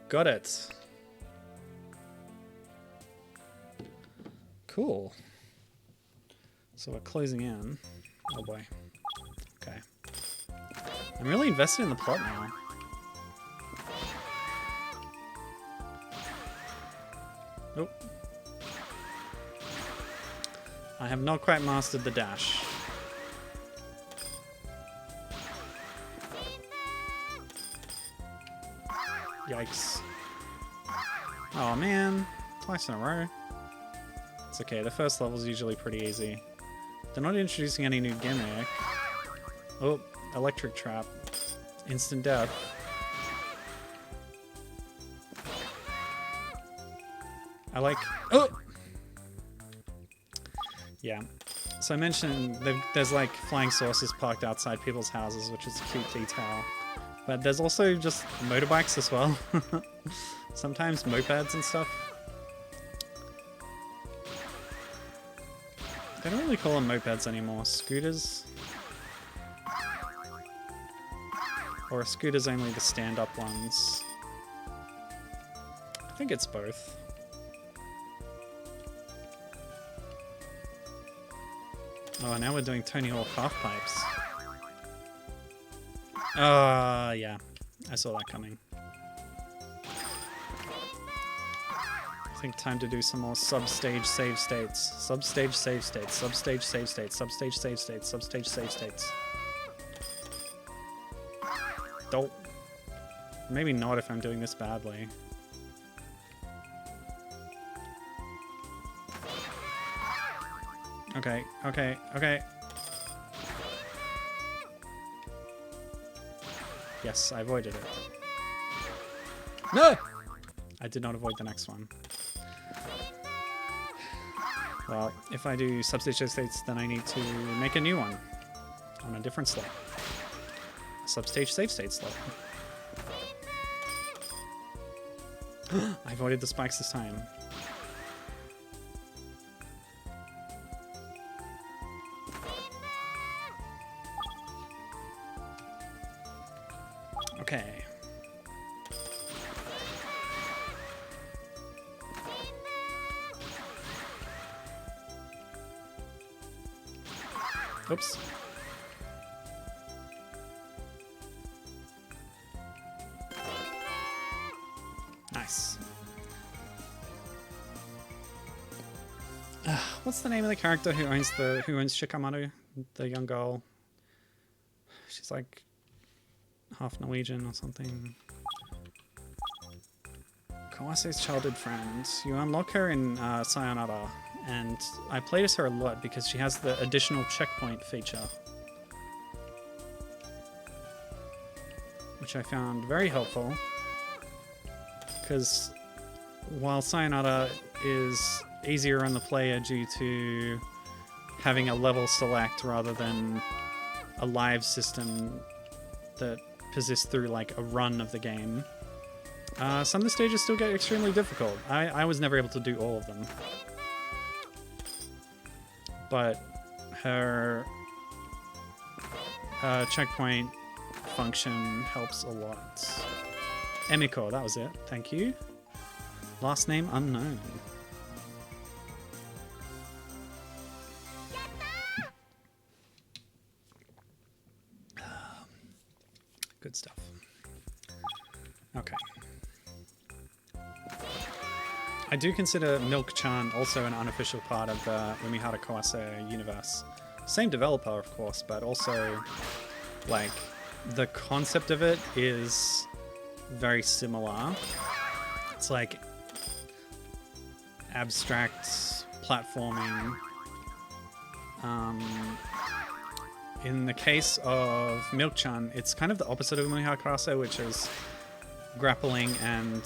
Got it. Cool. So we're closing in. Oh boy. Okay. I'm really invested in the plot now. Nope. I have not quite mastered the dash. Yikes. Oh man, twice in a row. It's okay, the first level's usually pretty easy. They're not introducing any new gimmick. Oh, electric trap. Instant death. I like... Oh! Yeah. So I mentioned there's like flying saucers parked outside people's houses, which is a cute detail. But there's also just motorbikes as well. Sometimes mopeds and stuff. They don't really call them mopeds anymore. Scooters? Or are scooters only the stand-up ones? I think it's both. Oh, now we're doing Tony Hawk half-pipes. Yeah. I saw that coming. I think time to do some more sub-stage save states. Sub-stage save states. Sub-stage save states. Sub-stage save states. Sub-stage save states. Don't. Maybe not if I'm doing this badly. Okay, okay, okay. Yes, I avoided it. No! I did not avoid the next one. Well, if I do substage states, then I need to make a new one on a different slot. A substage save state slot. I avoided the spikes this time. Okay. Oops. Nice. What's the name of the character who owns Shikamaru? The young girl. She's like half Norwegian or something. Kawase's childhood friend. You unlock her in Sayonara, and I played as her a lot because she has the additional checkpoint feature, which I found very helpful, because while Sayonara is easier on the player due to having a level select rather than a live system that persists through like a run of the game. Some of the stages still get extremely difficult. I was never able to do all of them. But her checkpoint function helps a lot. Emiko, that was it. Thank you. Last name unknown. Good stuff. Okay. I do consider Milk-chan also an unofficial part of the Umihara Kawase universe. Same developer, of course, but also, like, the concept of it is very similar. It's like abstract platforming. In the case of Milk-chan, it's kind of the opposite of Umihara Kawase, which is grappling and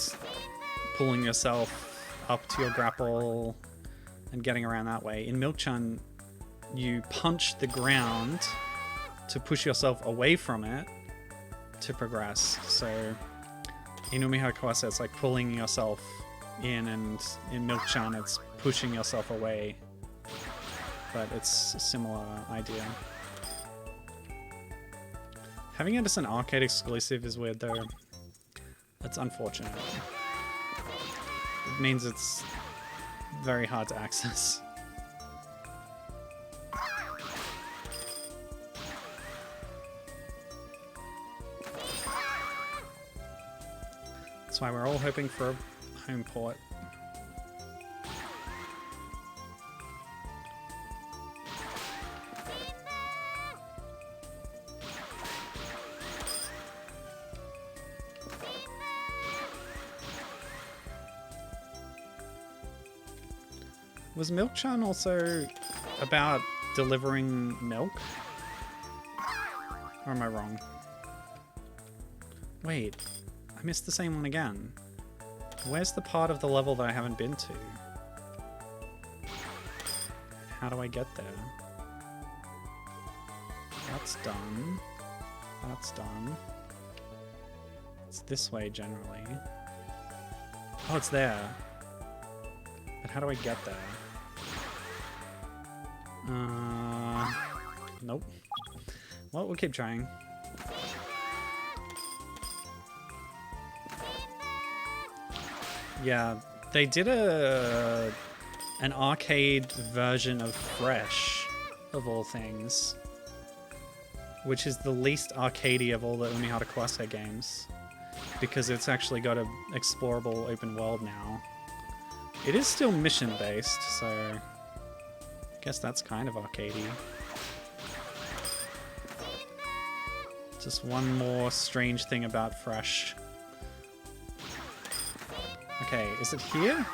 pulling yourself up to your grapple and getting around that way. In Milk-chan, you punch the ground to push yourself away from it to progress. So in Umihara Kawase, it's like pulling yourself in, and in Milk-chan, it's pushing yourself away. But it's a similar idea. Having it as an arcade exclusive is weird though. That's unfortunate. It means it's very hard to access. That's why we're all hoping for a home port. Was Milk-chan also about delivering milk? Or am I wrong? Wait, I missed the same one again. Where's the part of the level that I haven't been to? How do I get there? That's done. That's done. It's this way generally. Oh, it's there. But how do I get there? Nope. Well, we'll keep trying. Yeah, they did an arcade version of Fresh, of all things, which is the least arcadey of all the Umihara Kawase games, because it's actually got an explorable open world now. It is still mission-based, so I guess that's kind of arcadey. Just one more strange thing about Fresh. Okay, is it here?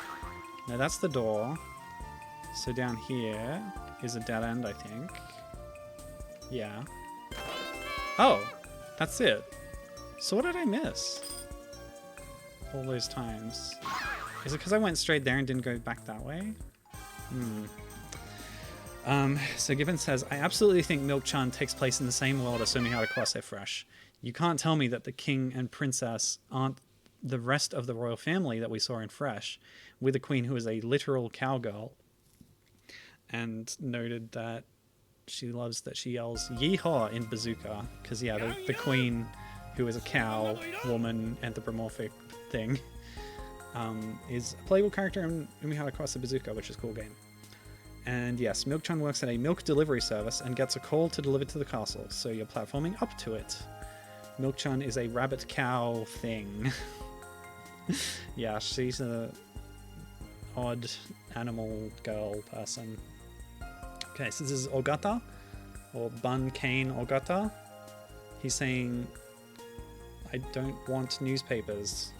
No, that's the door. So down here is a dead end, I think. Yeah. Oh, that's it. So what did I miss? All those times. Is it because I went straight there and didn't go back that way? So Gibbon says, I absolutely think Milk-chan takes place in the same world as Umihara Kawase Fresh. You can't tell me that the king and princess aren't the rest of the royal family that we saw in Fresh, with a queen who is a literal cowgirl. And noted that she loves that she yells yeehaw in Bazooka, because yeah, the queen, who is a cow, woman, anthropomorphic thing, is a playable character in Umihara Kawase Bazooka, which is a cool game. And yes, Milk-chan works at a milk delivery service and gets a call to deliver to the castle, so you're platforming up to it. Milk-chan is a rabbit cow thing. Yeah, she's a odd animal girl person. Okay, so this is Ogata, or Bun Kane Ogata. He's saying, I don't want newspapers.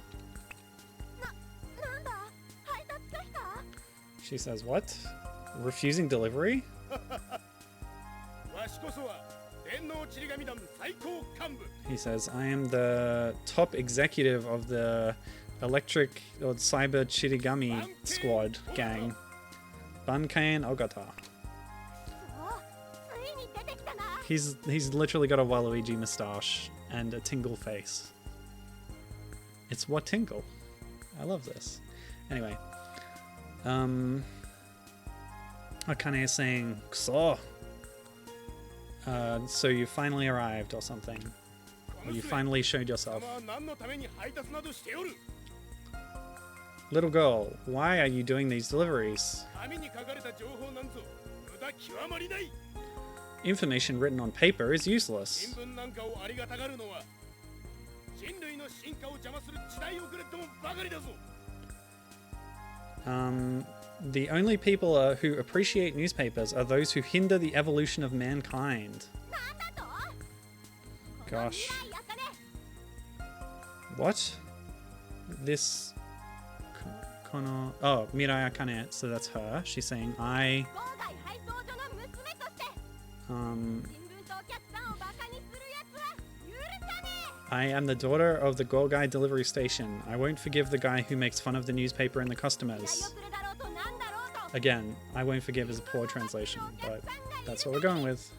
She says, what? Refusing delivery? He says, I am the top executive of the electric or cyber Chirigami squad gang. Bankain Ogata. He's literally got a Waluigi moustache and a tingle face. It's what tingle. I love this. Anyway. Akane is saying, "Kuso." So you finally arrived or something. Or you finally showed yourself. Little girl, why are you doing these deliveries? Information written on paper is useless. The only people who appreciate newspapers are those who hinder the evolution of mankind. Gosh. What? This... Oh, Mirai Akane, so that's her. She's saying, I am the daughter of the Gogai delivery station. I won't forgive the guy who makes fun of the newspaper and the customers. Again, I won't forgive is a poor translation, but that's what we're going with.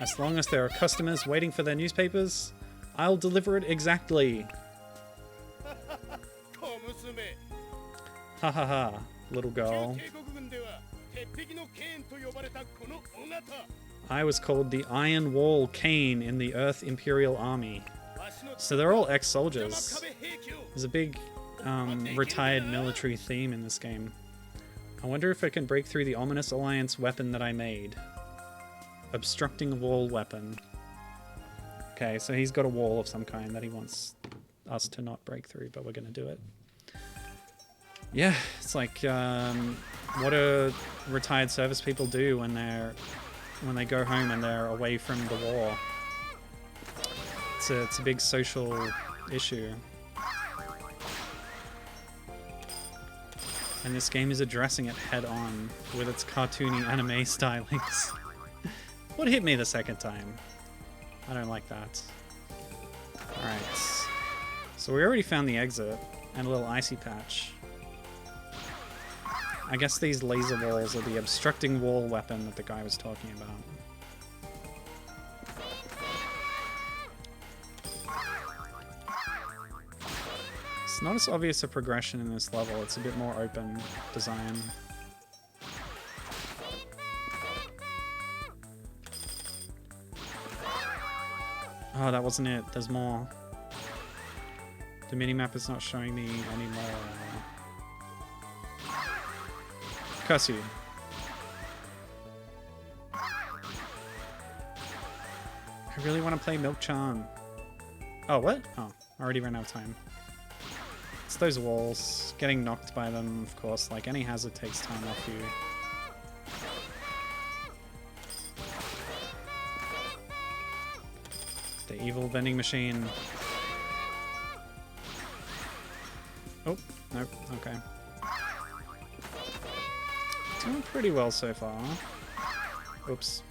As long as there are customers waiting for their newspapers, I'll deliver it exactly. Ha ha ha, little girl. I was called the Iron Wall Kane in the Earth Imperial Army. So they're all ex-soldiers. There's a big retired military theme in this game. I wonder if I can break through the ominous alliance weapon that I made. Obstructing wall weapon. Okay, so he's got a wall of some kind that he wants us to not break through, but we're gonna do it. Yeah, it's like what do retired service people do when they go home and they're away from the war? It's a big social issue. And this game is addressing it head on with its cartoony anime stylings. What hit me the second time? I don't like that. Alright. So we already found the exit and a little icy patch. I guess these laser walls are the obstructing wall weapon that the guy was talking about. It's not as obvious a progression in this level, it's a bit more open design. Oh, that wasn't it. There's more. The minimap is not showing me anymore. Curse you. I really want to play Milk-chan. Oh, what? Oh, I already ran out of time. It's those walls. Getting knocked by them, of course. Like, any hazard takes time off you. The evil vending machine. Oh, nope, okay. Doing pretty well so far. Oops.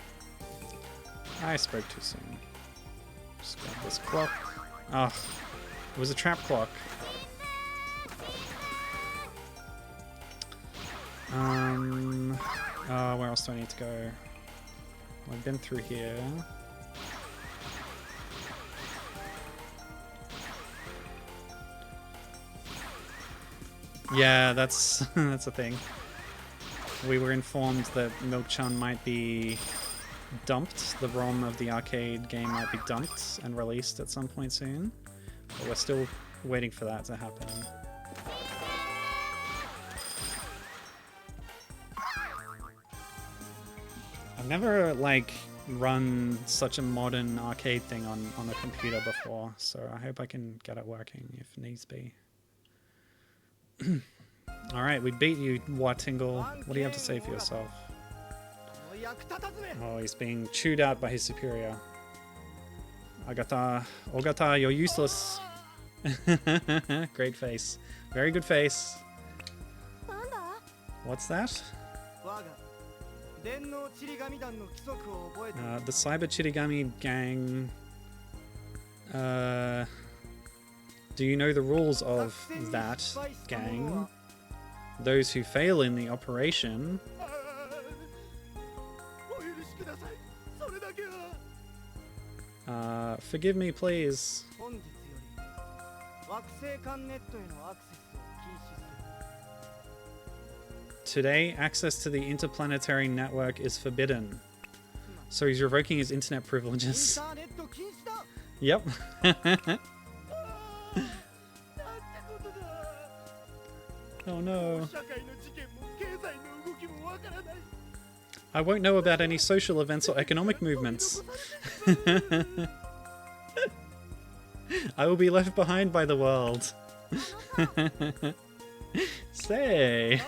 I spoke too soon. Just grab this clock. Ugh. It was a trap clock. Where else do I need to go? Well, I've been through here. Yeah, that's that's a thing. We were informed that Milk-chan might be dumped. The ROM of the arcade game might be dumped and released at some point soon. But we're still waiting for that to happen. I've never, like, run such a modern arcade thing on the computer before, so I hope I can get it working if needs be. Alright, we beat you, Watingle. What do you have to say for yourself? Oh, he's being chewed out by his superior. Agata, Ogata, you're useless. Great face. Very good face. What's that? The Cyber Chirigami gang. Do you know the rules of that gang? Those who fail in the operation forgive me, please. Today, access to the interplanetary network is forbidden. So he's revoking his internet privileges. Yep. Oh no. I won't know about any social events or economic movements. I will be left behind by the world. Say.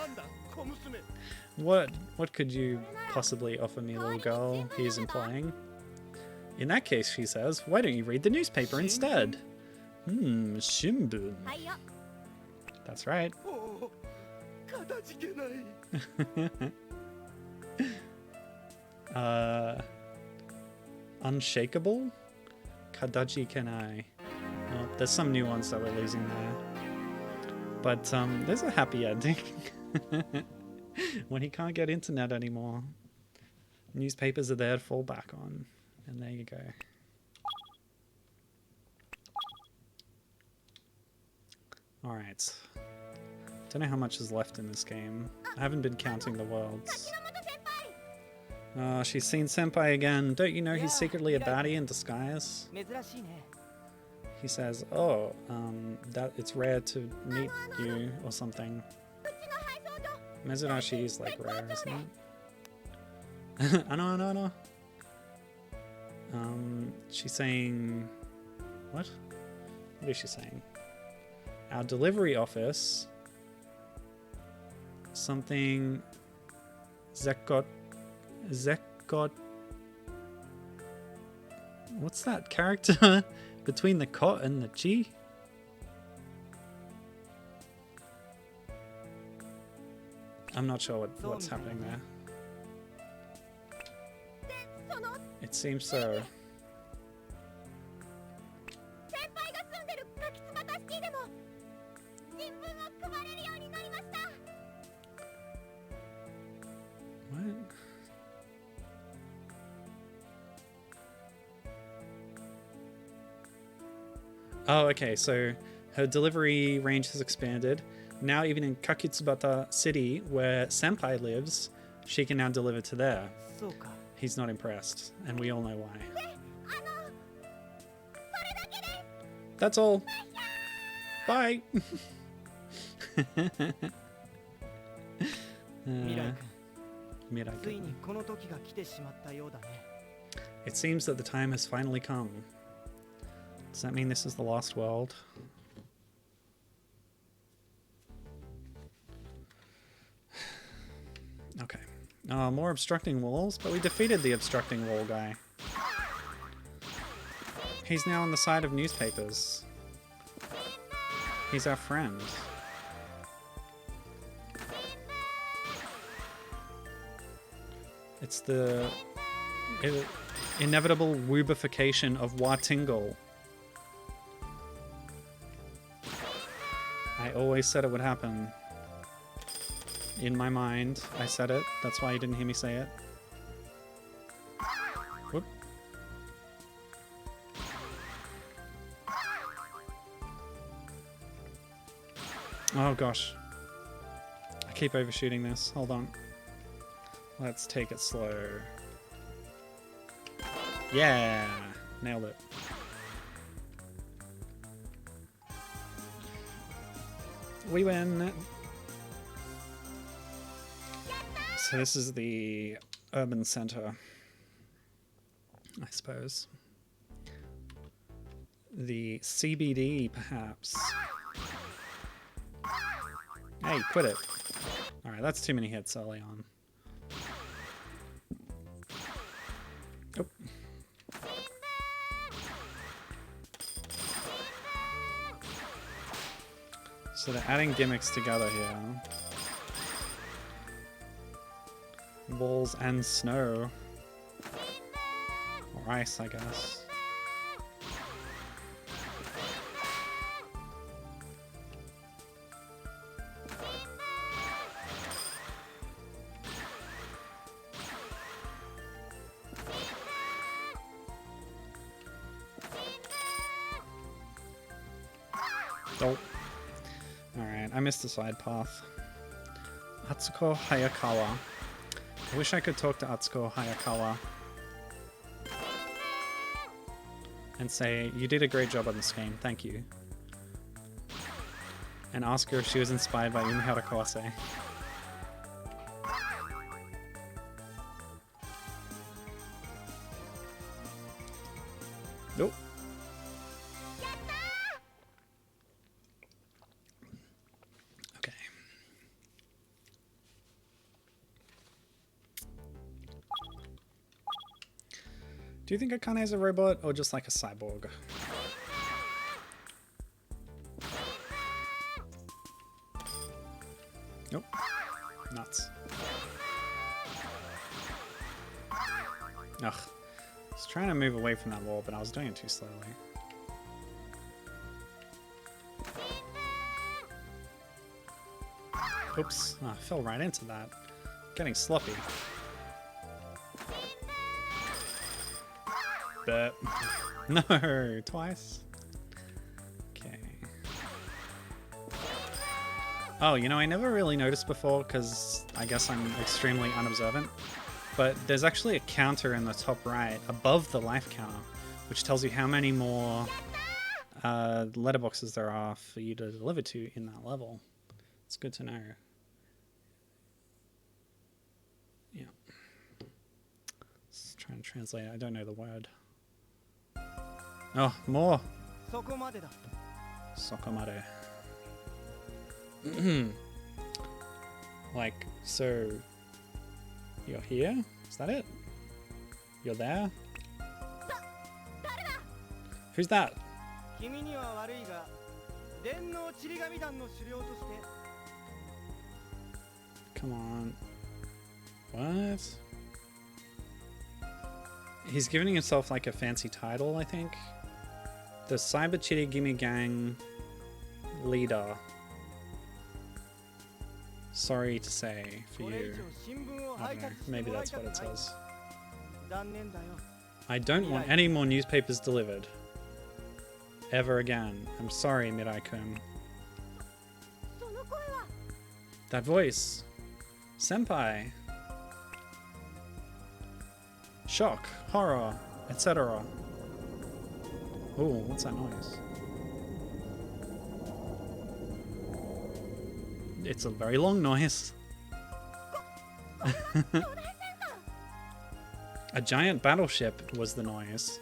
What could you possibly offer me, little girl? He's implying. In that case, she says, why don't you read the newspaper instead? Shimbun. That's right. Unshakable? Kadachi Kenai. Oh, there's some new ones that we're losing there. But there's a happy ending. When he can't get internet anymore. Newspapers are there to fall back on. And there you go. Alright. Don't know how much is left in this game. I haven't been counting the worlds. Oh, she's seen Senpai again. Don't you know he's secretly a baddie in disguise? He says, oh, that it's rare to meet you or something. Mezurashi is like rare, isn't it? No. She's saying... What? What is she saying? Our delivery office... Something... Zekot... What's that character between the kot and the chi? I'm not sure what's happening there. It seems so. What? Oh, okay, so her delivery range has expanded. Now even in Kakitsubata City, where Senpai lives, she can now deliver to there. He's not impressed, and we all know why. That's all. Bye! It seems that the time has finally come. Does that mean this is the Lost World? Okay. More obstructing walls, but we defeated the obstructing wall guy. He's now on the side of newspapers. He's our friend. It's the inevitable woobification of Watingle. I always said it would happen. In my mind, I said it. That's why you didn't hear me say it. Whoop. Oh gosh. I keep overshooting this. Hold on. Let's take it slow. Yeah! Nailed it. We win! So this is the urban center, I suppose. The CBD, perhaps. Hey, quit it. Alright, that's too many hits early on. Oh. So they're adding gimmicks together here. Balls and snow. Or ice, I guess. Oh. Alright, I missed the side path. Atsuko Hayakawa. I wish I could talk to Atsuko Hayakawa and say, you did a great job on this game, thank you. And ask her if she was inspired by Umihara Kawase. Nope. Okay. Do you think Akane is a robot or just like a cyborg? Nope. Nuts. Ugh. I was trying to move away from that wall, but I was doing it too slowly. Oops. Oh, I fell right into that. Getting sloppy. But no, twice. Okay. Oh, you know, I never really noticed before because I guess I'm extremely unobservant. But there's actually a counter in the top right above the life counter, which tells you how many more letterboxes there are for you to deliver to in that level. It's good to know. Yeah. Let's try and translate it. I don't know the word. Oh, more! Sokomare. Like, so... You're here? Is that it? You're there? Who's that? Come on. What? He's giving himself like a fancy title, I think. The Cyber Chirigimi Gang leader. Sorry to say for you. I don't know, maybe that's what it says. I don't want any more newspapers delivered. Ever again. I'm sorry, Mirai-kun. That voice. Senpai. Shock, horror, etc. Oh, what's that noise? It's a very long noise. A giant battleship was the noise.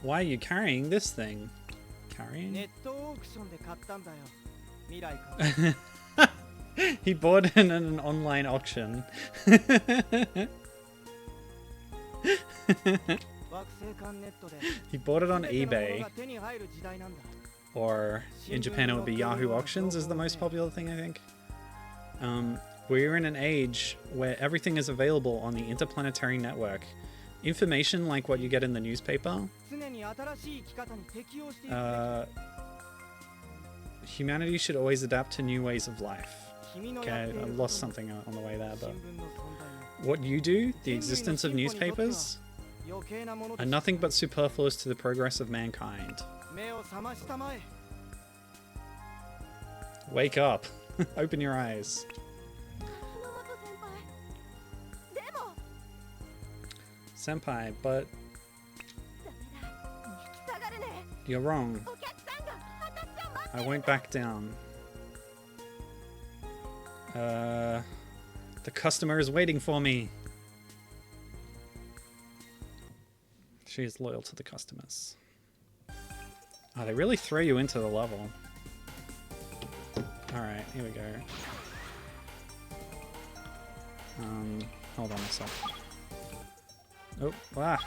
Why are you carrying this thing? Carrying? He bought it in an online auction. He bought it on eBay. Or in Japan it would be Yahoo Auctions is the most popular thing, I think. We're in an age where everything is available on the interplanetary network. Information like what you get in the newspaper. Humanity should always adapt to new ways of life. Okay, I lost something on the way there, but what you do, the existence of newspapers, are nothing but superfluous to the progress of mankind. Wake up. Open your eyes. Senpai, but you're wrong. I won't back down. The customer is waiting for me. She is loyal to the customers. Oh, they really throw you into the level. Alright, here we go. Hold on a sec. Oh, ah!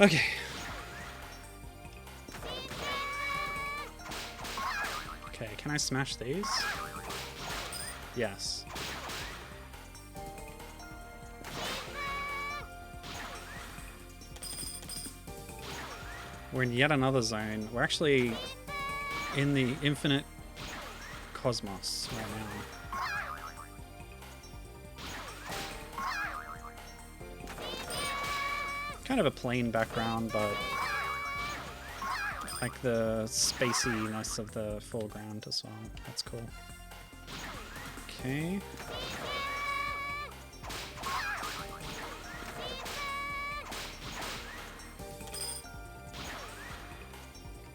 Okay. Okay, can I smash these? Yes. We're in yet another zone. We're actually in the infinite cosmos right now. Kind of a plain background, but like the spaciness of the foreground as well. That's cool. Okay.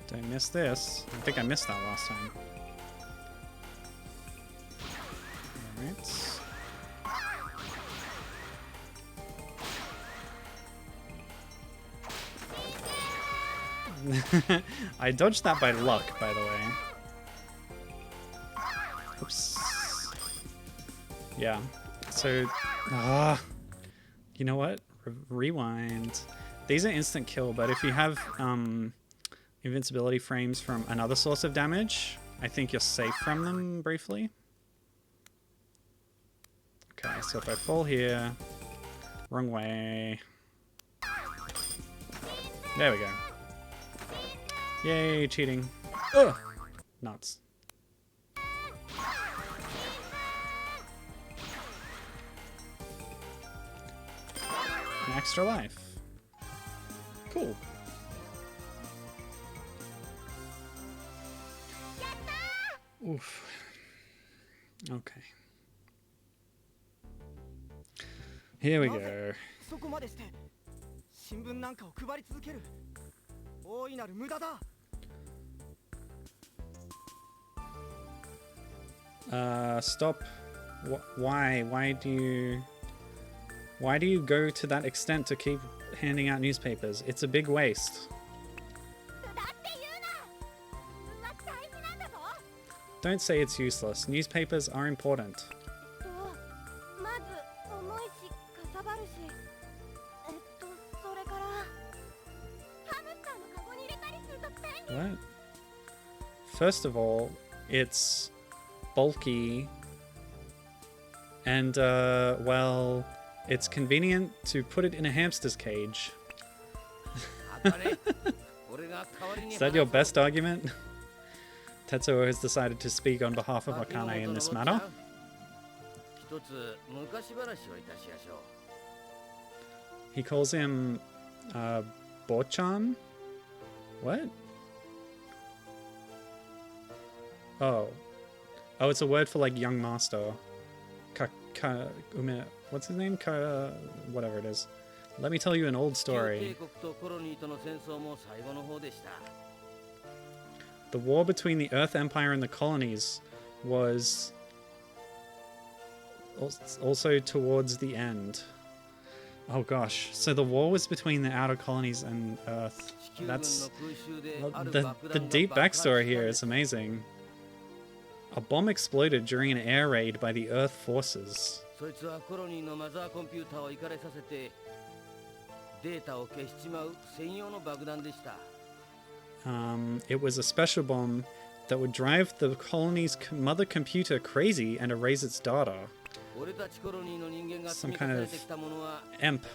Did I miss this? I think I missed that last time. Alright. I dodged that by luck, by the way. Oops. Yeah. So, you know what? Rewind. These are instant kill, but if you have invincibility frames from another source of damage, I think you're safe from them briefly. Okay, so if I fall here, wrong way. There we go. Yay, cheating. Ugh! Nuts. An extra life. Cool. Oof. Okay. Here we go. Stop. Why? Why do you go to that extent to keep handing out newspapers? It's a big waste. Don't say it's useless. Newspapers are important. What? First of all, it's bulky and, well, it's convenient to put it in a hamster's cage. Is that your best argument? Tetsuo has decided to speak on behalf of Akane in this matter. He calls him Bochan? What? Oh. Oh, it's a word for like young master. What's his name? Whatever it is. Let me tell you an old story. The war between the Earth Empire and the colonies was also towards the end. Oh gosh, so the war was between the outer colonies and Earth. That's... The deep backstory here is amazing. A bomb exploded during an air raid by the Earth forces. It was a special bomb that would drive the colony's mother computer crazy and erase its data. Some kind of imp.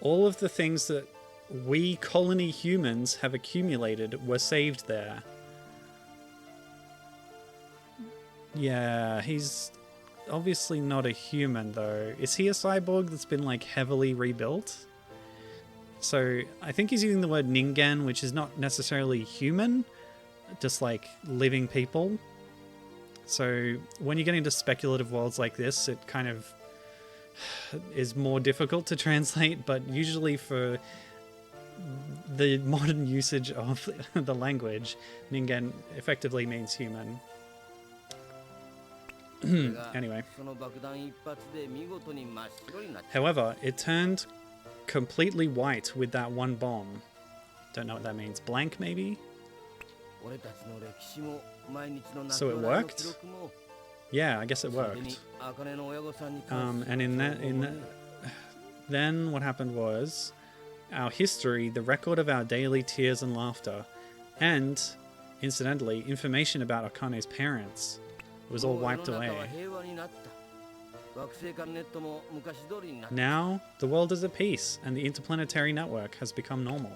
All of the things that we colony humans have accumulated were saved there. Yeah, he's obviously not a human though. Is he a cyborg that's been like heavily rebuilt? So I think he's using the word ningen, which is not necessarily human, just like living people. So when you get into speculative worlds like this, it kind of is more difficult to translate, but usually for the modern usage of the language, ningen effectively means human. Anyway. However, it turned completely white with that one bomb. Don't know what that means. Blank, maybe? So it worked? Yeah, I guess it worked. And then what happened was our history, the record of our daily tears and laughter, and, incidentally, information about Akane's parents was all wiped away. Now, the world is at peace, and the interplanetary network has become normal.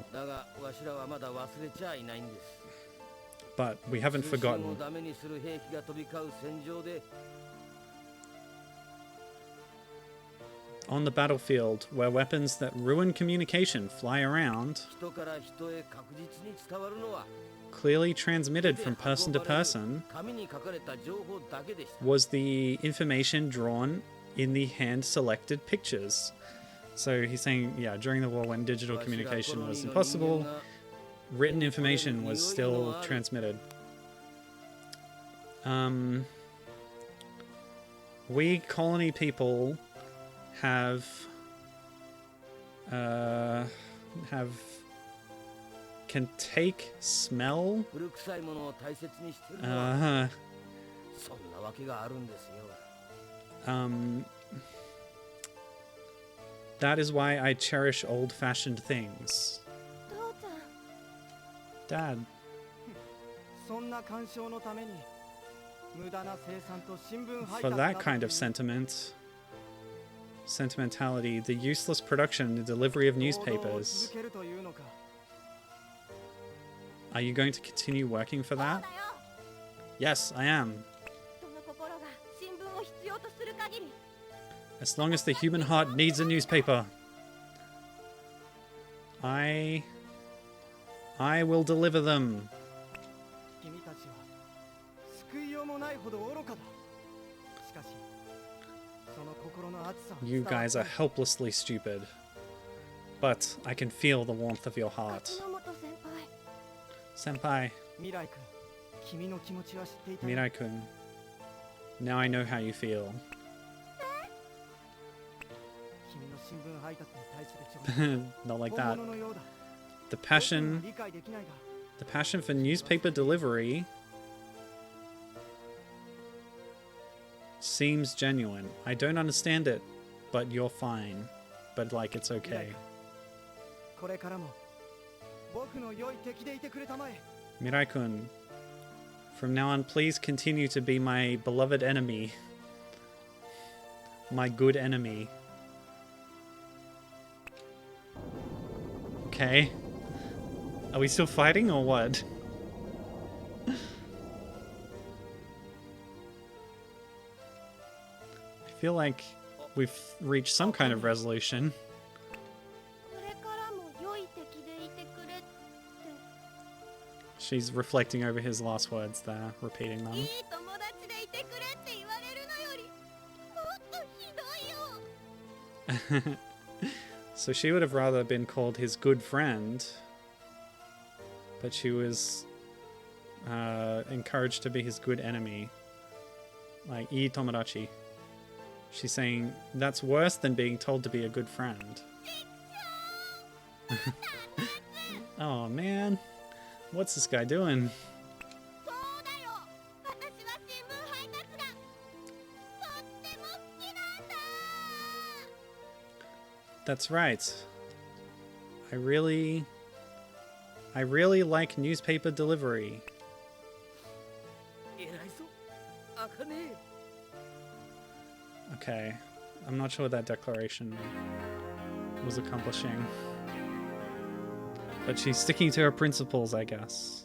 But we haven't forgotten. On the battlefield, where weapons that ruin communication fly around, clearly transmitted from person to person, was the information drawn in the hand-selected pictures. So he's saying, yeah, during the war when digital communication was impossible, written information was still transmitted. We colony people can take smell. That is why I cherish old-fashioned things. Dad. For that kind of sentimentality, the useless production and delivery of newspapers. Are you going to continue working for that? Yes, I am. As long as the human heart needs a newspaper, I will deliver them. You guys are helplessly stupid, but I can feel the warmth of your heart. Senpai. Mirai-kun. Now I know how you feel. Not like that. The passion for newspaper delivery seems genuine. I don't understand it, but you're fine. But like, it's okay. Mirai-kun, from now on, please continue to be my beloved enemy. My good enemy. Okay. Are we still fighting or what? I feel like we've reached some kind of resolution. She's reflecting over his last words there, repeating them. So she would have rather been called his good friend, but she was encouraged to be his good enemy. Like, ii tomodachi. She's saying that's worse than being told to be a good friend. Oh man, what's this guy doing? That's right. I really like newspaper delivery. Okay, I'm not sure what that declaration was accomplishing. But she's sticking to her principles, I guess.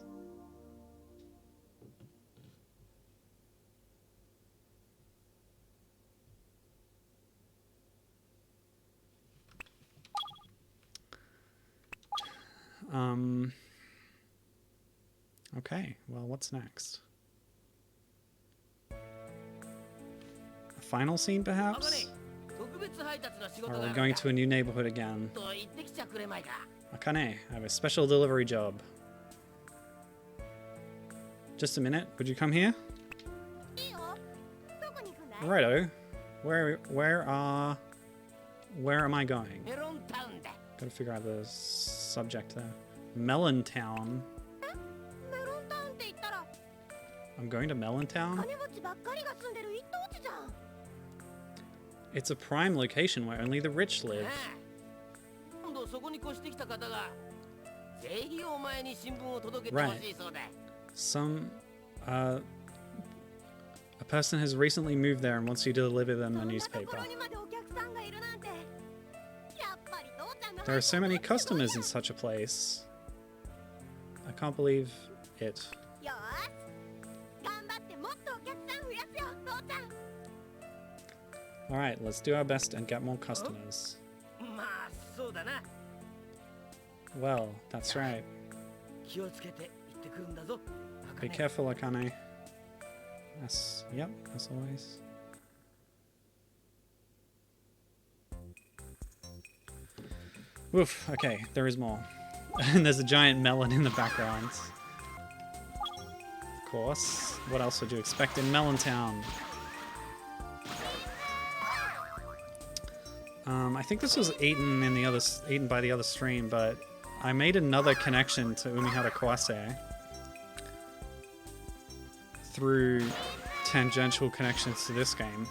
Okay, well, what's next? A final scene, perhaps? Or are we going to a new neighborhood again? Akane, I have a special delivery job. Just a minute, would you come here? Righto. Where am I going? Gotta figure out the subject there. Melon Town. I'm going to Melon Town? It's a prime location where only the rich live. Right. A A person has recently moved there and wants you to deliver them a newspaper. There are so many customers in such a place. I can't believe it. Alright, let's do our best and get more customers. Well, that's right. Be careful, Akane. Yes, yep, as always. Oof, okay, there is more. And there's a giant melon in the background. Of course. What else would you expect in Melon Town? I think this was eaten by the other stream, but I made another connection to Umihara Kawase through tangential connections to this game.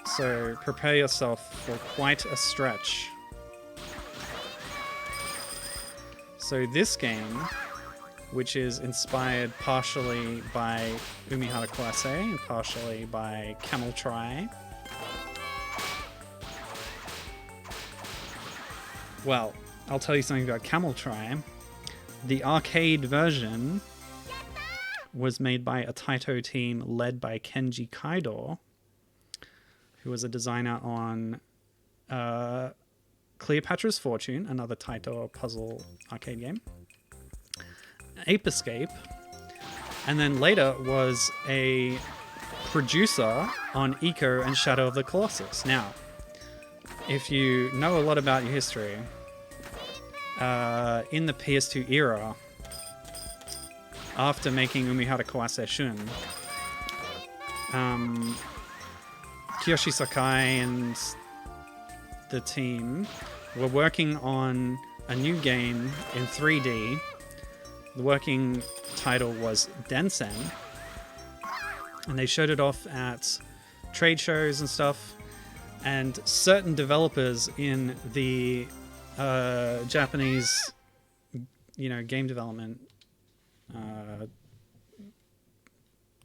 So prepare yourself for quite a stretch. So this game, which is inspired partially by Umihara Kawase and partially by Cameltry. Well, I'll tell you something about Cameltry. The arcade version was made by a Taito team led by Kenji Kaido, who was a designer on Cleopatra's Fortune, another Taito puzzle arcade game, Ape Escape, and then later was a producer on Ico and Shadow of the Colossus. Now, if you know a lot about your history, in the PS2 era, after making Umihara Kawase Shun, Kiyoshi Sakai and the team were working on a new game in 3D. The working title was Densen, and they showed it off at trade shows and stuff, and certain developers in the Japanese, game development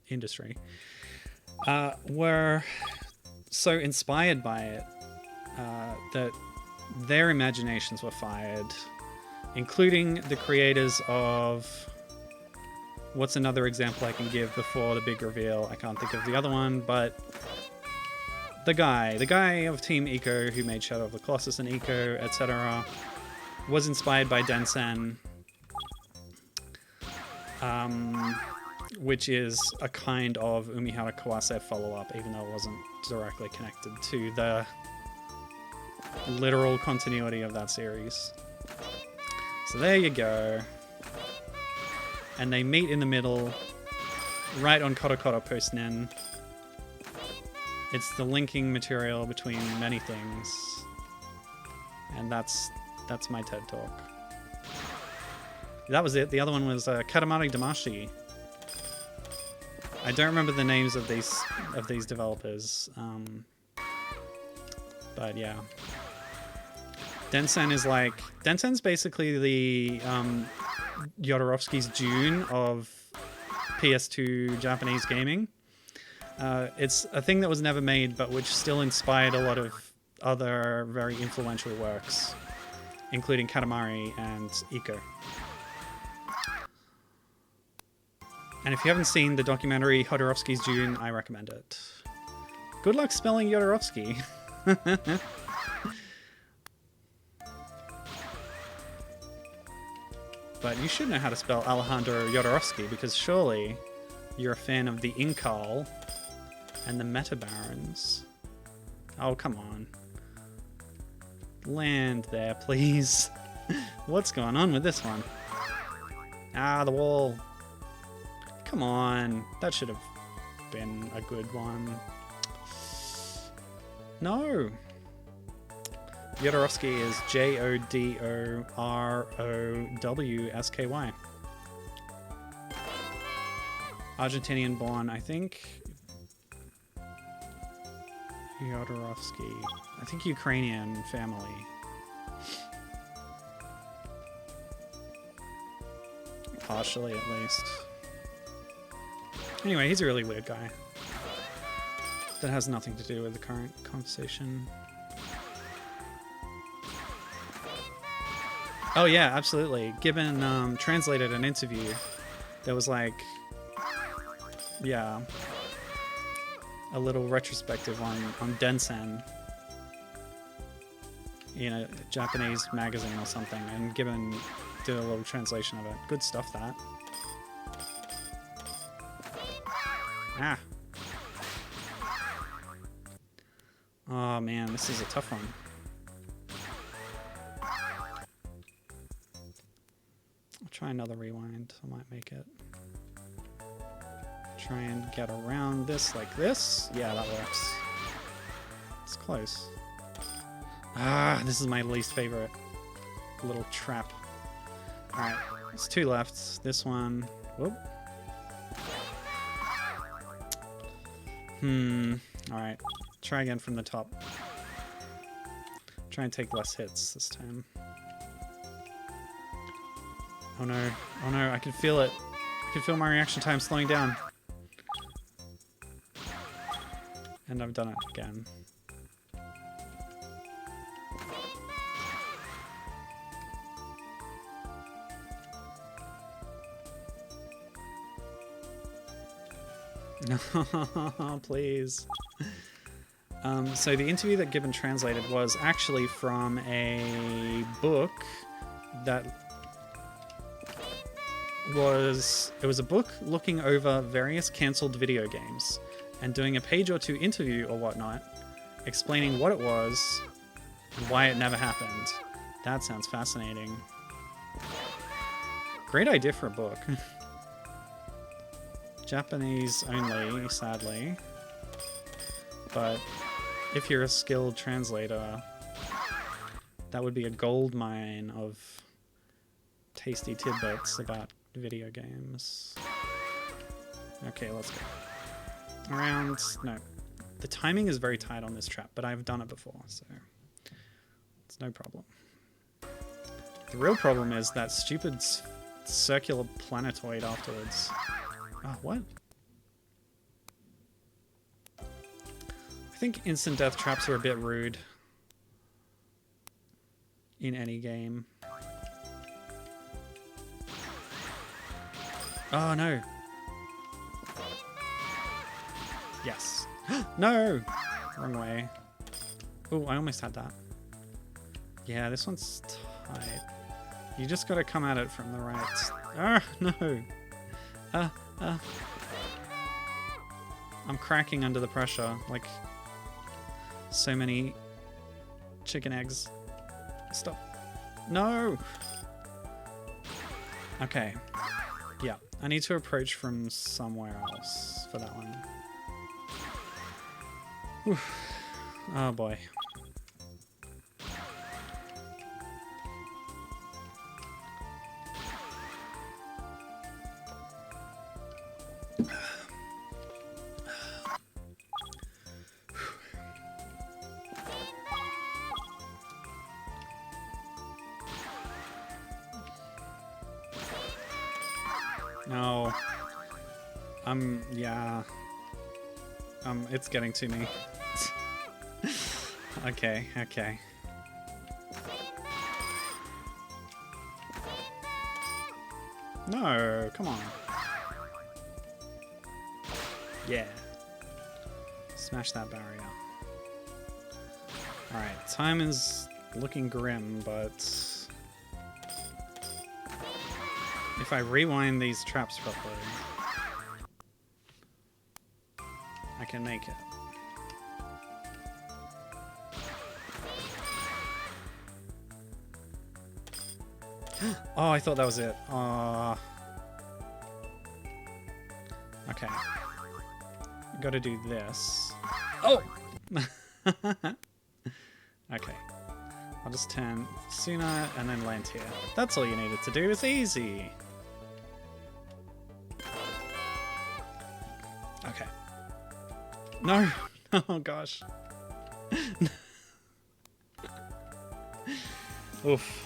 industry were so inspired by it that their imaginations were fired, including the creators of... What's another example I can give before the big reveal? I can't think of the other one, but the guy of Team Ico who made Shadow of the Colossus and Ico, etc., was inspired by Densen, which is a kind of Umihara Kawase follow-up, even though it wasn't directly connected to the literal continuity of that series. So there you go. And they meet in the middle, right on Korokoro Post Nin. It's the linking material between many things. And that's my TED Talk. That was it. The other one was Katamari Damashi. I don't remember the names of these developers. But yeah. Densen's basically the Jodorowsky's Dune of PS2 Japanese gaming. It's a thing that was never made, but which still inspired a lot of other very influential works, including Katamari and Ico. And if you haven't seen the documentary Jodorowsky's Dune, I recommend it. Good luck spelling Jodorowsky. But you should know how to spell Alejandro Jodorowsky, because surely you're a fan of the Incal and the Meta Barons. Oh, come on. Land there, please. What's going on with this one? Ah, the wall. Come on. That should have been a good one. No. Jodorowsky is Jodorowsky. Argentinian born, I think. Jodorowsky. I think Ukrainian family. Partially, at least. Anyway, he's a really weird guy. That has nothing to do with the current conversation. Oh yeah, absolutely. Gibbon translated an interview. There was like, yeah, a little retrospective on Densen in a Japanese magazine or something, and Gibbon did a little translation of it. Good stuff, that. Ah. Oh man, this is a tough one. I'll try another rewind. I might make it. Try and get around this like this. Yeah, that works. It's close. Ah, this is my least favorite little trap. Alright, there's 2 left. This one. Whoop. Alright. Try again from the top. Try and take less hits this time. Oh no. Oh no, I can feel it. I can feel my reaction time slowing down. And I've done it again. No, please. So the interview that Gibbon translated was actually from a book that was... It was a book looking over various cancelled video games and doing a page or 2 interview or whatnot, explaining what it was and why it never happened. That sounds fascinating. Great idea for a book. Japanese only, sadly. But if you're a skilled translator, that would be a gold mine of tasty tidbits about video games. Okay, let's go. Around... No. The timing is very tight on this trap, but I've done it before, so it's no problem. The real problem is that stupid circular planetoid afterwards. Oh, what? I think instant death traps are a bit rude in any game. Oh, no. Yes. No! Wrong way. Oh, I almost had that. Yeah, this one's tight. You just gotta come at it from the right. Ah, no! I'm cracking under the pressure, like so many chicken eggs. Stop. No! Okay. Yeah, I need to approach from somewhere else for that one. Whew. Oh boy. No. Yeah. It's getting to me. Okay, okay. No, come on. Yeah. Smash that barrier. Alright, time is looking grim, but if I rewind these traps properly, I can make it. Oh, I thought that was it. Okay. Gotta do this. Oh! Okay. I'll just turn sooner and then land here. That's all you needed to do. It's easy. Okay. No! Oh gosh. Oof.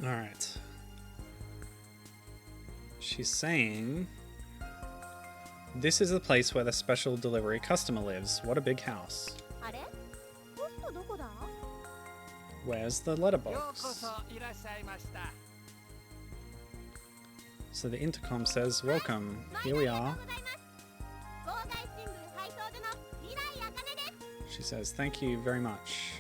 Alright. She's saying... This is the place where the special delivery customer lives. What a big house. Where's the letterbox? So the intercom says, welcome. Here we are. She says, thank you very much.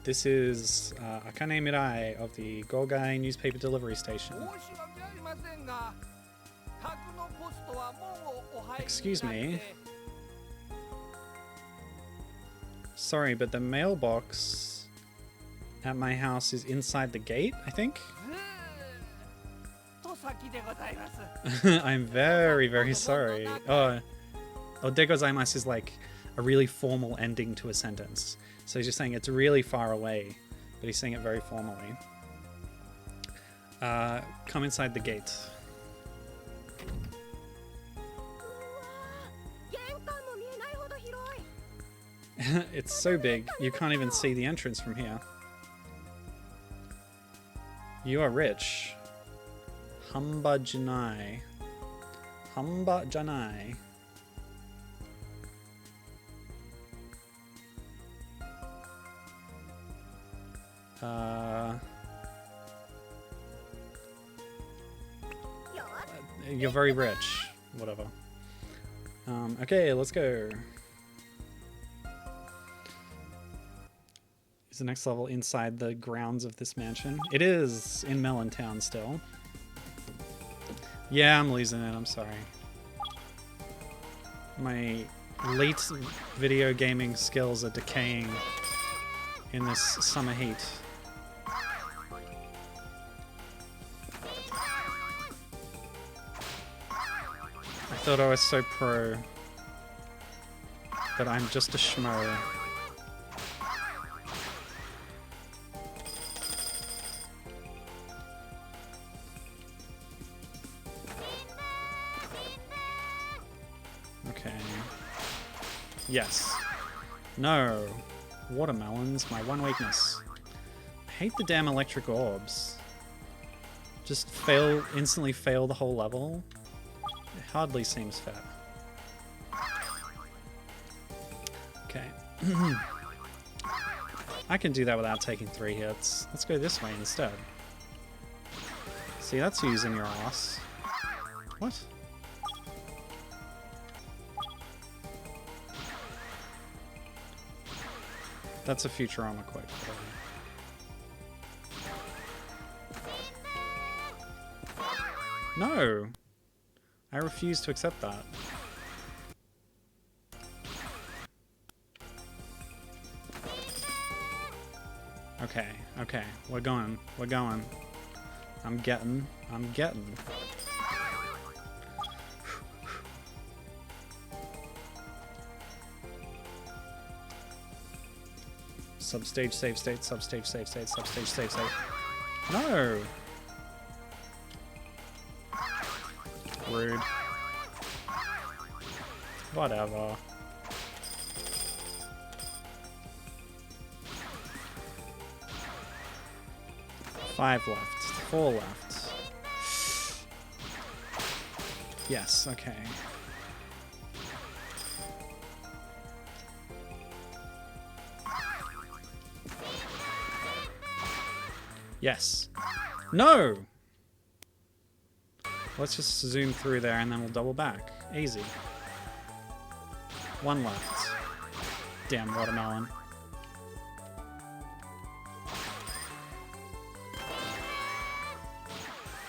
This is Akane Mirai of the Gogai newspaper delivery station. Excuse me. Sorry, but the mailbox at my house is inside the gate, I think? I'm very, very sorry. Oh, degozaimasu is like a really formal ending to a sentence. So he's just saying it's really far away, but he's saying it very formally. Come inside the gate. It's so big, you can't even see the entrance from here. You are rich. Hamba janai. Hamba janai. You're very rich. Whatever. Okay, let's go. Is the next level inside the grounds of this mansion? It is in Melon Town still. Yeah, I'm losing it. I'm sorry. My late video gaming skills are decaying in this summer heat. I thought I was so pro, but I'm just a schmo. Okay. Yes. No. Watermelons, my one weakness. I hate the damn electric orbs. Just instantly fail the whole level. It hardly seems fair. Okay. I can do that without taking 3 hits. Let's go this way instead. See, that's using your ass. What? That's a Futurama quote. No! I refuse to accept that. Okay, okay, we're going. I'm getting. Substage, save state, substage, save state, substage, save state. No! Rude. Whatever. Five left. 4 left. Yes, okay. Yes. No! Let's just zoom through there and then we'll double back. Easy. 1 left. Damn watermelon.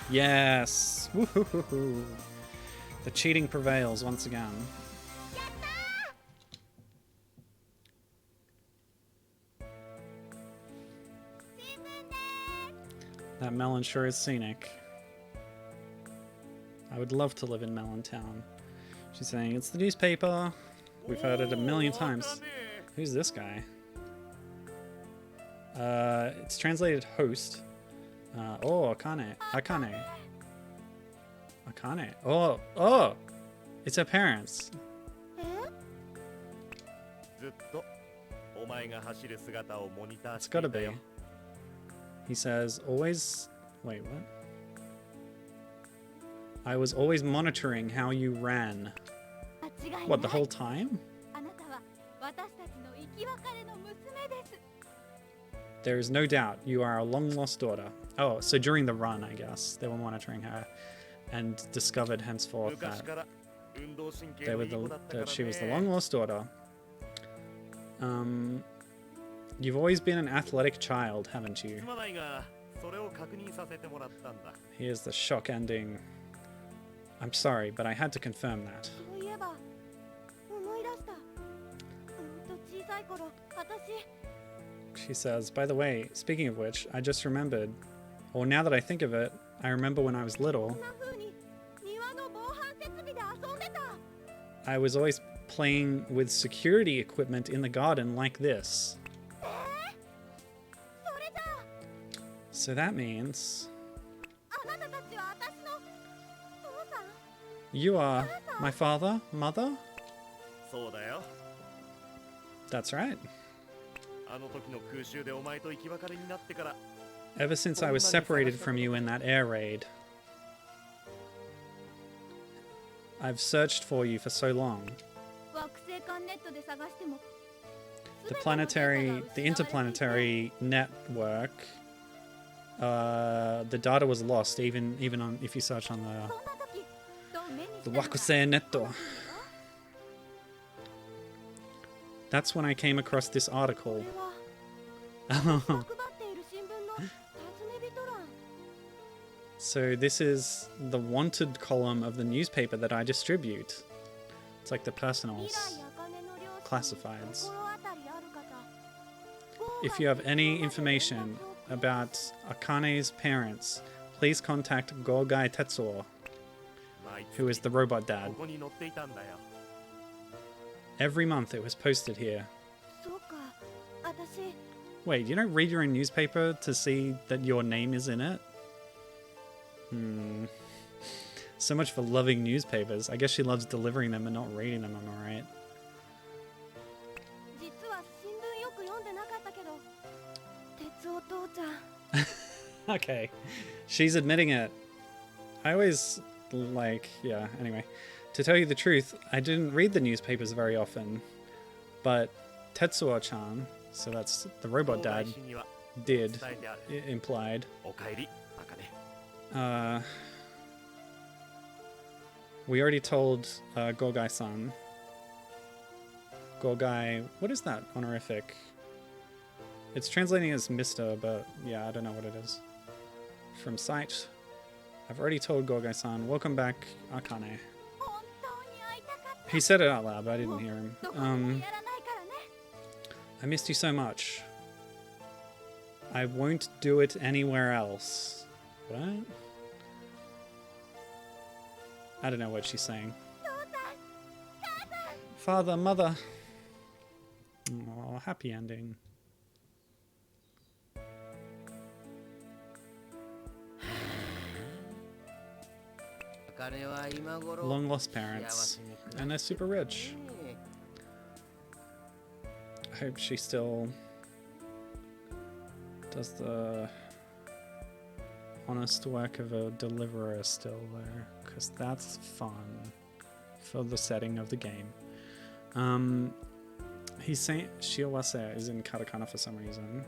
Yes! Woohoo! The cheating prevails once again. That melon sure is scenic. I would love to live in Melon Town. She's saying, it's the newspaper. We've heard it a million times. Who's this guy? It's translated host. Oh, Akane. Akane. Akane. Oh! It's her parents. It's gotta be. He says, always... Wait, what? I was always monitoring how you ran. What, the whole time? There is no doubt you are a long-lost daughter. Oh, so during the run, I guess, they were monitoring her and discovered henceforth that, that she was the long-lost daughter. You've always been an athletic child, haven't you? Here's the shock ending. I'm sorry, but I had to confirm that. She says, by the way, speaking of which, I just remembered, or now that I think of it, I remember when I was little, I was always playing with security equipment in the garden like this. So that means you are my father, mother? That's right. Ever since I was separated from you in that air raid, I've searched for you for so long. The interplanetary network, the data was lost even on if you search on the Wakusei Netto. That's when I came across this article. So this is the wanted column of the newspaper that I distribute. It's like the personals, classifieds. If you have any information about Akane's parents, please contact Gogai Tetsuo, who is the robot dad. Every month it was posted here. Wait, you don't read your own newspaper to see that your name is in it? So much for loving newspapers. I guess she loves delivering them and not reading them, am I right? Okay. She's admitting it. I always yeah, anyway. To tell you the truth, I didn't read the newspapers very often, but Tetsuo-chan, so that's the robot dad, did, implied. We already told Gogai-san. Gogai, what is that honorific? It's translating as Mr., but yeah, I don't know what it is. From sight, I've already told Gogai-san, welcome back, Akane. He said it out loud, but I didn't hear him. I missed you so much. I won't do it anywhere else. What? I don't know what she's saying. Father, mother. Oh, happy ending. Long lost parents. And they're super rich. I hope she still does the honest work of a deliverer still there, because that's fun for the setting of the game. He's saying Shiawase is in katakana for some reason.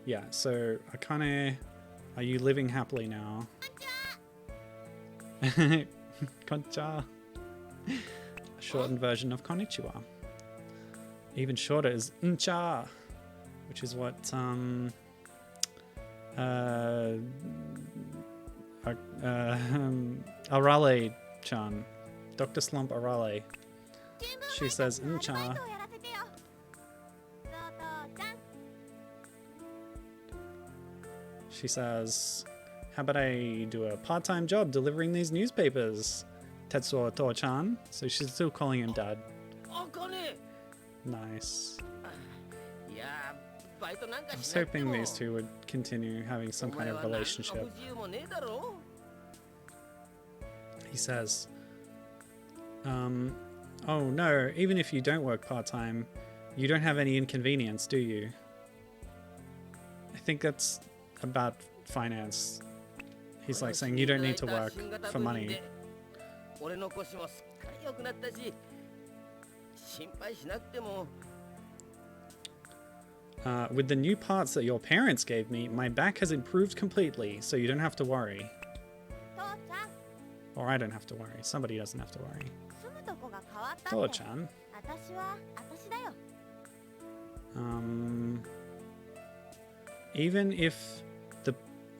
Yeah, so Akane, are you living happily now? Konnichiwa. A shortened version of konnichiwa. Even shorter is ncha, which is what Arale-chan, Dr. Slump Arale, she says ncha. She says, how about I do a part-time job delivering these newspapers, Tetsuo To-chan? So she's still calling him dad. Nice. I was hoping these two would continue having some kind of relationship. He says, oh no, even if you don't work part-time, You don't have any inconvenience, do you? I think that's about finance. He's like saying you don't need to work for money. With the new parts that your parents gave me, my back has improved completely, so you don't have to worry. Or I don't have to worry. Somebody doesn't have to worry. To-chan. Even if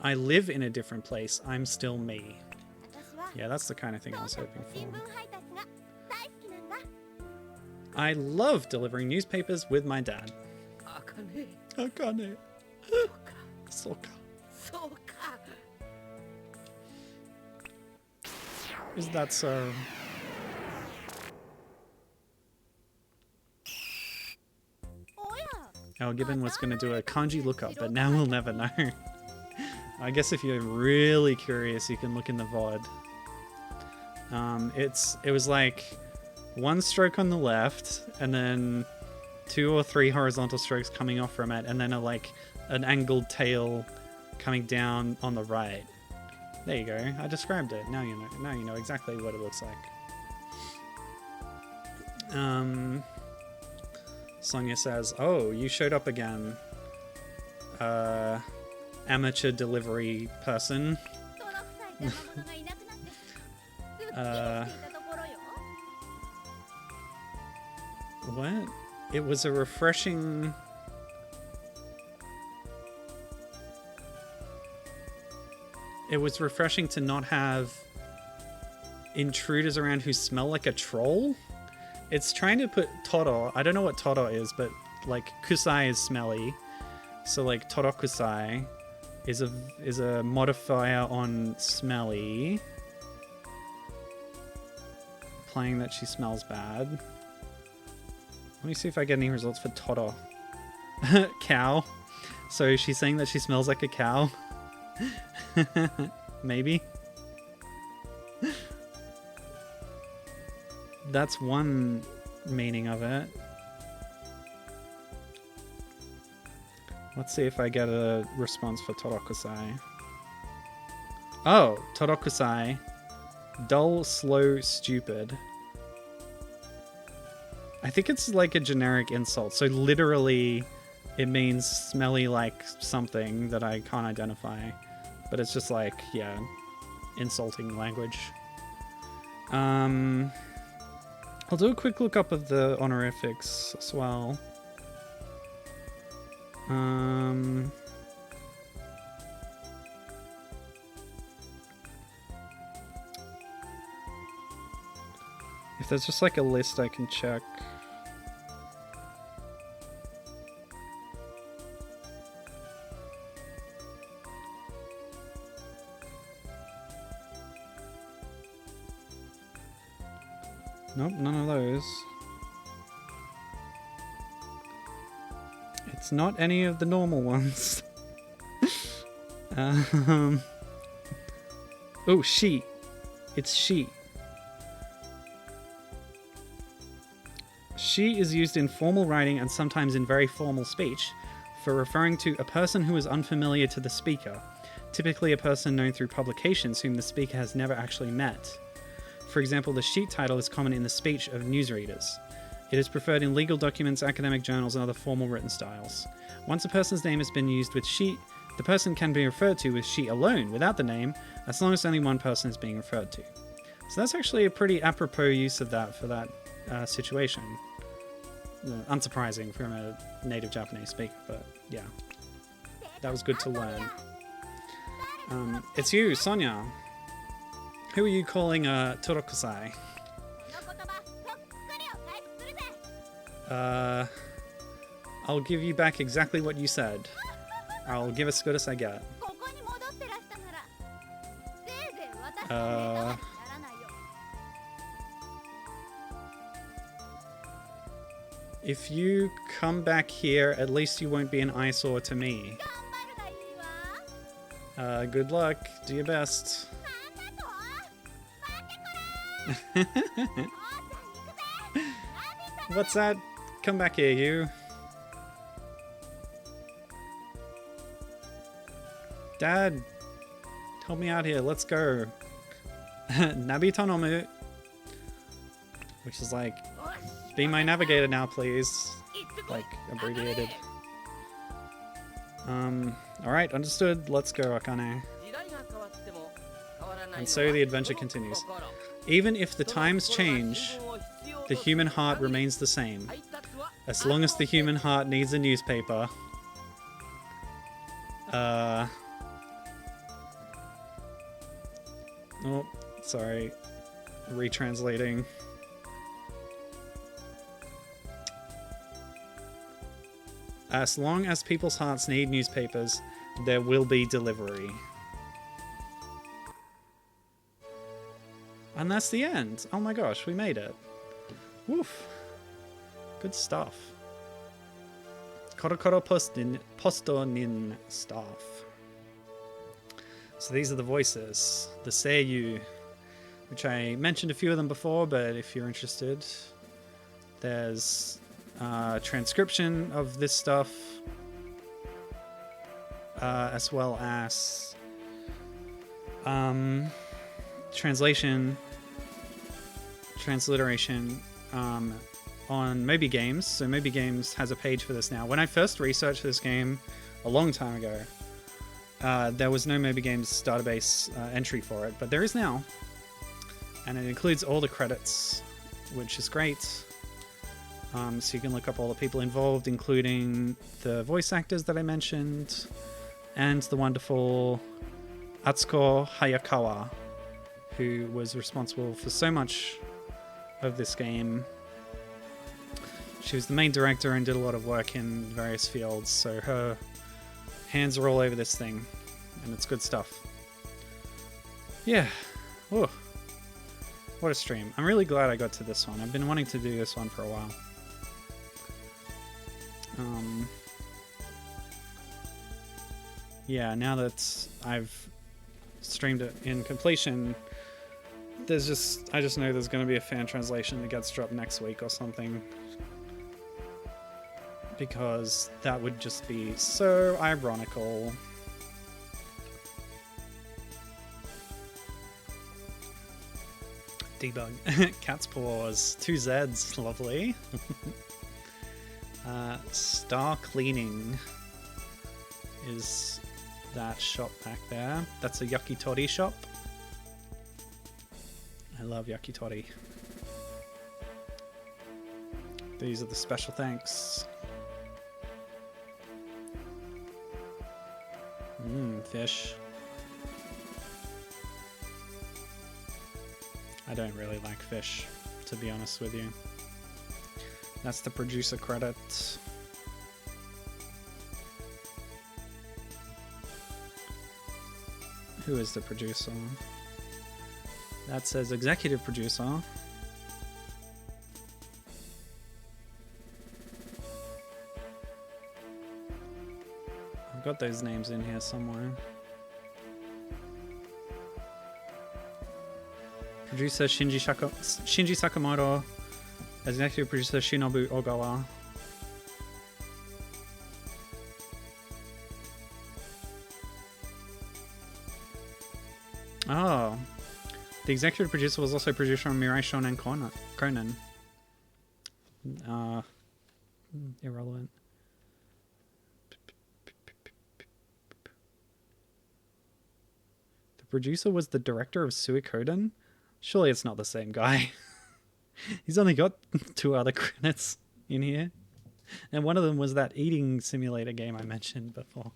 I live in a different place, I'm still me. Yeah, that's the kind of thing I was hoping for. I love delivering newspapers with my dad. Akane. Soka. Is that so? Al Gibbon was going to do a kanji lookup, but now we'll never know. I guess if you're really curious, you can look in the VOD. It was like one stroke on the left, and then 2 or 3 horizontal strokes coming off from it, and then an angled tail coming down on the right. There you go. I described it. Now you know. Now you know exactly what it looks like. Sonia says, "Oh, you showed up again. Amateur delivery person." What? It was a refreshing... It was refreshing to not have intruders around who smell like a troll. It's trying to put Toro... I don't know what Toro is, but like Kusai is smelly. So like Toro Kusai is a modifier on smelly. Implying that she smells bad. Let me see if I get any results for Toro. Cow. So she's saying that she smells like a cow. Maybe. That's one meaning of it. Let's see if I get a response for Torokusai. Oh, Torokusai. Dull, slow, stupid. I think it's like a generic insult. So literally, it means smelly like something that I can't identify. But it's just like, yeah, insulting language. I'll do a quick lookup of the honorifics as well. If there's just like a list I can check. Nope, none of those. It's not any of the normal ones. Oh, she. It's she. She is used in formal writing and sometimes in very formal speech for referring to a person who is unfamiliar to the speaker, typically a person known through publications whom the speaker has never actually met. For example, the sheet title is common in the speech of newsreaders. It is preferred in legal documents, academic journals, and other formal written styles. Once a person's name has been used with she, the person can be referred to with she alone, without the name, as long as only one person is being referred to. So that's actually a pretty apropos use of that for that situation. Unsurprising from a native Japanese speaker, but yeah. That was good to learn. It's you, Sonia. Who are you calling Torokusai? I'll give you back exactly what you said. I'll give as good as I get. If you come back here, at least you won't be an eyesore to me. Good luck. Do your best. What's that? come back here, you. Dad, help me out here. Let's go. Nabitonomu. Which is like, be my navigator now, please. Like, abbreviated. Alright, understood. Let's go, Akane. And so the adventure continues. Even if the times change, the human heart remains the same. As long as the human heart needs a newspaper. Oh, sorry. Retranslating. As long as people's hearts need newspapers, there will be delivery. And that's the end. Oh my gosh, we made it. Woof. Good stuff. Korokoro Post Nin stuff. So these are the voices. The seiyu, which I mentioned a few of them before, but if you're interested, there's transcription of this stuff, as well as translation, transliteration on Moby Games. So Moby Games has a page for this now. When I first researched this game a long time ago, there was no Moby Games database entry for it, but there is now. And it includes all the credits, which is great. So you can look up all the people involved, including the voice actors that I mentioned, and the wonderful Atsuko Hayakawa, who was responsible for so much of this game. She was the main director and did a lot of work in various fields, so her hands are all over this thing, and it's good stuff. Yeah. Whoa. What a stream. I'm really glad I got to this one. I've been wanting to do this one for a while. Yeah, now that I've streamed it in completion, I just know there's going to be a fan translation that gets dropped next week or something. Because that would just be so ironical. Debug. Cat's paws. 2 Zs. Lovely. Star Cleaning is that shop back there. That's a yakitori shop. I love yakitori. These are the special thanks. Fish. I don't really like fish, to be honest with you. That's the producer credit. Who is the producer? That says executive producer. I've got those names in here somewhere. Producer Shinji Sakamoto. Executive producer Shinobu Ogawa. Oh. The executive producer was also producer on Mirai Shonen Conan. Irrelevant. The producer was the director of Suikoden? Surely it's not the same guy. He's only got 2 other credits in here. And one of them was that eating simulator game I mentioned before.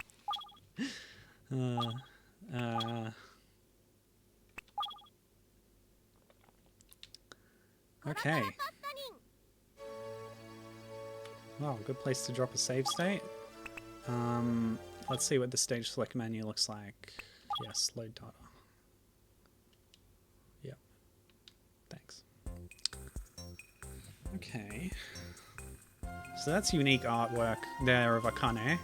Okay. Wow, good place to drop a save state. Let's see what the stage select menu looks like. Yes, load data. Yep. Thanks. Okay. So that's unique artwork there of Akane.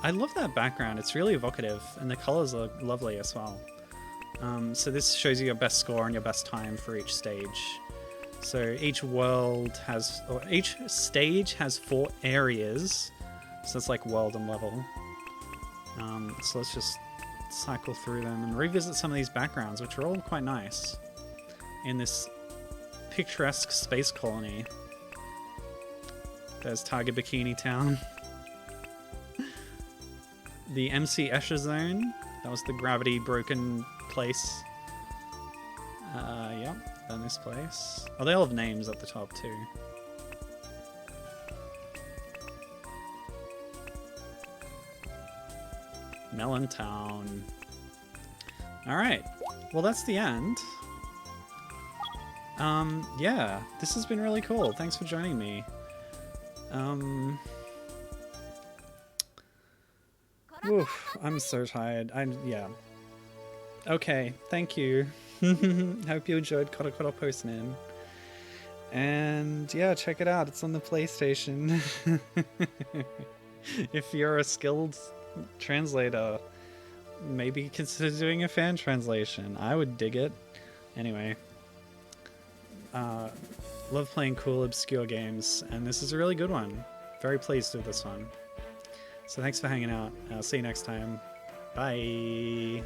I love that background. It's really evocative, and the colors are lovely as well. So this shows you your best score and your best time for each stage. So each world has, or each stage has 4 areas. So it's like world and level. So let's just cycle through them and revisit some of these backgrounds, which are all quite nice in this picturesque space colony. There's Tiger Bikini Town. The MC Escher Zone. That was the gravity broken place. Yep, then this place. Oh, they all have names at the top too. Melon Town. Alright, well that's the end. Yeah, this has been really cool. Thanks for joining me. Oof, I'm so tired. Yeah. Okay, thank you. Hope you enjoyed Korokoro Post Nin. And yeah, check it out. It's on the PlayStation. If you're a skilled translator, maybe consider doing a fan translation. I would dig it. Anyway. Love playing cool, obscure games, and this is a really good one. Very pleased with this one. So thanks for hanging out. I'll see you next time. Bye!